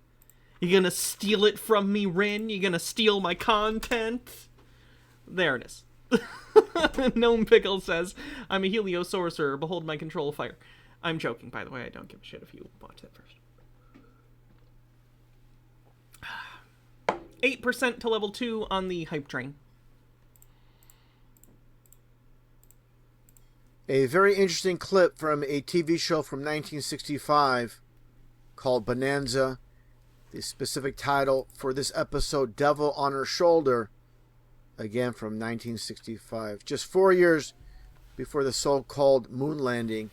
You gonna steal it from me, Rin? You gonna steal my content? There it is. Gnome Pickle says, I'm a heliosorcerer. Behold my control fire. I'm joking, by the way. I don't give a shit if you watch that first. 8% to level 2 on the hype train. A very interesting clip from a TV show from 1965 called Bonanza. The specific title for this episode, Devil on Her Shoulder, again from 1965. Just 4 years before the so-called moon landing.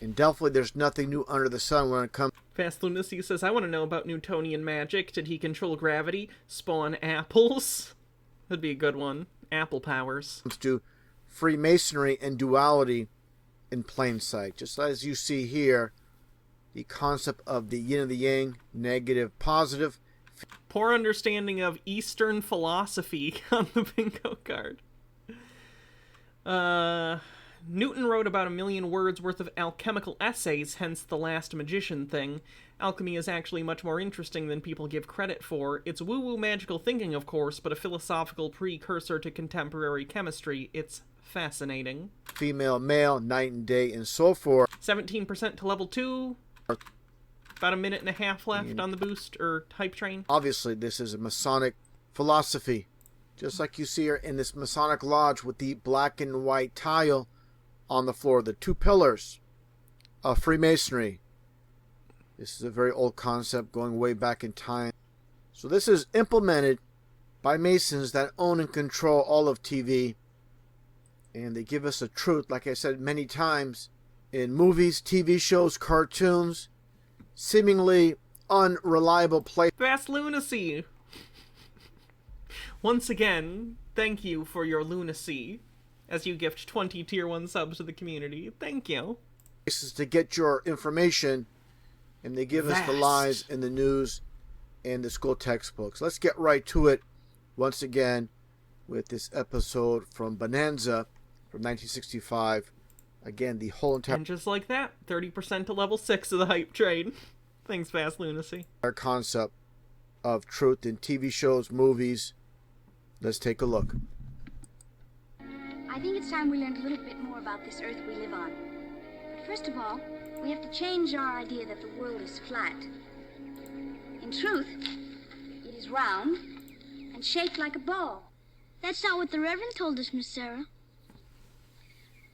And definitely there's nothing new under the sun when it comes... Fast Lunacy says, I want to know about Newtonian magic. Did he control gravity? Spawn apples? That'd be a good one. Apple powers. ...to Freemasonry and duality in plain sight. Just as you see here, the concept of the yin and the yang, negative, positive. Poor understanding of Eastern philosophy on the bingo card. Newton wrote about 1 million words worth of alchemical essays, hence the last magician thing. Alchemy is actually much more interesting than people give credit for. It's woo-woo magical thinking, of course, but a philosophical precursor to contemporary chemistry. It's fascinating. Female, male, night and day, and so forth. 17% to level 2. About a minute and a half left on the boost, or hype train. Obviously, this is a Masonic philosophy. Just like you see here in this Masonic lodge with the black and white tile on the floor, the 2 pillars of Freemasonry. This is a very old concept going way back in time. So this is implemented by Masons that own and control all of TV. And they give us a truth, like I said many times, in movies, TV shows, cartoons, seemingly unreliable place. Fast Lunacy! Once again, thank you for your lunacy, as you gift 20 tier 1 subs to the community. Thank you. Places to get your information, and they give us the lies in the news and the school textbooks. Let's get right to it once again with this episode from Bonanza from 1965. Again, the whole entire... And just like that, 30% to level 6 of the hype train. Thanks, Fast Lunacy. Our concept of truth in TV shows, movies. Let's take a look. I think it's time we learned a little bit more about this Earth we live on. But first of all, we have to change our idea that the world is flat. In truth, it is round and shaped like a ball. That's not what the Reverend told us, Miss Sarah.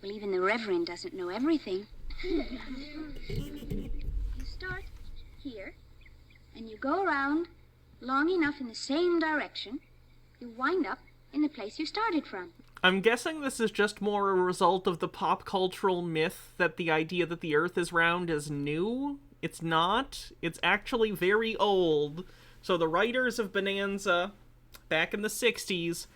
Well, even the Reverend doesn't know everything. You start here, and you go around long enough in the same direction, you wind up in the place you started from. I'm guessing this is just more a result of the pop cultural myth that the idea that the Earth is round is new. It's not. It's actually very old. So the writers of Bonanza, back in the 60s,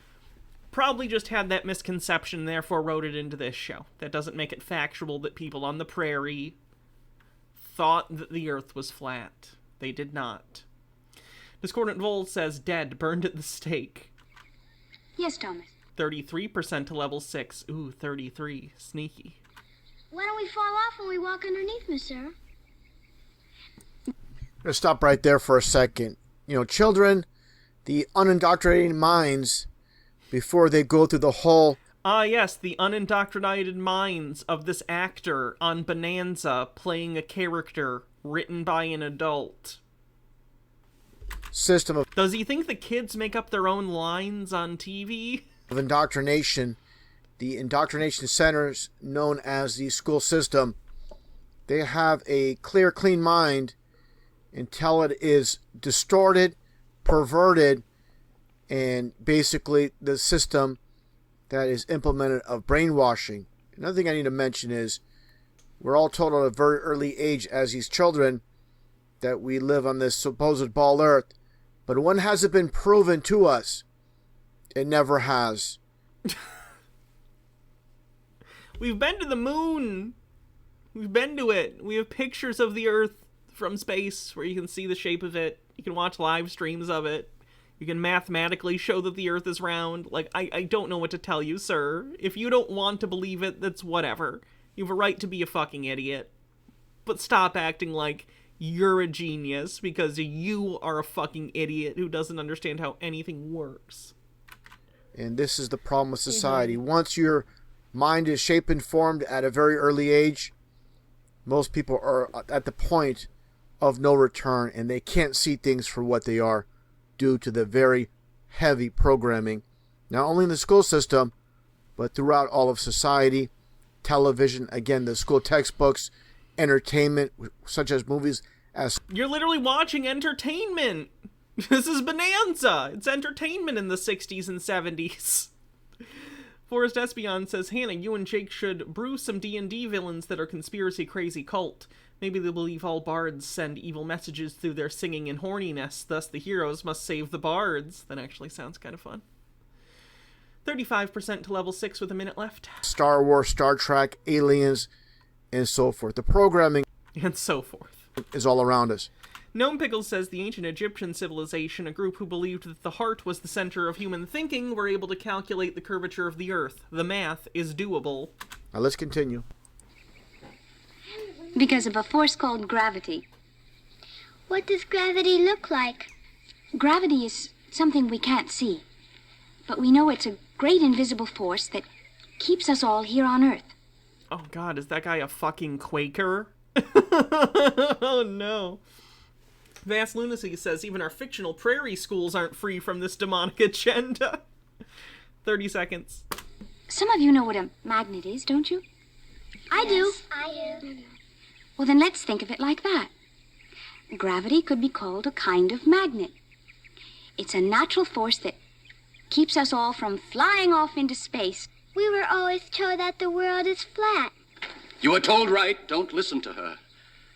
probably just had that misconception, therefore wrote it into this show. That doesn't make it factual that people on the prairie thought that the Earth was flat. They did not. Discordant Vol says, dead, burned at the stake. Yes, Thomas. 33% to level 6. Ooh, 33. Sneaky. Why don't we fall off when we walk underneath, Miss Sarah? Let's stop right there for a second. You know, children, the unindoctrinated minds, before they go through the whole... Ah, yes, the unindoctrinated minds of this actor on Bonanza playing a character written by an adult. system of... Does he think the kids make up their own lines on TV? ...of indoctrination, the indoctrination centers known as the school system, they have a clear, clean mind until it is distorted, perverted, and basically the system that is implemented of brainwashing. Another thing I need to mention is we're all told at a very early age as these children that we live on this supposed ball earth, but when has it been proven to us? It never has. We've been to the moon. We've been to it. We have pictures of the Earth from space where you can see the shape of it. You can watch live streams of it. You can mathematically show that the Earth is round. Like, I don't know what to tell you, sir. If you don't want to believe it, that's whatever. You have a right to be a fucking idiot. But stop acting like you're a genius because you are a fucking idiot who doesn't understand how anything works. And this is the problem with society. Once your mind is shaped and formed at a very early age, most people are at the point of no return, and they can't see things for what they are due to the very heavy programming, not only in the school system, but throughout all of society, television, again, the school textbooks, entertainment, such as movies. You're literally watching entertainment. This is Bonanza. It's entertainment in the 60s and 70s. Forrest Espion says, Hannah, you and Jake should brew some D&D villains that are conspiracy crazy cult. Maybe they believe all bards send evil messages through their singing and horniness, thus the heroes must save the bards. That actually sounds kind of fun. 35% to level 6 with a minute left. Star Wars, Star Trek, aliens, and so forth. The programming and so forth is all around us. Gnome Pickles says the ancient Egyptian civilization, a group who believed that the heart was the center of human thinking, were able to calculate the curvature of the earth. The math is doable. Now let's continue. Because of a force called gravity. What does gravity look like? Gravity is something we can't see, but we know it's a great invisible force that keeps us all here on Earth. Oh god, is that guy a fucking Quaker? Oh no. Vast Lunacy says even our fictional prairie schools aren't free from this demonic agenda. 30 seconds. Some of you know what a magnet is, don't you? I do. I do. Well, then let's think of it like that. Gravity could be called a kind of magnet. It's a natural force that keeps us all from flying off into space. We were always told that the world is flat. You were told right. Don't listen to her.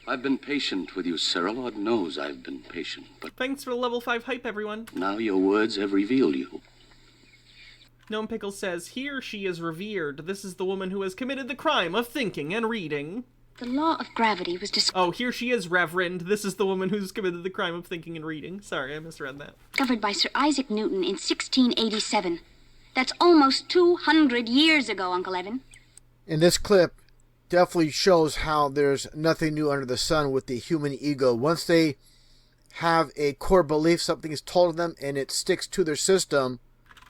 I've been patient with you, Sarah. Lord knows I've been patient, but... Thanks for the level 5 hype, everyone. Now your words have revealed you. Gnome Pickle says, here she is revered. This is the woman who has committed the crime of thinking and reading. The law of gravity was Oh, here she is, Reverend. This is the woman who's committed the crime of thinking and reading. Sorry, I misread that. Discovered by Sir Isaac Newton in 1687. That's almost 200 years ago, Uncle Evan. In this clip, definitely shows how there's nothing new under the sun with the human ego. Once they have a core belief, something is told them, and it sticks to their system.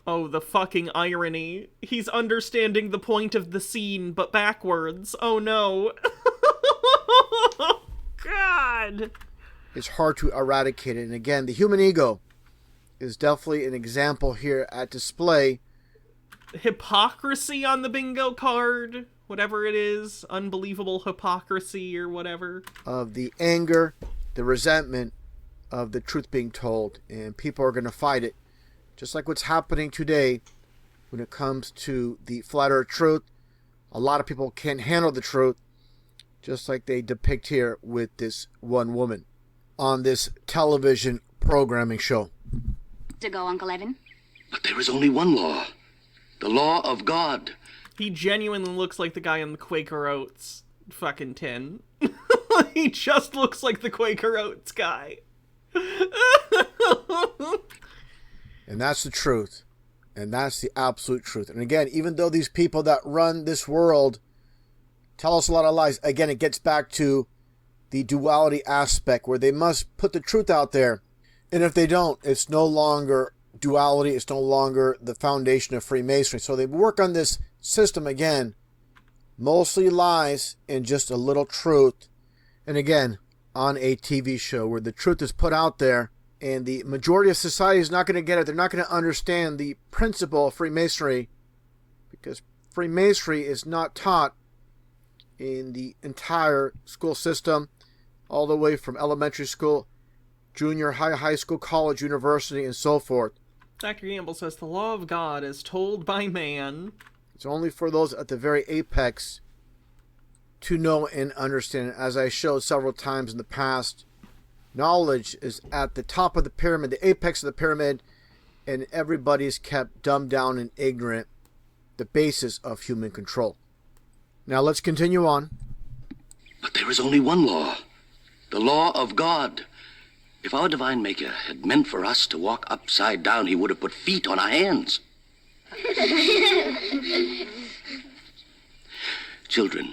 Oh, the fucking irony. He's understanding the point of the scene, but backwards. Oh no. God. It's hard to eradicate it. And again, the human ego is definitely an example here at display. Hypocrisy on the bingo card. Whatever it is, unbelievable hypocrisy or whatever. Of the anger, the resentment of the truth being told. And people are going to fight it. Just like what's happening today when it comes to the flat earth truth. A lot of people can't handle the truth. Just like they depict here with this one woman on this television programming show. Ago, Uncle Evan. But there is only one law. The law of God. He genuinely looks like the guy in the Quaker Oats fucking tin. He just looks like the Quaker Oats guy. And that's the truth. And that's the absolute truth. And again, even though these people that run this world tell us a lot of lies, again, it gets back to the duality aspect where they must put the truth out there. And if they don't, it's no longer duality. It's no longer the foundation of Freemasonry. So they work on this system again, mostly lies and just a little truth. And again, on a TV show where the truth is put out there And the majority of society is not going to get it. They're not going to understand the principle of Freemasonry, because Freemasonry is not taught in the entire school system, all the way from elementary school, junior high, high school, college, university, and so forth. Dr. Gamble says the law of God is told by man. It's only for those at the very apex to know and understand. As I showed several times in the past, knowledge is at the top of the pyramid, the apex of the pyramid, and everybody's kept dumbed down and ignorant, the basis of human control. Now let's continue on. But there is only one law, the law of God. If our divine maker had meant for us to walk upside down, he would have put feet on our hands. Children,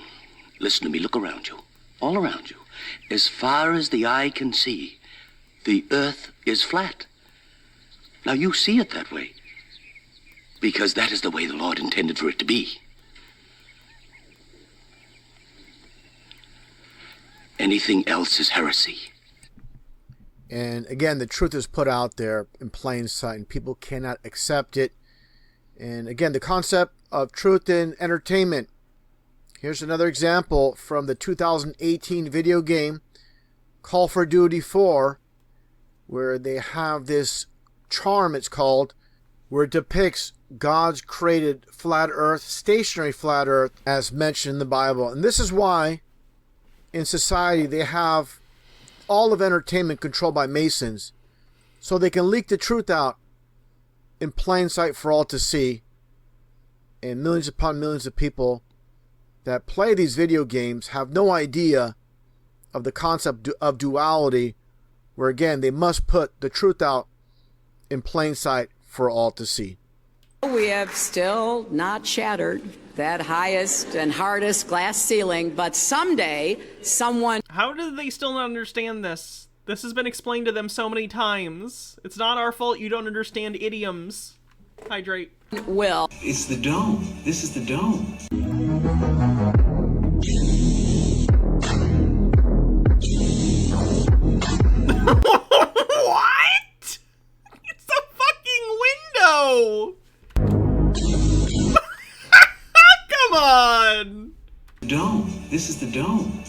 listen to me. Look around you. All around you. As far as the eye can see, the earth is flat. Now you see it that way, because that is the way the Lord intended for it to be. Anything else is heresy. And again, the truth is put out there in plain sight, and people cannot accept it. And again, the concept of truth in entertainment. Here's another example from the 2018 video game Call for Duty 4, where they have this charm, it's called, where it depicts God's created flat earth, stationary flat earth, as mentioned in the Bible. And this is why in society they have all of entertainment controlled by Masons, so they can leak the truth out in plain sight for all to see. And millions upon millions of people that play these video games have no idea of the concept of duality, where again they must put the truth out in plain sight for all to see. We have still not shattered that highest and hardest glass ceiling, but someday someone... How do they still not understand this? This has been explained to them so many times. It's not our fault you don't understand idioms. Hydrate. Will. It's the dome. This is the dome. What? It's a fucking window! Come on! Dome. This is the dome.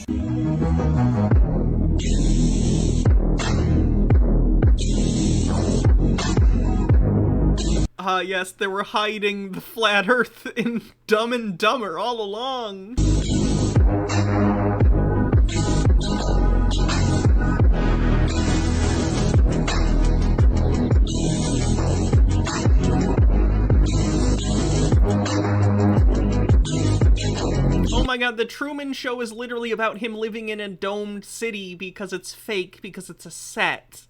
Yes, they were hiding the flat earth in Dumb and Dumber all along. Oh my god, the Truman Show is literally about him living in a domed city because it's fake, because it's a set.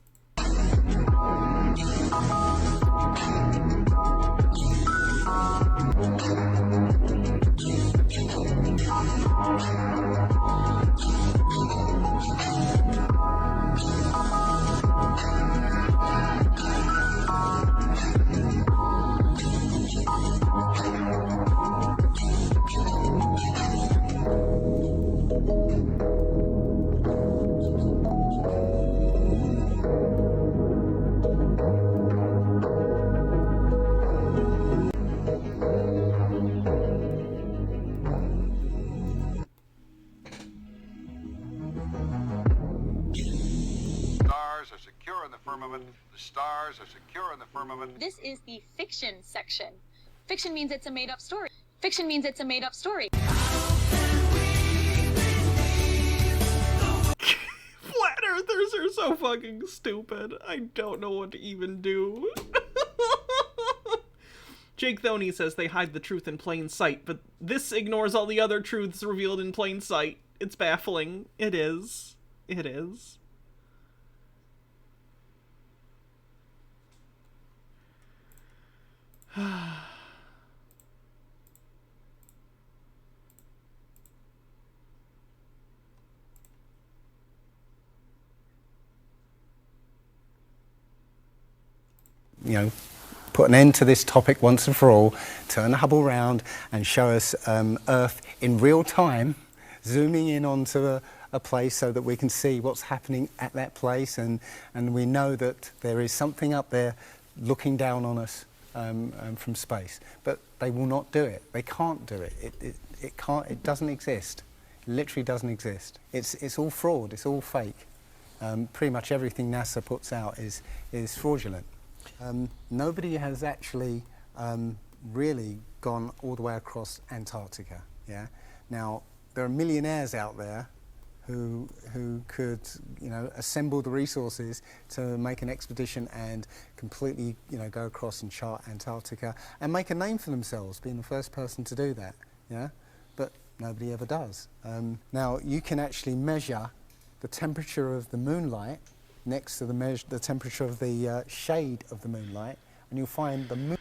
The stars are secure in the firmament. This is the fiction section. Fiction means it's a made-up story. Fiction means it's a made-up story. Flat earthers are so fucking stupid. I don't know what to even do. Jake Thoney says they hide the truth in plain sight, but this ignores all the other truths revealed in plain sight. It's baffling. It is. It is. You know, put an end to this topic once and for all, turn the Hubble round and show us Earth in real time, zooming in onto a place so that we can see what's happening at that place, and we know that there is something up there looking down on us from space. But they will not do it. They can't do it. It can't. It doesn't exist. It literally doesn't exist. It's all fraud. It's all fake. Pretty much everything NASA puts out is fraudulent. Nobody has actually really gone all the way across Antarctica. Yeah. Now there are millionaires out there who could, you know, assemble the resources to make an expedition and completely, you know, go across and chart Antarctica and make a name for themselves, being the first person to do that. Yeah. But nobody ever does. Now you can actually measure the temperature of the moonlight next to the temperature of the shade of the moonlight, and you'll find the moon.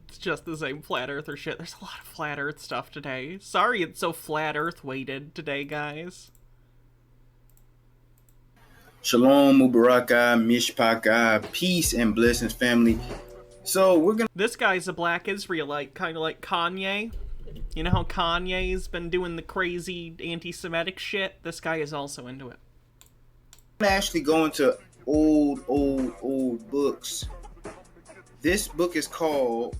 It's just the same flat earther shit. There's a lot of flat earth stuff today. Sorry it's so flat earth weighted today, guys. Shalom, Mubaraka, Mishpaka, peace and blessings, family. So we're gonna... This guy's a black Israelite, kind of like Kanye. You know how Kanye's been doing the crazy anti-Semitic shit? This guy is also into it. I'm actually going to old books. This book is called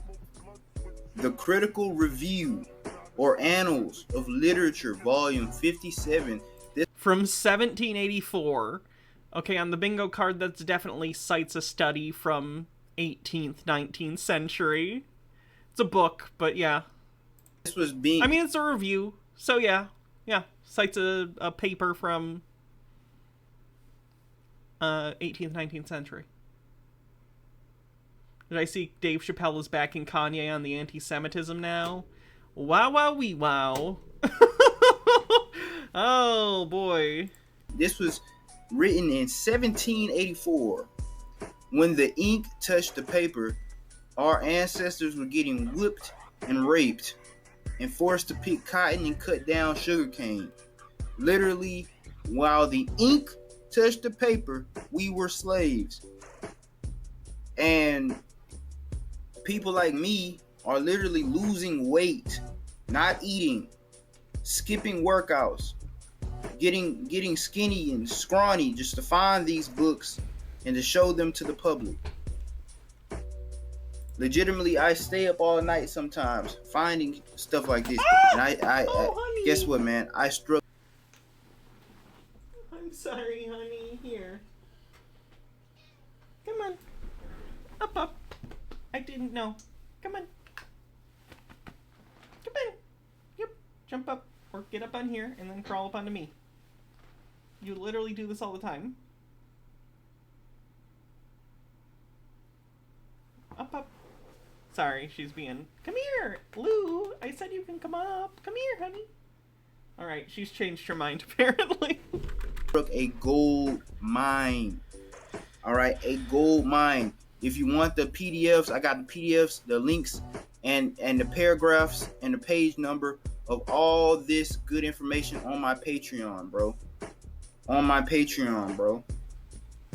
The Critical Review or Annals of Literature, Volume 57. From 1784. Okay, on the bingo card, that's definitely cites a study from 18th, 19th century. It's a book, but yeah. This was being... I mean, it's a review, so yeah. Yeah, cites a paper from 18th, 19th century. Did I see Dave Chappelle is backing Kanye on the anti-Semitism now? Wow, wow, wee, wow. Oh, boy. This was written in 1784. When the ink touched the paper, our ancestors were getting whipped and raped and forced to pick cotton and cut down sugarcane. Literally, while the ink touched the paper, we were slaves. And people like me are literally losing weight, not eating, skipping workouts, getting skinny and scrawny just to find these books and to show them to the public. Legitimately, I stay up all night sometimes finding stuff like this. And I guess what, man? I struggle. I'm sorry, honey. Here. Come on. Up. I didn't know. Come on. Come on. Yep. Jump up. Or get up on here and then crawl up onto me. You literally do this all the time. Up. Sorry, she's being... Come here, Lou. I said you can come up. Come here, honey. Alright, she's changed her mind, apparently. A gold mine. Alright, a gold mine. If you want the PDFs, I got the PDFs, the links, and the paragraphs, and the page number of all this good information on my Patreon, bro. On my Patreon, bro.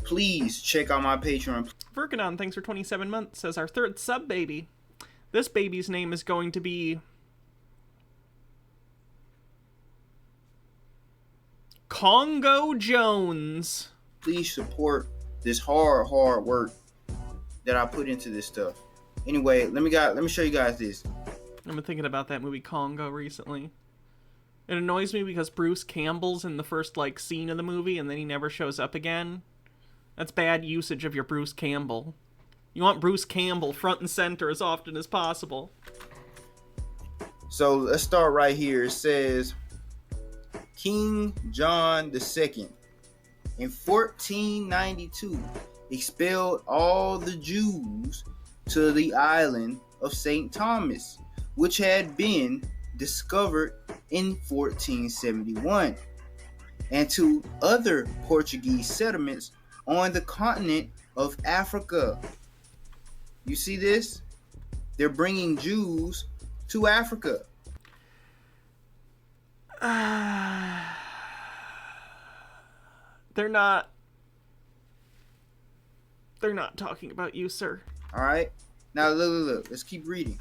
Please check out my Patreon. Virganon, thanks for 27 months, says our third sub baby. This baby's name is going to be Congo Jones. Please support this hard work that I put into this stuff. Anyway, let me show you guys this. I've been thinking about that movie Congo recently. It annoys me because Bruce Campbell's in the first scene of the movie and then he never shows up again. That's bad usage of your Bruce Campbell. You want Bruce Campbell front and center as often as possible. So let's start right here. It says, King John II in 1492 expelled all the Jews to the island of St. Thomas, which had been discovered in 1471, and to other Portuguese settlements on the continent of Africa. You see this? They're bringing Jews to Africa. They're not talking about you, sir. All right. Now look. Let's keep reading.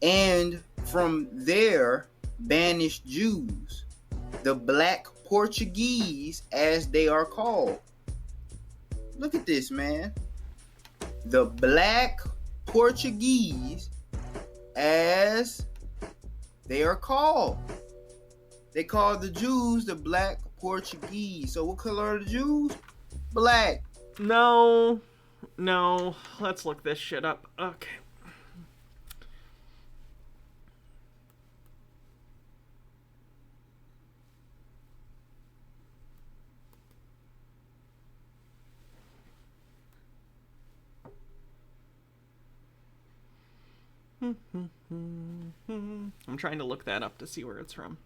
And from there banished Jews the Black Portuguese, as they are called. Look at this, man. The Black Portuguese, as they are called. They call the Jews the Black Portuguese. So what color are the Jews? Black. No. Let's look this shit up. Okay. I'm trying to look that up to see where it's from.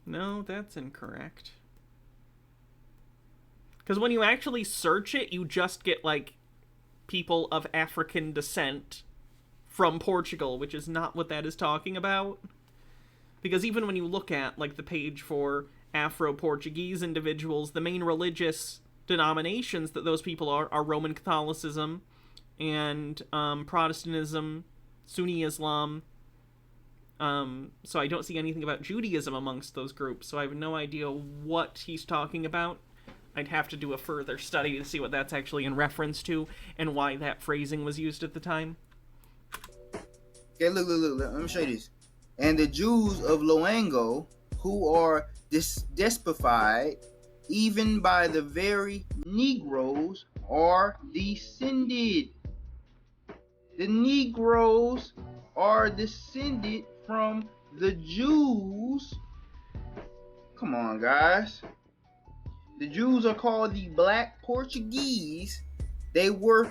No, that's incorrect. Because when you actually search it, you just get, like, people of African descent from Portugal, which is not what that is talking about. Because even when you look at, like, the page for Afro-Portuguese individuals, the main religious denominations that those people are Roman Catholicism and Protestantism, Sunni Islam. So I don't see anything about Judaism amongst those groups, so I have no idea what he's talking about. I'd have to do a further study to see what that's actually in reference to and why that phrasing was used at the time. Okay, look, let me show you this. And the Jews of Loango, who are despified even by the very Negroes, are descended. The Negroes are descended from the Jews. Come on, guys. The Jews are called the Black Portuguese. They were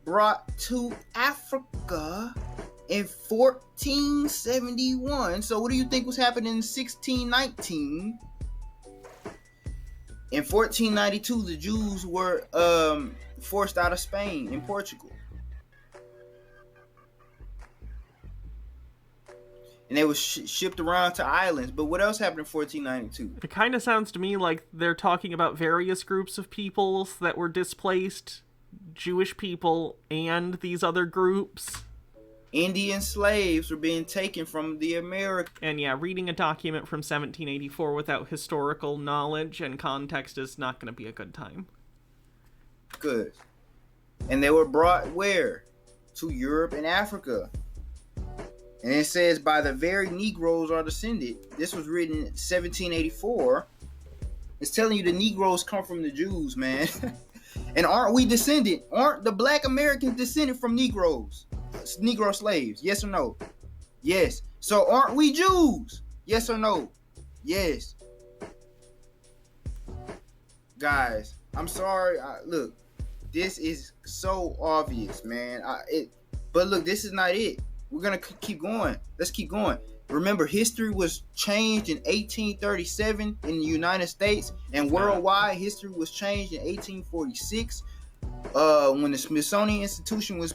brought to Africa in 1471. So what do you think was happening in 1619? In 1492, the Jews were forced out of Spain and Portugal. And they were shipped around to islands. But what else happened in 1492? It kind of sounds to me like they're talking about various groups of peoples that were displaced, Jewish people, and these other groups. Indian slaves were being taken from the Americans. And yeah, reading a document from 1784 without historical knowledge and context is not going to be a good time. Good. And they were brought where? To Europe and Africa. And it says, by the very Negroes are descended. This was written in 1784. It's telling you the Negroes come from the Jews, man. And aren't we descended? Aren't the Black Americans descended from Negroes? Negro slaves? Yes or no? Yes. So aren't we Jews? Yes or no? Yes. Guys, I'm sorry. Look, this is so obvious, man. But look, this is not it. We're going to keep going. Let's keep going. Remember, history was changed in 1837 in the United States, and worldwide history was changed in 1846. When the Smithsonian Institution was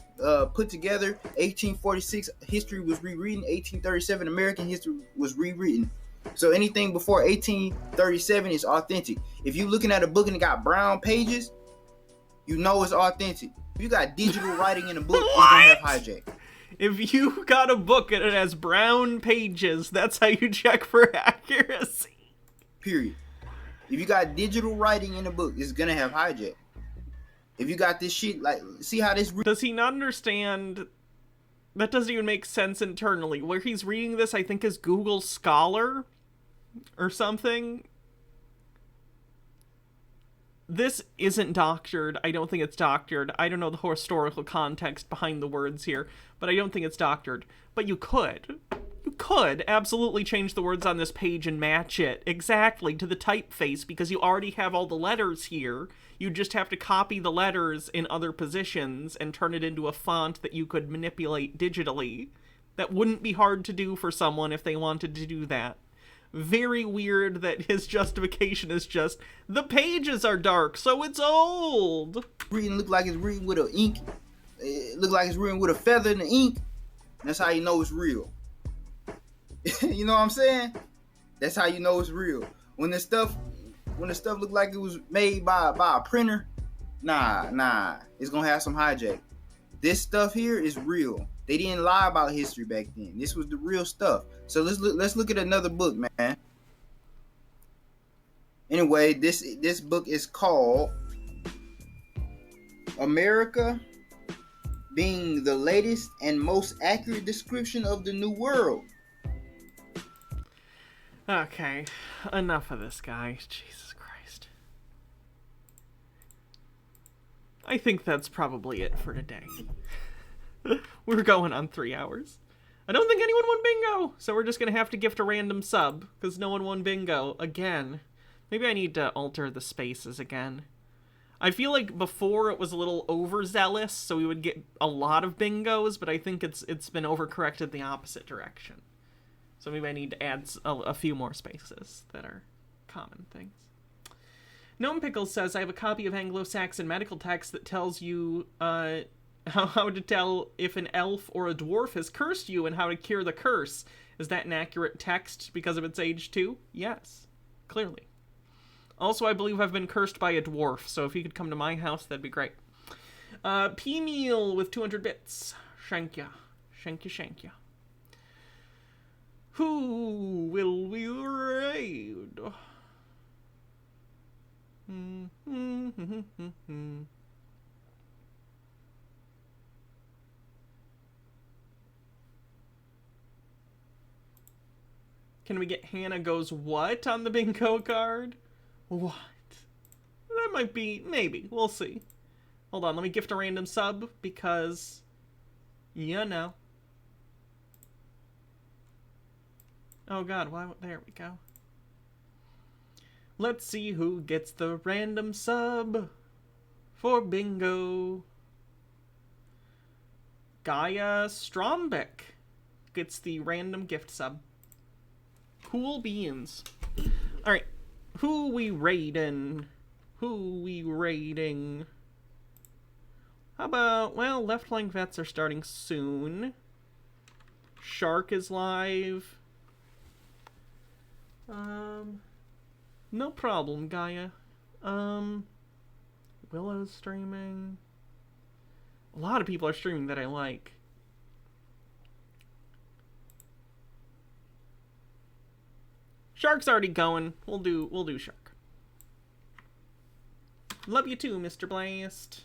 put together, 1846, history was rewritten. 1837, American history was rewritten. So anything before 1837 is authentic. If you're looking at a book and it got brown pages, you know it's authentic. If you got digital writing in a book, it's going to have hijack. If you got a book and it has brown pages, that's how you check for accuracy. Period. If you got digital writing in a book, it's going to have hijack. If you got this shit, like, see how this... Does he not understand? That doesn't even make sense internally. Where he's reading this, I think, is Google Scholar or something. This isn't doctored. I don't think it's doctored. I don't know the historical context behind the words here, but I don't think it's doctored. But you could. You could absolutely change the words on this page and match it exactly to the typeface because you already have all the letters here. You just have to copy the letters in other positions and turn it into a font that you could manipulate digitally. That wouldn't be hard to do for someone if they wanted to do that. Very weird that his justification is just, the pages are dark, so it's old. Reading look like it's written with an ink. It look like it's written with a feather in the ink. That's how you know it's real. You know what I'm saying? That's how you know it's real. When the stuff when the stuff look like it was made by a printer, nah, it's gonna have some hijack. This stuff here is real. They didn't lie about history back then. This was the real stuff. So let's look at another book, man. Anyway, this book is called America Being the Latest and Most Accurate Description of the New World. Okay, enough of this guy. Jesus Christ. I think that's probably it for today. We're going on 3 hours. I don't think anyone won bingo, so we're just going to have to gift a random sub, because no one won bingo again. Maybe I need to alter the spaces again. I feel like before it was a little overzealous, so we would get a lot of bingos, but I think it's been overcorrected the opposite direction. So maybe I need to add a few more spaces that are common things. Gnome Pickles says, I have a copy of Anglo-Saxon medical text that tells you how to tell if an elf or a dwarf has cursed you and how to cure the curse. Is that an accurate text because of its age too? Yes, clearly. Also, I believe I've been cursed by a dwarf, so if you could come to my house, that'd be great. P-Meal with 200 bits. Shank ya. Shank ya. Who will we raid? Can we get Hannah Goes What on the bingo card? What? That might be, maybe. We'll see. Hold on, let me gift a random sub, because, you know. Oh god, why? There we go. Let's see who gets the random sub for bingo. Gaia Strombeck gets the random gift sub. Cool beans. Alright. Who we raiding? Who we raiding? How about, well, left flank vets are starting soon. Shark is live. No problem, Gaia. Willow's streaming. A lot of people are streaming that I like. Shark's already going. We'll do Shark. Love you too, Mr. Blast.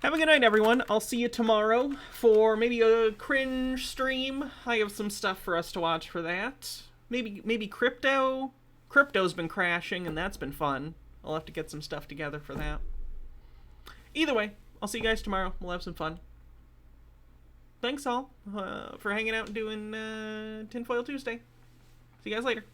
Have a good night, everyone. I'll see you tomorrow for maybe a cringe stream. I have some stuff for us to watch for that. Maybe crypto. Crypto's been crashing, and that's been fun. I'll have to get some stuff together for that. Either way, I'll see you guys tomorrow. We'll have some fun. Thanks all for hanging out and doing Tinfoil Tuesday. See you guys later.